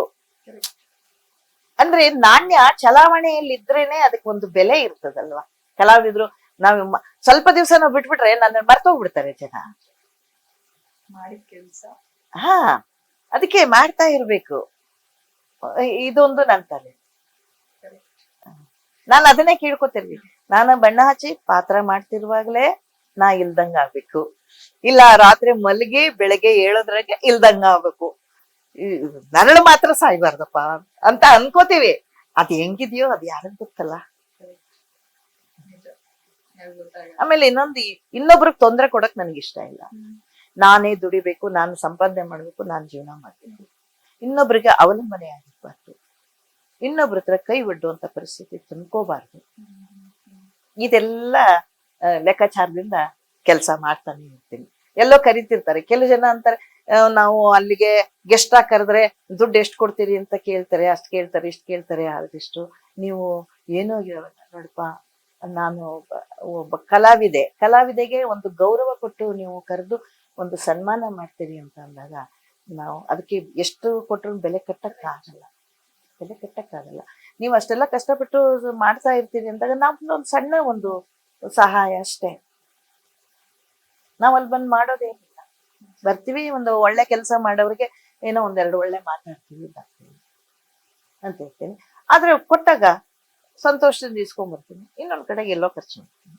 S2: ಅಂದ್ರೆ ನಾಣ್ಯ ಚಲಾವಣೆಯಲ್ಲಿ ಇದ್ರೇನೆ ಅದಕ್ಕೆ ಒಂದು ಬೆಲೆ ಇರ್ತದಲ್ವಾ. ಕಲಾವಿದ್ರು ನಾವ್ ಸ್ವಲ್ಪ ದಿವಸ ನಾವು ಬಿಟ್ಬಿಟ್ರೆ ನನ್ನ ಮರ್ತೋಗ್ಬಿಡ್ತಾರೆ ಜನ.
S1: ಮಾಡಿದ ಕೆಲ್ಸ
S2: ಹಾ, ಅದಕ್ಕೆ ಮಾಡ್ತಾ ಇರ್ಬೇಕು. ಇದೊಂದು ನನ್ ತಲೆ. ನಾನು ಅದನ್ನೇ ಕೇಳ್ಕೊತಿರ್ವಿ. ನಾನು ಬಣ್ಣ ಹಚ್ಚಿ ಪಾತ್ರ ಮಾಡ್ತಿರುವಾಗ್ಲೇ ನಾ ಇಲ್ದಂಗ ಆಗ್ಬೇಕು, ಇಲ್ಲ ರಾತ್ರಿ ಮಲಗಿ ಬೆಳಗ್ಗೆ ಏಳೋದ್ರಾಗೆ ಇಲ್ದಂಗ ಆಗ್ಬೇಕು. ನರಳು ಮಾತ್ರ ಸಾಯ್ಬಾರ್ದಪ್ಪ ಅಂತ ಅನ್ಕೋತೀವಿ. ಅದ್ ಹೆಂಗಿದ್ಯೋ ಅದ್ ಯಾರಿಗ್ ಗೊತ್ತಲ್ಲ. ಆಮೇಲೆ ಇನ್ನೊಬ್ರಿಗೆ ತೊಂದ್ರೆ ಕೊಡಕ್ ನನ್ಗೆ ಇಷ್ಟ ಇಲ್ಲ. ನಾನೇ ದುಡಿಬೇಕು, ನಾನು ಸಂಪಾದನೆ ಮಾಡ್ಬೇಕು, ನಾನ್ ಜೀವನ ಮಾಡ್ಬೇಕು. ಇನ್ನೊಬ್ರಿಗೆ ಅವಲಂಬನೆ ಆಗಿರ್ಬಾರ್ದು, ಇನ್ನೊಬ್ರ ಹತ್ರ ಕೈ ಒಡ್ಡುವಂತ ಪರಿಸ್ಥಿತಿ ತಂದ್ಕೋಬಾರ್ದು. ಇದೆಲ್ಲ ಲೆಕ್ಕಾಚಾರದಿಂದ ಕೆಲಸ ಮಾಡ್ತಾನೆ ಇರ್ತೀನಿ. ಎಲ್ಲೋ ಕರಿತಿರ್ತಾರೆ ಕೆಲವು ಜನ ಅಂತಾರೆ, ನಾವು ಅಲ್ಲಿಗೆ ಗೆಸ್ಟ್ ಆಗಿ ಕರೆದ್ರೆ ದುಡ್ಡು ಎಷ್ಟು ಕೊಡ್ತೀರಿ ಅಂತ ಕೇಳ್ತಾರೆ. ಅಷ್ಟು ಕೇಳ್ತಾರೆ, ಇಷ್ಟು ಕೇಳ್ತಾರೆ. ಅದಿಷ್ಟು ನೀವು ಏನೋ ನೋಡಪ್ಪ, ನಾನು ಒಬ್ಬ ಕಲಾವಿದೆಗೆ ಒಂದು ಗೌರವ ಕೊಟ್ಟು ನೀವು ಕರೆದು ಒಂದು ಸನ್ಮಾನ ಮಾಡ್ತೀರಿ ಅಂತ ಅಂದಾಗ ನಾವು ಅದಕ್ಕೆ ಎಷ್ಟು ಕೊಟ್ಟರು ಬೆಲೆ ಕಟ್ಟಕ್ಕಾಗಲ್ಲ. ನೀವು ಅಷ್ಟೆಲ್ಲ ಕಷ್ಟಪಟ್ಟು ಮಾಡ್ತಾ ಇರ್ತೀರಿ ಅಂದಾಗ ನಮ್ದೊಂದು ಸಣ್ಣ ಒಂದು ಸಹಾಯ ಅಷ್ಟೇ. ನಾವ್ ಅಲ್ಲಿ ಬಂದು ಮಾಡೋದೇನಿಲ್ಲ, ಬರ್ತೀವಿ, ಒಂದು ಒಳ್ಳೆ ಕೆಲಸ ಮಾಡೋರಿಗೆ ಏನೋ ಒಂದೆರಡು ಒಳ್ಳೆ ಮಾತಾಡ್ತೀವಿ, ಬರ್ತೀವಿ ಅಂತ ಹೇಳ್ತೀನಿ. ಆದ್ರೆ ಕೊಟ್ಟಾಗ ಸಂತೋಷದಿಂದ ಇಸ್ಕೊಂಡ್ಬರ್ತೀನಿ, ಇನ್ನೊಂದ್ ಕಡೆಗೆ ಎಲ್ಲೋ ಖರ್ಚು ಮಾಡ್ತೀನಿ.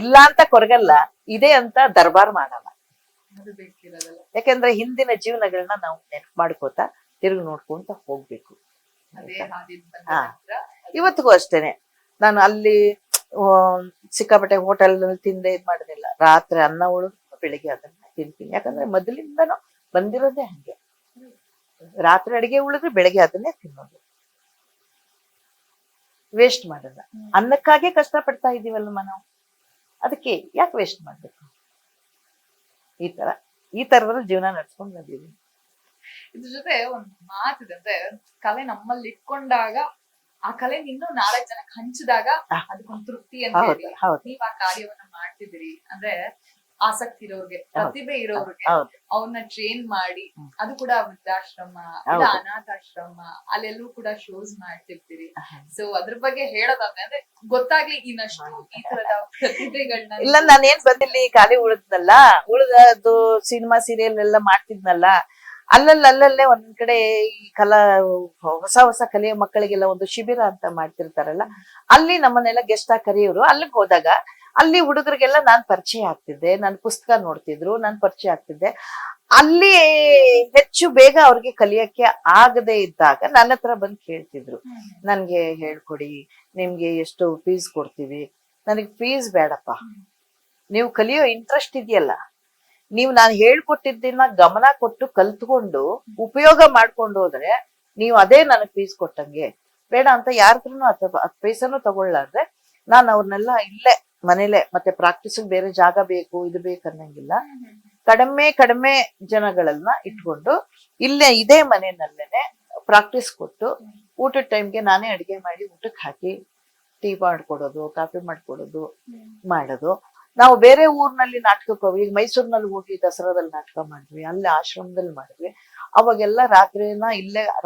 S2: ಇಲ್ಲ ಅಂತ ಕೊರಗಲ್ಲ, ಇದೆ ಅಂತ ದರ್ಬಾರ್ ಮಾಡಲ್ಲ. ಯಾಕೆಂದ್ರೆ ಹಿಂದಿನ ಜೀವನಗಳನ್ನ ನಾವು ನೆನಪು ಮಾಡ್ಕೋತಾ ತಿರುಗಿ ನೋಡ್ಕೊಂತ ಹೋಗ್ಬೇಕು. ಇವತ್ತಿಗೂ ಅಷ್ಟೇನೆ. ನಾನು ಅಲ್ಲಿ ಸಿಕ್ಕಾಪಟ್ಟೆ ಹೋಟೆಲ್ ತಿಂದೆ ಇದ್ ಮಾಡೋದಿಲ್ಲ. ರಾತ್ರಿ ಅನ್ನ ಉಳಿದು ಬೆಳಿಗ್ಗೆ ಅದನ್ನ ತಿಂತೀನಿ. ಯಾಕಂದ್ರೆ ಮೊದಲಿಂದನೂ ಬಂದಿರೋದೇ ಹಂಗೆ. ರಾತ್ರಿ ಅಡಿಗೆ ಉಳಿದ್ರೆ ಬೆಳಿಗ್ಗೆ ಅದನ್ನೇ ತಿನ್ನೋದು, ವೇಸ್ಟ್ ಮಾಡಲ್ಲ. ಅನ್ನಕ್ಕಾಗೆ ಕಷ್ಟ ಪಡ್ತಾ ಇದೀವಲ್ವ ನಾವು, ಅದಕ್ಕೆ ಯಾಕೆ ವೇಸ್ಟ್ ಮಾಡ್ಬೇಕು? ಈ ತರದಲ್ಲಿ ಜೀವನ ನಡ್ಸ್ಕೊಂಡ್ ಬಂದಿದೀವಿ.
S1: ಇದ್ರ ಜೊತೆ ಒಂದ್ ಮಾತಿದೆ, ಅಂದ್ರೆ ಕಲೆ ನಮ್ಮಲ್ಲಿ ಇಟ್ಕೊಂಡಾಗ ಆ ಕಲೆ ಇನ್ನು 4 ಜನಕ್ಕೆ ಹಂಚಿದಾಗ ಅದಕ್ಕೊಂದು ತೃಪ್ತಿ ಅಂತ ಹೇಳಿ ನೀವ್ ಆ ಕಾರ್ಯವನ್ನ ಮಾಡ್ತಿದ್ದೀರಿ. ಅಂದ್ರೆ ಆಸಕ್ತಿ ಇರೋರ್ಗೆ, ಪ್ರತಿಭೆ ಇರೋರ್ಗೆ ಅವ್ರನ್ನ ಟ್ರೈನ್ ಮಾಡಿ, ಅದು ಕೂಡ ವೃದ್ಧಾಶ್ರಮ, ಇಲ್ಲ ಅನಾಥಾಶ್ರಮ, ಅಲ್ಲೆಲ್ಲೂ ಕೂಡ ಶೋಸ್ ಮಾಡ್ತಿರ್ತೀರಿ. ಸೊ ಅದ್ರ ಬಗ್ಗೆ ಹೇಳೋದಾದ್ರೆ ಅಂದ್ರೆ ಗೊತ್ತಾಗ್ಲಿ ಇನ್ನಷ್ಟು ಈ ತರದ ಪ್ರತಿಭೆಗಳನ್ನ.
S2: ಇಲ್ಲ, ನಾನೇನ್ ಬಂದಿಲ್ಲಿ ಖಾಲಿ ಉಳಿದದ್ದು ಸಿನಿಮಾ ಸೀರಿಯಲ್ ಎಲ್ಲ ಮಾಡ್ತಿದ್ನಲ್ಲ, ಅಲ್ಲಲ್ಲೇ ಒಂದ್ ಕಡೆ ಈ ಹೊಸ ಕಲೆಯ ಮಕ್ಕಳಿಗೆಲ್ಲ ಒಂದು ಶಿಬಿರ ಅಂತ ಮಾಡ್ತಿರ್ತಾರಲ್ಲ, ಅಲ್ಲಿ ನಮ್ಮನ್ನೆಲ್ಲ ಗೆಸ್ಟ್ ಆಗಿ ಕರೆಯೋರು. ಅಲ್ಲಿಗೆ ಹೋದಾಗ ಅಲ್ಲಿ ಹುಡುಗರಿಗೆಲ್ಲ ನಾನ್ ಪರಿಚಯ ಆಗ್ತಿದ್ದೆ, ನನ್ ಪುಸ್ತಕ ನೋಡ್ತಿದ್ರು, ನಾನ್ ಪರಿಚಯ ಆಗ್ತಿದ್ದೆ. ಅಲ್ಲಿ ಹೆಚ್ಚು ಬೇಗ ಅವ್ರಿಗೆ ಕಲಿಯಕ್ಕೆ ಆಗದೆ ಇದ್ದಾಗ ನನ್ನ ಹತ್ರ ಬಂದು ಕೇಳ್ತಿದ್ರು, ನನ್ಗೆ ಹೇಳ್ಕೊಡಿ, ನಿಮ್ಗೆ ಎಷ್ಟು ಫೀಸ್ ಕೊಡ್ತೀವಿ. ನನಗ್ ಫೀಸ್ ಬೇಡಪ್ಪ, ನೀವು ಕಲಿಯೋ ಇಂಟ್ರೆಸ್ಟ್ ಇದೆಯಲ್ಲ, ನೀವು ನಾನು ಹೇಳ್ಕೊಟ್ಟಿದ್ದನ್ನ ಗಮನ ಕೊಟ್ಟು ಕಲ್ತ್ಕೊಂಡು ಉಪಯೋಗ ಮಾಡ್ಕೊಂಡು ಹೋದ್ರೆ ನೀವು ಅದೇ ನನಗ್ ಫೀಸ್ ಕೊಟ್ಟಂಗೆ. ಬೇಡ ಅಂತ ಯಾರತ್ರನು 10 ಪೈಸೆನೂ ತಗೊಳ್ಳಾರ್ದೆ ನಾನು ಅವ್ರನ್ನೆಲ್ಲ ಇಲ್ಲೇ ಮನೇಲೆ, ಮತ್ತೆ ಪ್ರಾಕ್ಟೀಸ್ ಬೇರೆ ಜಾಗ ಬೇಕು ಇದು ಬೇಕು ಅನ್ನಂಗಿಲ್ಲ, ಕಡಿಮೆ ಜನಗಳನ್ನ ಇಟ್ಕೊಂಡು ಇದೇ ಮನೆಯಲ್ಲೇನೆ ಪ್ರಾಕ್ಟೀಸ್ ಕೊಟ್ಟು ಊಟದ ಟೈಮ್ಗೆ ನಾನೇ ಅಡಿಗೆ ಮಾಡಿ ಊಟಕ್ಕೆ ಹಾಕಿ ಟೀ ಮಾಡ್ಕೊಡೋದು, ಕಾಫಿ ಮಾಡ್ಕೊಡೋದು ಮಾಡೋದು. ನಾವು ಬೇರೆ ಊರ್ನಲ್ಲಿ ನಾಟಕಕ್ಕೆ ಹೋಗಿ, ಈಗ ಮೈಸೂರಿನಲ್ಲಿ ಹೋಗಿ ದಸರಾದಲ್ಲಿ ನಾಟಕ ಮಾಡಿದ್ವಿ, ಅಲ್ಲಿ ಆಶ್ರಮದಲ್ಲಿ ಮಾಡಿದ್ವಿ. ಅವಾಗೆಲ್ಲ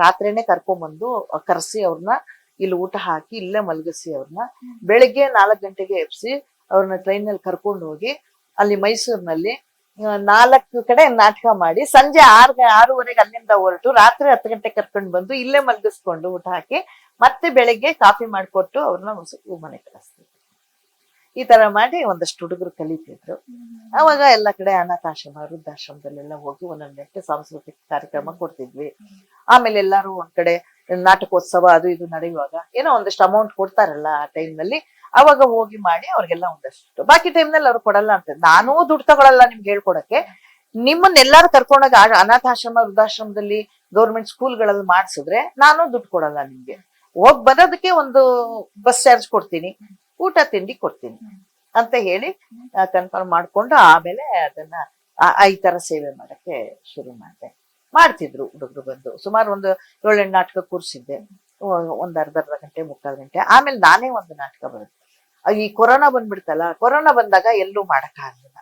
S2: ರಾತ್ರಿನೇ ಕರ್ಕೊಂಡ್ಬಂದು ಕರೆಸಿ ಅವ್ರನ್ನ ಇಲ್ಲಿ ಊಟ ಹಾಕಿ ಇಲ್ಲೇ ಮಲಗಿಸಿ ಅವ್ರನ್ನ ಬೆಳಿಗ್ಗೆ 4 ಗಂಟೆಗೆ ಎಬ್ಸಿ ಅವ್ರನ್ನ ಟ್ರೈನ್ ನಲ್ಲಿ ಕರ್ಕೊಂಡು ಹೋಗಿ ಅಲ್ಲಿ ಮೈಸೂರಿನಲ್ಲಿ 4 ಕಡೆ ನಾಟಕ ಮಾಡಿ ಸಂಜೆ 6:30 ಅಲ್ಲಿಂದ ಹೊರಟು ರಾತ್ರಿ 10 ಗಂಟೆ ಕರ್ಕೊಂಡು ಬಂದು ಇಲ್ಲೇ ಮಲಗಿಸ್ಕೊಂಡು ಊಟ ಹಾಕಿ ಮತ್ತೆ ಬೆಳಿಗ್ಗೆ ಕಾಫಿ ಮಾಡಿಕೊಟ್ಟು ಅವ್ರನ್ನ ಮನೆ ಕಳಿಸ್ತಿದ್ರು. ಈ ತರ ಮಾಡಿ ಒಂದಷ್ಟು ಹುಡುಗರು ಕಲಿತಿದ್ರು. ಅವಾಗ ಎಲ್ಲ ಕಡೆ ಅನಾಥಾಶ್ರಮ, ವೃದ್ಧಾಶ್ರಮದಲ್ಲೆಲ್ಲ ಹೋಗಿ ಒಂದೊಂದ್ ಗಂಟೆ ಸಾಂಸ್ಕೃತಿಕ ಕಾರ್ಯಕ್ರಮ ಕೊಡ್ತಿದ್ವಿ. ಆಮೇಲೆ ಎಲ್ಲಾರು ಒಂದ್ ಕಡೆ ನಾಟಕೋತ್ಸವ ಅದು ಇದು ನಡೆಯುವಾಗ ಏನೋ ಒಂದಷ್ಟು ಅಮೌಂಟ್ ಕೊಡ್ತಾರಲ್ಲ ಆ ಟೈಮ್ ನಲ್ಲಿ, ಅವಾಗ ಹೋಗಿ ಮಾಡಿ ಅವ್ರಿಗೆಲ್ಲ ಒಂದಷ್ಟು. ಬಾಕಿ ಟೈಮ್ ನಲ್ಲಿ ಅವ್ರು ಕೊಡಲ್ಲ ಅಂತ. ನಾನೂ ದುಡ್ಡು ತಗೊಳಲ್ಲ ನಿಮ್ಗೆ ಹೇಳ್ಕೊಡಕ್ಕೆ. ನಿಮ್ಮನ್ನೆಲ್ಲಾರು ಕರ್ಕೊಂಡಾಗ ಅನಾಥಾಶ್ರಮ, ವೃದ್ಧಾಶ್ರಮದಲ್ಲಿ, ಗೌರ್ಮೆಂಟ್ ಸ್ಕೂಲ್ಗಳಲ್ಲಿ ಮಾಡ್ಸಿದ್ರೆ ನಾನು ದುಡ್ಡು ಕೊಡಲ್ಲ ನಿಮ್ಗೆ. ಹೋಗ್ ಬರೋದಕ್ಕೆ ಒಂದು ಬಸ್ ಚಾರ್ಜ್ ಕೊಡ್ತೀನಿ, ಊಟ ತಿಂಡಿ ಕೊಡ್ತೀನಿ ಅಂತ ಹೇಳಿ ಕನ್ಫರ್ಮ್ ಮಾಡ್ಕೊಂಡು ಆಮೇಲೆ ಅದನ್ನ ಈ ತರ ಸೇವೆ ಮಾಡಕ್ಕೆ ಶುರು ಮಾಡ್ತಿದ್ರು ಹುಡುಗರು ಬಂದು. ಸುಮಾರು ಒಂದು 7-8 ನಾಟಕ ಕೂರ್ಸಿದ್ದೆ. ಒಂದ್ ಅರ್ಧ ಗಂಟೆ ಮುಕ್ಕಾಲ್ ಗಂಟೆ, ಆಮೇಲೆ ನಾನೇ ಒಂದು ನಾಟಕ ಬರುತ್ತೆ. ಈ ಕೊರೋನಾ ಬಂದ್ಬಿಡ್ತಲ್ಲ, ಕೊರೋನಾ ಬಂದಾಗ ಎಲ್ಲೂ ಮಾಡಕ್ ಆಗ್ಲಿಲ್ಲ.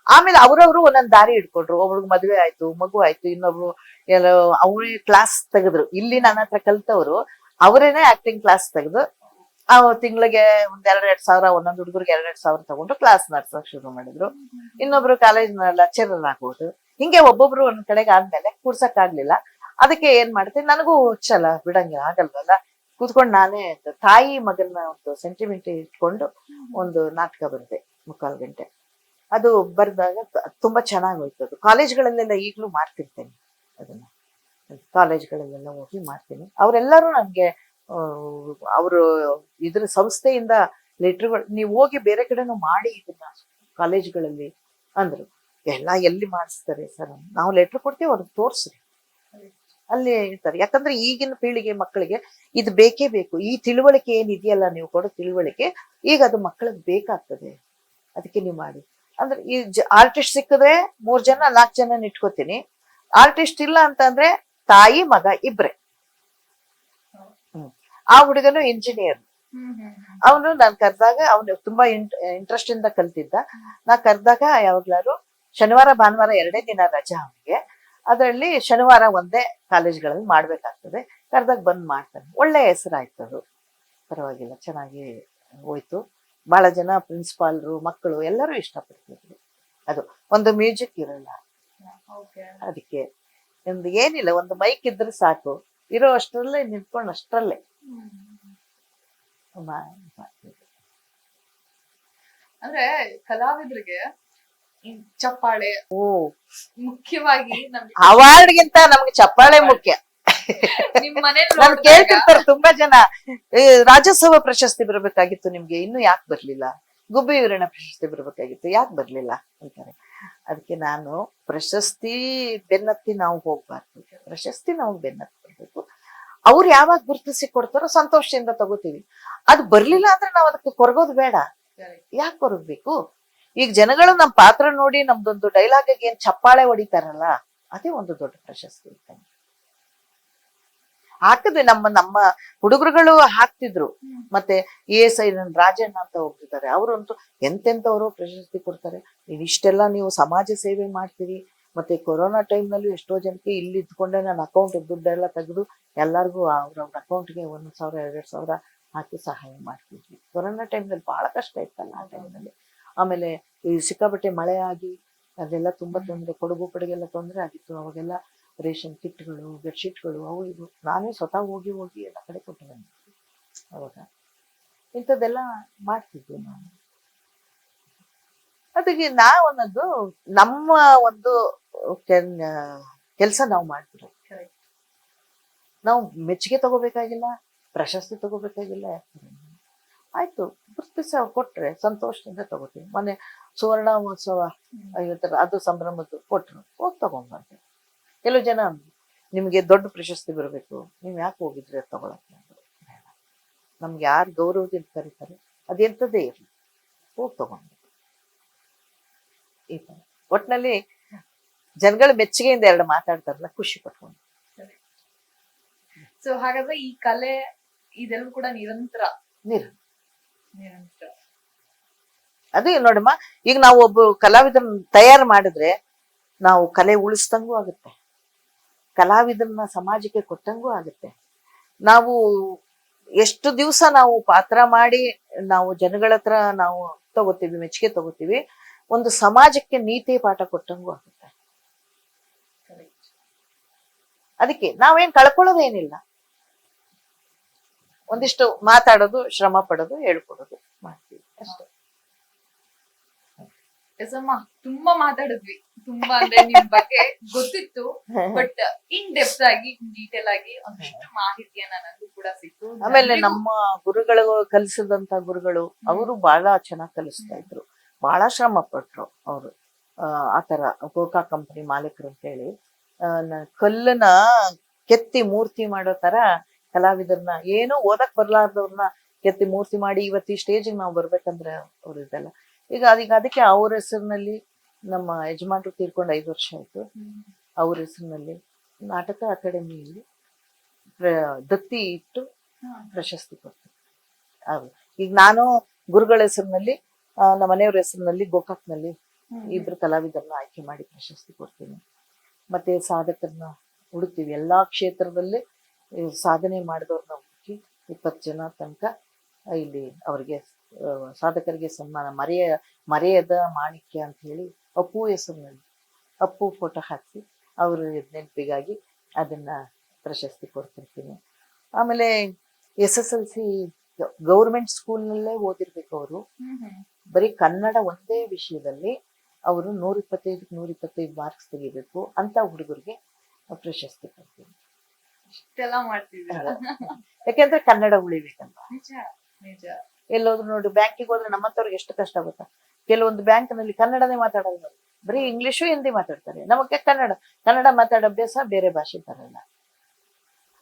S2: ಆಮೇಲೆ ಅವ್ರವ್ರು ಒಂದೊಂದ್ ದಾರಿ ಇಟ್ಕೊಂಡ್ರು. ಒಬ್ರಿಗೆ ಮದ್ವೆ ಆಯ್ತು, ಮಗು ಆಯ್ತು, ಇನ್ನೊಬ್ರು ಎಲ್ಲ ಅವ್ರೇ ಕ್ಲಾಸ್ ತೆಗೆದ್ರು. ಇಲ್ಲಿ ನನ್ನ ಹತ್ರ ಕಲ್ತವ್ರು ಅವರೇನೆ ಆಕ್ಟಿಂಗ್ ಕ್ಲಾಸ್ ತೆಗೆದು ತಿಂಗಳಿಗೆ ಒಂದ್ 2,000 ಒಂದೊಂದು ಹುಡುಗರಿಗೆ 2,000 ತಗೊಂಡು ಕ್ಲಾಸ್ ನಡ್ಸಕ್ ಶುರು ಮಾಡಿದ್ರು. ಇನ್ನೊಬ್ರು ಕಾಲೇಜ್ ಲೆಕ್ಚರರ್ ಆಗ್ಬೋದು. ಹಿಂಗೆ ಒಬ್ಬೊಬ್ರು ಒಂದ್ ಕಡೆಗೆ ಆದ್ಮೇಲೆ ಕೂರ್ಸಕ್ ಆಗ್ಲಿಲ್ಲ. ಅದಕ್ಕೆ ಏನ್ ಮಾಡ್ತೀನಿ, ನನಗೂ ಹುಚ್ಚಲ್ಲ, ಬಿಡಂಗಿಲ್ಲ, ಆಗಲ್ವಲ್ಲ. ಕೂತ್ಕೊಂಡು ನಾನೇ ತಾಯಿ ಮಗನ ಒಂದು ಸೆಂಟಿಮೆಂಟ್ ಇಟ್ಕೊಂಡು ಒಂದು ನಾಟಕ ಬರೆದೆ, ಮುಕ್ಕಾಲ್ ಗಂಟೆ. ಅದು ಬರ್ದಾಗ ತುಂಬಾ ಚೆನ್ನಾಗಿ ಹೋಯ್ತು. ಅದು ಕಾಲೇಜ್ಗಳಲ್ಲೆಲ್ಲ ಈಗ್ಲೂ ಮಾಡ್ತಿರ್ತೇನೆ ಅದನ್ನ. ಕಾಲೇಜ್ಗಳಲ್ಲೆಲ್ಲ ಹೋಗಿ ಮಾಡ್ತೀನಿ. ಅವರೆಲ್ಲರೂ ನನ್ಗೆ ಅವರು ಇದ್ರ ಸಂಸ್ಥೆಯಿಂದ ಲೆಟರ್ಗಳು, ನೀವು ಹೋಗಿ ಬೇರೆ ಕಡೆನೂ ಮಾಡಿ ಇದನ್ನ ಕಾಲೇಜ್ಗಳಲ್ಲಿ ಅಂದ್ರು. ಎಲ್ಲಿ ಮಾಡಿಸ್ತಾರೆ ಸರ್, ನಾವು ಲೆಟರ್ ಕೊಡ್ತೀವಿ, ಅವ್ರಿಗೆ ತೋರ್ಸ್ರಿ, ಅಲ್ಲಿ ಇರ್ತಾರೆ. ಯಾಕಂದ್ರೆ ಈಗಿನ ಪೀಳಿಗೆ ಮಕ್ಕಳಿಗೆ ಇದು ಬೇಕೇ ಬೇಕು. ಈ ತಿಳುವಳಿಕೆ ಏನಿದೆಯಲ್ಲ, ನೀವು ಕೊಡೋ ತಿಳುವಳಿಕೆ, ಈಗ ಅದು ಮಕ್ಕಳಿಗೆ ಬೇಕಾಗ್ತದೆ. ಅದಕ್ಕೆ ನೀವು ಮಾಡಿ ಅಂದ್ರೆ, ಈ ಆರ್ಟಿಸ್ಟ್ ಸಿಕ್ಕಿದ್ರೆ 3 ಜನ 4 ಜನ ಇಟ್ಕೋತೀನಿ. ಆರ್ಟಿಸ್ಟ್ ಇಲ್ಲ ಅಂತಂದ್ರೆ ತಾಯಿ ಮಗ ಇಬ್ರೆ. ಆ ಹುಡುಗನು ಇಂಜಿನಿಯರ್. ಅವನು ನಾನ್ ಕರೆದಾಗ, ಅವನು ತುಂಬಾ ಇಂಟ್ರೆಸ್ಟ್ ಇಂದ ಕಲ್ತಿದ್ದ. ನಾ ಕರೆದಾಗ ಯಾವಾಗ್ಲಾರು ಶನಿವಾರ ಭಾನುವಾರ 2 ದಿನ ರಜಾ ಅವನಿಗೆ. ಅದರಲ್ಲಿ ಶನಿವಾರ ಒಂದೇ ಕಾಲೇಜ್ಗಳಲ್ಲಿ ಮಾಡ್ಬೇಕಾಗ್ತದೆ. ಕರೆದಾಗ ಬಂದ್ ಮಾಡ್ತಾನೆ. ಒಳ್ಳೆ ಹೆಸರಾಯ್ತು ಅದು, ಪರವಾಗಿಲ್ಲ, ಚೆನ್ನಾಗಿ ಹೋಯ್ತು. ಬಹಳ ಜನ ಪ್ರಿನ್ಸಿಪಾಲ್ರು, ಮಕ್ಕಳು ಎಲ್ಲರೂ ಇಷ್ಟಪಡ್ತಿದ್ರು. ಅದು ಒಂದು ಮ್ಯೂಸಿಕ್ ಇರಲ್ಲ ಅದಕ್ಕೆ. ಒಂದು ಏನಿಲ್ಲ, ಒಂದು ಮೈಕ್ ಇದ್ರೆ ಸಾಕು, ಇರೋ ಅಷ್ಟರಲ್ಲೇ ನಿಂತ್ಕೊಂಡು ಅಷ್ಟರಲ್ಲೇ
S1: ಅಂದ್ರೆ ಕಲಾವಿದರಿಗೆ ಚಪ್ಪಾಳೆ
S2: ಓ
S1: ಮುಖ್ಯವಾಗಿ.
S2: ಅವಾರ್ಡ್ಗಿಂತ ನಮ್ಗೆ ಚಪ್ಪಾಳೆ ಮುಖ್ಯ.
S1: ನಿಮ್ ಮನೇಲಿ
S2: ನಾನ್ ಕೇಳ್ತಿರ್ತಾರೆ ತುಂಬಾ ಜನ, ರಾಜ್ಯೋತ್ಸವ ಪ್ರಶಸ್ತಿ ಬರ್ಬೇಕಾಗಿತ್ತು ನಿಮ್ಗೆ, ಇನ್ನು ಯಾಕೆ ಬರ್ಲಿಲ್ಲ? ಗುಬ್ಬಿ ವೀರಣ್ಣ ಪ್ರಶಸ್ತಿ ಬರ್ಬೇಕಾಗಿತ್ತು, ಯಾಕೆ ಬರ್ಲಿಲ್ಲ ಅಂತಾರೆ. ಅದಕ್ಕೆ ನಾನು, ಪ್ರಶಸ್ತಿ ಬೆನ್ನತ್ತಿ ನಾವು ಹೋಗ್ಬಾರ್ದು, ಪ್ರಶಸ್ತಿ ನಾವು ಬೆನ್ನತ್ತಿ ಬರ್ಬೇಕು. ಅವ್ರು ಯಾವಾಗ ಗುರುತಿಸಿ ಕೊಡ್ತಾರೋ ಸಂತೋಷದಿಂದ ತಗೋತೀವಿ. ಅದು ಬರ್ಲಿಲ್ಲ ಅಂದ್ರೆ ನಾವ್ ಅದಕ್ಕೆ ಕೊರಗೋದು ಬೇಡ. ಯಾಕೆ ಕೊರಗಬೇಕು? ಈಗ ಜನಗಳು ನಮ್ ಪಾತ್ರ ನೋಡಿ ನಮ್ದೊಂದು ಡೈಲಾಗಿಗೆ ಏನ್ ಚಪ್ಪಾಳೆ ಹೊಡಿತಾರಲ್ಲ, ಅದೇ ಒಂದು ದೊಡ್ಡ ಪ್ರಶಸ್ತಿ ಇದ್ದಂಗೆ. ಹಾಕಿದ್ವಿ, ನಮ್ಮ ಹುಡುಗರುಗಳು ಹಾಕ್ತಿದ್ರು. ಮತ್ತೆ ASI ರಾಜಣ್ಣ ಅಂತ ಹೋಗ್ತಿದ್ದಾರೆ, ಅವರಂತೂ ಎಂತೆಂತವರು ಪ್ರಶಸ್ತಿ ಕೊಡ್ತಾರೆ. ಇಷ್ಟೆಲ್ಲ ನೀವು ಸಮಾಜ ಸೇವೆ ಮಾಡ್ತೀರಿ. ಮತ್ತೆ ಕೊರೋನಾ ಟೈಮ್ ನಲ್ಲಿ ಎಷ್ಟೋ ಜನಕ್ಕೆ ಇಲ್ಲಿ ಇದ್ಕೊಂಡೆ ನಾನು ಅಕೌಂಟ್ ದುಡ್ಡೆಲ್ಲ ತೆಗೆದು ಎಲ್ಲರಿಗೂ ಅವ್ರವ್ರ ಅಕೌಂಟ್ಗೆ 1,000 2,000 ಹಾಕಿ ಸಹಾಯ ಮಾಡ್ತಿದ್ವಿ. ಕೊರೋನಾ ಟೈಮ್ನಲ್ಲಿ ಬಹಳ ಕಷ್ಟ ಇತ್ತಲ್ಲ ಆ ಟೈಮ್ನಲ್ಲಿ. ಆಮೇಲೆ ಈ ಸಿಕ್ಕಾಪಟ್ಟೆ ಮಳೆ ಆಗಿ ಅದೆಲ್ಲ ತುಂಬಾ ತೊಂದರೆ, ಕೊಡಗು ಕಡೆಗೆಲ್ಲ ತೊಂದರೆ ಆಗಿತ್ತು. ಅವಾಗೆಲ್ಲ ರೇಷನ್ ಕಿಟ್ಗಳು, ಬೆಡ್ಶೀಟ್ಗಳು, ಅವು ಇವು ನಾನೇ ಸ್ವತಃ ಹೋಗಿ ಎಲ್ಲ ಕಡೆ ಕೊಟ್ಟು ಬಂದಿದ್ದೆ. ಅವಾಗ ಇಂಥದ್ದೆಲ್ಲ ಮಾಡ್ತಿದ್ವಿ ನಾವು. ಅದಕ್ಕೆ ನಾವೊಂದು ನಮ್ಮ ಒಂದು ಕೆಲಸ ನಾವು ಮಾಡ್ತಿರೋ, ನಾವು ಮೆಚ್ಚುಗೆ ತಗೋಬೇಕಾಗಿಲ್ಲ, ಪ್ರಶಸ್ತಿ ತಗೋಬೇಕಾಗಿಲ್ಲ. ಆಯ್ತು, ಗುರುತಿಸ ಕೊಟ್ರೆ ಸಂತೋಷದಿಂದ ತಗೋತೀವಿ. ಮೊನ್ನೆ ಸುವರ್ಣ ಮಹೋತ್ಸವ 50 ಅದು ಸಂಭ್ರಮದ್ದು ಕೊಟ್ರು, ಹೋಗಿ ತಗೊಂಡ್ಬಂದೆ. ಕೆಲವು ಜನ ನಿಮ್ಗೆ ದೊಡ್ಡ ಪ್ರಶಸ್ತಿ ಬರಬೇಕು, ನೀವ್ ಯಾಕೆ ಹೋಗಿದ್ರಿ ಅದು ತಗೊಳಕ್ಕೆ? ನಮ್ಗೆ ಯಾರು ಗೌರವದಿಂದ ಕರೀತಾರೆ, ಅದೆಂಥದ್ದೇ ಇರಲಿ, ಹೋಗಿ ತಗೊಂಡು. ಈ ತರ ಒಟ್ನಲ್ಲಿ ಜನಗಳ ಮೆಚ್ಚುಗೆಯಿಂದ 2 ಮಾತಾಡ್ತಾರಲ್ಲ, ಖುಷಿ ಪಟ್ಕೊಂಡು.
S1: ಸೊ ಹಾಗಾದ್ರೆ ಈ ಕಲೆ ಇದೆಲ್ಲೂ ಕೂಡ ನಿರಂತರ.
S2: ಅದೇ ನೋಡಮ್ಮ, ಈಗ ನಾವು ಒಬ್ಬ ಕಲಾವಿದರನ್ನ ತಯಾರು ಮಾಡಿದ್ರೆ ನಾವು ಕಲೆ ಉಳಿಸ್ದಂಗೂ ಆಗುತ್ತೆ, ಕಲಾವಿದರನ್ನ ಸಮಾಜಕ್ಕೆ ಕೊಟ್ಟಂಗೂ ಆಗುತ್ತೆ. ನಾವು ಎಷ್ಟು ದಿವಸ ನಾವು ಪಾತ್ರ ಮಾಡಿ ನಾವು ಜನಗಳ ಹತ್ರ ನಾವು ತಗೋತೀವಿ, ಮೆಚ್ಚುಗೆ ತಗೋತೀವಿ, ಒಂದು ಸಮಾಜಕ್ಕೆ ನೀತಿ ಪಾಠ ಕೊಟ್ಟಂಗೂ ಆಗುತ್ತೆ. ಅದಕ್ಕೆ ನಾವೇನ್ ಕಳ್ಕೊಳ್ಳೋದೇನಿಲ್ಲ, ಒಂದಿಷ್ಟು ಮಾತಾಡೋದು, ಶ್ರಮ ಪಡೋದು, ಹೇಳ್ಕೊಡೋದು ಮಾಡ್ತೀವಿ ಅಷ್ಟೇ.
S1: ಎಸಮ್ಮ, ತುಂಬಾ ಮಾತಾಡಿದ್ವಿ. ತುಂಬಾ ಅಂದ್ರೆ ನಿಮ್ ಬಗ್ಗೆ ಗೊತ್ತಿತ್ತು, ಬಟ್ ಇನ್ ಡೆಪ್ತ್ ಆಗಿ, ಡೀಟೇಲ್ ಆಗಿ ಒಂದಿಷ್ಟು ಮಾಹಿತಿಯನ್ನ ನನಗೂ ಕೂಡ ಸಿಕ್ತು.
S2: ಆಮೇಲೆ ನಮ್ಮ ಗುರುಗಳು ಕಲಿಸಿದಂತ ಗುರುಗಳು, ಅವರು ಬಹಳ ಚೆನ್ನಾಗಿ ಕಲಿಸ್ತಾ ಇದ್ರು, ಬಹಳ ಶ್ರಮ ಪಟ್ರು ಅವರು. ಆತರ ಗೋಕಾ ಕಂಪನಿ ಮಾಲೀಕರು ಅಂತ ಹೇಳಿ, ಕಲ್ಲನ್ನ ಕೆತ್ತಿ ಮೂರ್ತಿ ಮಾಡೋ ತರ ಕಲಾವಿದರನ್ನ, ಏನೋ ಓದಕ್ ಬರ್ಲಾರ್ದವ್ರನ್ನ ಕೆತ್ತಿ ಮೂರ್ತಿ ಮಾಡಿ ಇವತ್ತು ಈ ಸ್ಟೇಜಿಗೆ ನಾವು ಬರ್ಬೇಕಂದ್ರೆ ಅವ್ರು ಇದೆಲ್ಲ. ಈಗ ಅದಕ್ಕೆ ಅವ್ರ ಹೆಸರಿನಲ್ಲಿ, ನಮ್ಮ ಯಜಮಾನ್ರು ತೀರ್ಕೊಂಡು 5 ವರ್ಷ ಆಯ್ತು, ಅವ್ರ ಹೆಸರಿನಲ್ಲಿ ನಾಟಕ ಅಕಾಡೆಮಿಯಲ್ಲಿ ದತ್ತಿ ಇಟ್ಟು ಪ್ರಶಸ್ತಿ ಕೊಡ್ತೀನಿ. ಹೌದು. ಈಗ ನಾನು ಗುರುಗಳ ಹೆಸರಿನಲ್ಲಿ ನಮ್ಮ ಮನೆಯವ್ರ ಹೆಸರಿನಲ್ಲಿ ಗೋಕಾಕ್ನಲ್ಲಿ ಇಬ್ರು ಕಲಾವಿದರನ್ನ ಆಯ್ಕೆ ಮಾಡಿ ಪ್ರಶಸ್ತಿ ಕೊಡ್ತೀನಿ. ಮತ್ತೆ ಸಾಧಕರನ್ನ ಹುಡುಕ್ತೀವಿ, ಎಲ್ಲಾ ಕ್ಷೇತ್ರದಲ್ಲಿ ಸಾಧನೆ ಮಾಡಿದವ್ರನ್ನ ಹುಡುಕಿ 20 ಜನ ತನಕ ಇಲ್ಲಿ ಅವರಿಗೆ ಸಾಧಕರಿಗೆ ಸನ್ಮಾನ, ಮರೆಯದ ಮಾಣಿಕ್ಯ ಅಂತ ಹೇಳಿ ಅಪ್ಪು ಹೆಸರಿನಲ್ಲಿ ಅಪ್ಪು ಫೋಟೋ ಹಾಕಿ ಅವ್ರ ನೆನಪಿಗಾಗಿ ಅದನ್ನ ಪ್ರಶಸ್ತಿ ಕೊಡ್ತಿರ್ತೀನಿ. ಆಮೇಲೆ SSLC ಗೌರ್ಮೆಂಟ್ ಸ್ಕೂಲ್ನಲ್ಲೇ ಓದಿರ್ಬೇಕು ಅವರು, ಬರೀ ಕನ್ನಡ ಒಂದೇ ವಿಷಯದಲ್ಲಿ ಅವರು 125 ಮಾರ್ಕ್ಸ್ ತೆಗಿಬೇಕು ಅಂತ ಹುಡುಗರಿಗೆ ಪ್ರಶಸ್ತಿ ಕೊಡ್ತೀನಿ.
S1: ಇಷ್ಟೆಲ್ಲ ಮಾಡ್ತಿದ್ದೀರಾ?
S2: ಯಾಕೆಂದ್ರೆ ಕನ್ನಡ ಉಳಿಬೇಕಲ್ವ.
S1: ನಿಜ ನಿಜ.
S2: ಎಲ್ಲೋದ್ರು ನೋಡಿ ಬ್ಯಾಂಕಿಗೆ ಹೋದ್ರೆ ನಮ್ಮಂತವ್ರಿಗೆ ಎಷ್ಟು ಕಷ್ಟ ಆಗುತ್ತಾ. ಕೆಲವೊಂದು ಬ್ಯಾಂಕ್ ನಲ್ಲಿ ಕನ್ನಡನೇ ಮಾತಾಡಲ್ಲ, ಬರೀ ಇಂಗ್ಲಿಷು ಹಿಂದಿ ಮಾತಾಡ್ತಾರೆ. ನಮಗೆ ಕನ್ನಡ ಮಾತಾಡೋ ಅಭ್ಯಾಸ, ಬೇರೆ ಭಾಷೆ ಬರಲ್ಲ.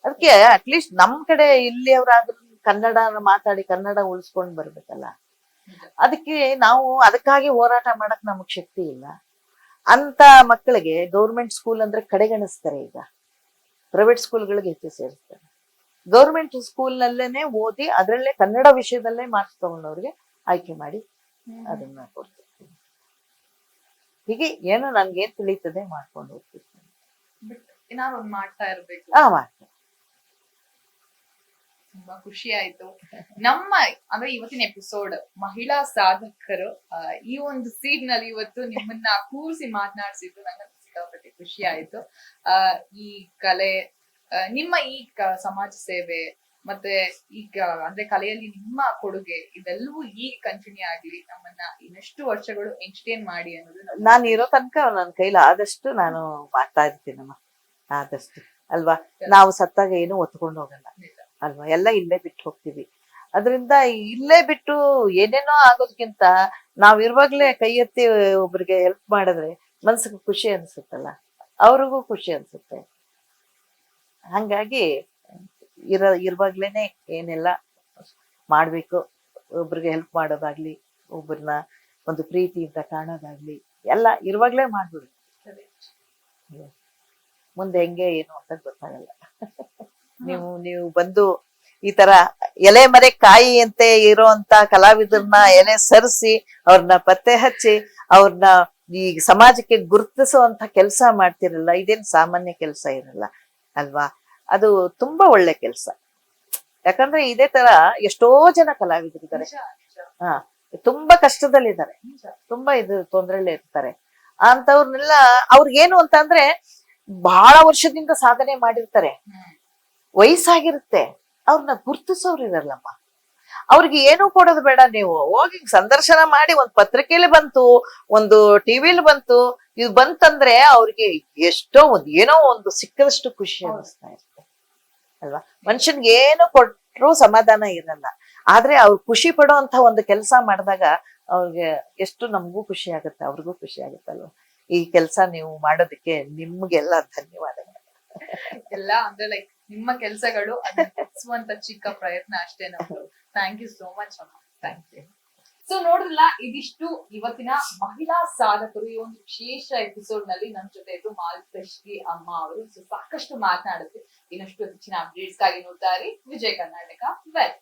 S2: ಅದಕ್ಕೆ ಅಟ್ಲೀಸ್ಟ್ ನಮ್ ಕಡೆ ಇಲ್ಲಿಯವರಾದ್ರೂ ಕನ್ನಡ ಮಾತಾಡಿ ಕನ್ನಡ ಉಳಿಸ್ಕೊಂಡ್ ಬರ್ಬೇಕಲ್ಲ. ಅದಕ್ಕೆ ನಾವು ಅದಕ್ಕಾಗಿ ಹೋರಾಟ ಮಾಡಕ್ ನಮಗ್ ಶಕ್ತಿ ಇಲ್ಲ. ಅಂತ ಮಕ್ಕಳಿಗೆ ಗೌರ್ಮೆಂಟ್ ಸ್ಕೂಲ್ ಅಂದ್ರೆ ಕಡೆಗಣಿಸ್ತಾರೆ. ಈಗ ಪ್ರೈವೇಟ್ ಸ್ಕೂಲ್ಗಳಿಗೆ ಹೆಚ್ಚು ಸೇರಿಸ್ತಾರೆ. ಗೌರ್ಮೆಂಟ್ ಸ್ಕೂಲ್ ನಲ್ಲೇನೆ ಓದಿ ಅದರಲ್ಲೇ ಕನ್ನಡ ವಿಷಯದಲ್ಲೇ ಮಾರ್ಕ್ಸ್ ತಗೊಂಡವ್ರಿಗೆ ಆಯ್ಕೆ ಮಾಡಿ ಅದನ್ನ ಕೊಡ್ತಿರ್ತೀನಿ. ಹೀಗೆ ಏನೋ ನನ್ಗೇನ್ ತಿಳಿತದೆ ಮಾಡ್ಕೊಂಡು ಹೋಗ್ತಿರ್ತೀನಿ.
S1: ಏನಾದ್ರು ಒಂದ್ ಮಾಡ್ತಾ ಇರ್ಬೇಕು.
S2: ಮಾಡ್ತೀನಿ.
S1: ತುಂಬಾ ಖುಷಿ ಆಯ್ತು. ನಮ್ಮ ಅಂದ್ರೆ ಇವತ್ತಿನ ಎಪಿಸೋಡ್ ಮಹಿಳಾ ಸಾಧಕರು ಈ ಒಂದು ಸೀನ್ ನಲ್ಲಿ ಇವತ್ತು ನಿಮ್ಮನ್ನ ಕೂರಿಸಿ ಮಾತನಾಡಿಸಿದ್ದು ನಂಗೆ ಸಿಕ್ಕಾಪಟ್ಟೆ ಖುಷಿ ಆಯ್ತು. ಈ ಕಲೆ, ನಿಮ್ಮ ಈ ಸಮಾಜ ಸೇವೆ ಮತ್ತೆ ಈಗ ಅಂದ್ರೆ ಕಲೆಯಲ್ಲಿ ನಿಮ್ಮ ಕೊಡುಗೆ ಇದೆಲ್ಲವೂ ಈಗ ಕಂಟಿನ್ಯೂ ಆಗ್ಲಿ, ನಮ್ಮನ್ನ ಇನ್ನಷ್ಟು ವರ್ಷಗಳು ಎಂಟರ್ಟೈನ್ ಮಾಡಿ ಅನ್ನೋದು
S2: ನಾನು ಇರೋ ತನಕ ನನ್ನ ಕೈಲಿ ಆದಷ್ಟು ನಾನು ಮಾಡ್ತಾ ಇರ್ತೀನಮ್ಮ. ಆದಷ್ಟು ಅಲ್ವಾ, ನಾವು ಸತ್ತಾಗ ಏನು ಒತ್ಕೊಂಡು ಹೋಗಲ್ಲ ಅಲ್ವಾ, ಎಲ್ಲ ಇಲ್ಲೇ ಬಿಟ್ಟು ಹೋಗ್ತೀವಿ. ಅದರಿಂದ ಇಲ್ಲೇ ಬಿಟ್ಟು ಏನೇನೋ ಆಗೋದಕ್ಕಿಂತ ನಾವ್ ಇರುವಾಗ್ಲೇ ಕೈ ಎತ್ತಿ ಒಬ್ರಿಗೆ ಹೆಲ್ಪ್ ಮಾಡಿದ್ರೆ ಮನ್ಸಿಗೆ ಖುಷಿ ಅನ್ಸುತ್ತಲ್ಲ, ಅವ್ರಿಗೂ ಖುಷಿ ಅನ್ಸುತ್ತೆ. ಹಂಗಾಗಿ ಇರುವಾಗ್ಲೇನೆ ಏನೆಲ್ಲ ಮಾಡ್ಬೇಕು, ಒಬ್ರಿಗೆ ಹೆಲ್ಪ್ ಮಾಡೋದಾಗ್ಲಿ, ಒಬ್ಬರನ್ನ ಒಂದು ಪ್ರೀತಿಯಿಂದ ಕಾಣೋದಾಗ್ಲಿ ಎಲ್ಲ ಇರುವಾಗ್ಲೇ ಮಾಡ್ಬಿಡು. ಮುಂದೆ ಹೆಂಗೆ ಏನು ಅಂತ ಗೊತ್ತಾಗಲ್ಲ. ನೀವು ಬಂದು ಈ ತರ ಎಲೆ ಮರೆ ಕಾಯಿ ಅಂತೆ ಇರೋಂತ ಕಲಾವಿದರನ್ನ ಎಲೆ ಸರಿಸಿ ಅವ್ರನ್ನ ಪತ್ತೆ ಹಚ್ಚಿ ಅವ್ರನ್ನ ಈ ಸಮಾಜಕ್ಕೆ ಗುರುತಿಸುವಂತ ಕೆಲಸ ಮಾಡ್ತಿರಲ್ಲ, ಇದೇನ್ ಸಾಮಾನ್ಯ ಕೆಲಸ ಇರಲ್ಲ ಅಲ್ವಾ. ಅದು ತುಂಬಾ ಒಳ್ಳೆ ಕೆಲಸ. ಯಾಕಂದ್ರೆ ಇದೇ ತರ ಎಷ್ಟೋ ಜನ ಕಲಾವಿದರಿದ್ದಾರೆ, ತುಂಬಾ ಕಷ್ಟದಲ್ಲಿದ್ದಾರೆ, ತುಂಬಾ ತೊಂದ್ರೆಲ್ಲೇ ಇರ್ತಾರೆ. ಅಂತವ್ರನ್ನೆಲ್ಲ ಅವ್ರಿಗೇನು ಅಂತ ಅಂದ್ರೆ ಬಹಳ ವರ್ಷದಿಂದ ಸಾಧನೆ ಮಾಡಿರ್ತಾರೆ, ವಯಸ್ಸಾಗಿರುತ್ತೆ, ಅವ್ರನ್ನ ಗುರ್ತಿಸೋರು ಇರಲ್ಲಮ್ಮ. ಅವ್ರಿಗೆ ಏನು ಕೊಡೋದು ಬೇಡ, ನೀವು ಹೋಗಿ ಸಂದರ್ಶನ ಮಾಡಿ, ಒಂದ್ ಪತ್ರಿಕೆಯಲ್ಲಿ ಬಂತು, ಒಂದು ಟಿವಿಲಿ ಬಂತು, ಇದು ಬಂತಂದ್ರೆ ಅವ್ರಿಗೆ ಎಷ್ಟೋ ಏನೋ ಒಂದು ಸಿಕ್ಕದಷ್ಟು ಖುಷಿ ಅನ್ನಿಸ್ತಾ ಇರುತ್ತೆ ಅಲ್ವಾ. ಮನುಷ್ಯನ್ಗೆ ಏನು ಕೊಟ್ರು ಸಮಾಧಾನ ಇರಲ್ಲ, ಆದ್ರೆ ಅವ್ರು ಖುಷಿ ಪಡೋ ಅಂತ ಒಂದು ಕೆಲಸ ಮಾಡಿದಾಗ ಅವ್ರಿಗೆ ಎಷ್ಟು ನಮಗೂ ಖುಷಿ ಆಗುತ್ತೆ, ಅವ್ರಿಗೂ ಖುಷಿ ಆಗುತ್ತಲ್ವ. ಈ ಕೆಲಸ ನೀವು ಮಾಡೋದಕ್ಕೆ ನಿಮ್ಗೆಲ್ಲ ಧನ್ಯವಾದಗಳು.
S1: ಎಲ್ಲ ಅಂದ್ರೆ ಲೈಕ್ ನಿಮ್ಮ ಕೆಲಸಗಳು ಅದನ್ನ ಚಿಕ್ಕ ಪ್ರಯತ್ನ ಅಷ್ಟೇ ನಮ್ದು. ಥ್ಯಾಂಕ್ ಯು ಸೋ ಮಚ್ ಅಮ್ಮ, ಥ್ಯಾಂಕ್ ಯು. ಸೊ ನೋಡಿದ್ರಲ್ಲ, ಇದಿಷ್ಟು ಇವತ್ತಿನ ಮಹಿಳಾ ಸಾಧಕರು ಈ ಒಂದು ವಿಶೇಷ ಎಪಿಸೋಡ್ ನಲ್ಲಿ ನಮ್ ಜೊತೆ ಇದ್ದು ಮಾಲ್ತಶ್ರೀ ಅಮ್ಮ ಅವರು. ಸೊ ಸಾಕಷ್ಟು ಮಾತನಾಡಿದ್ವಿ. ಇನ್ನಷ್ಟು ಹೆಚ್ಚಿನ ಅಪ್ಡೇಟ್ಸ್ ಗಾಗಿ ನೋಡ್ತಾ ಇರಿ ವಿಜಯ ಕರ್ನಾಟಕ ವೆಲ್.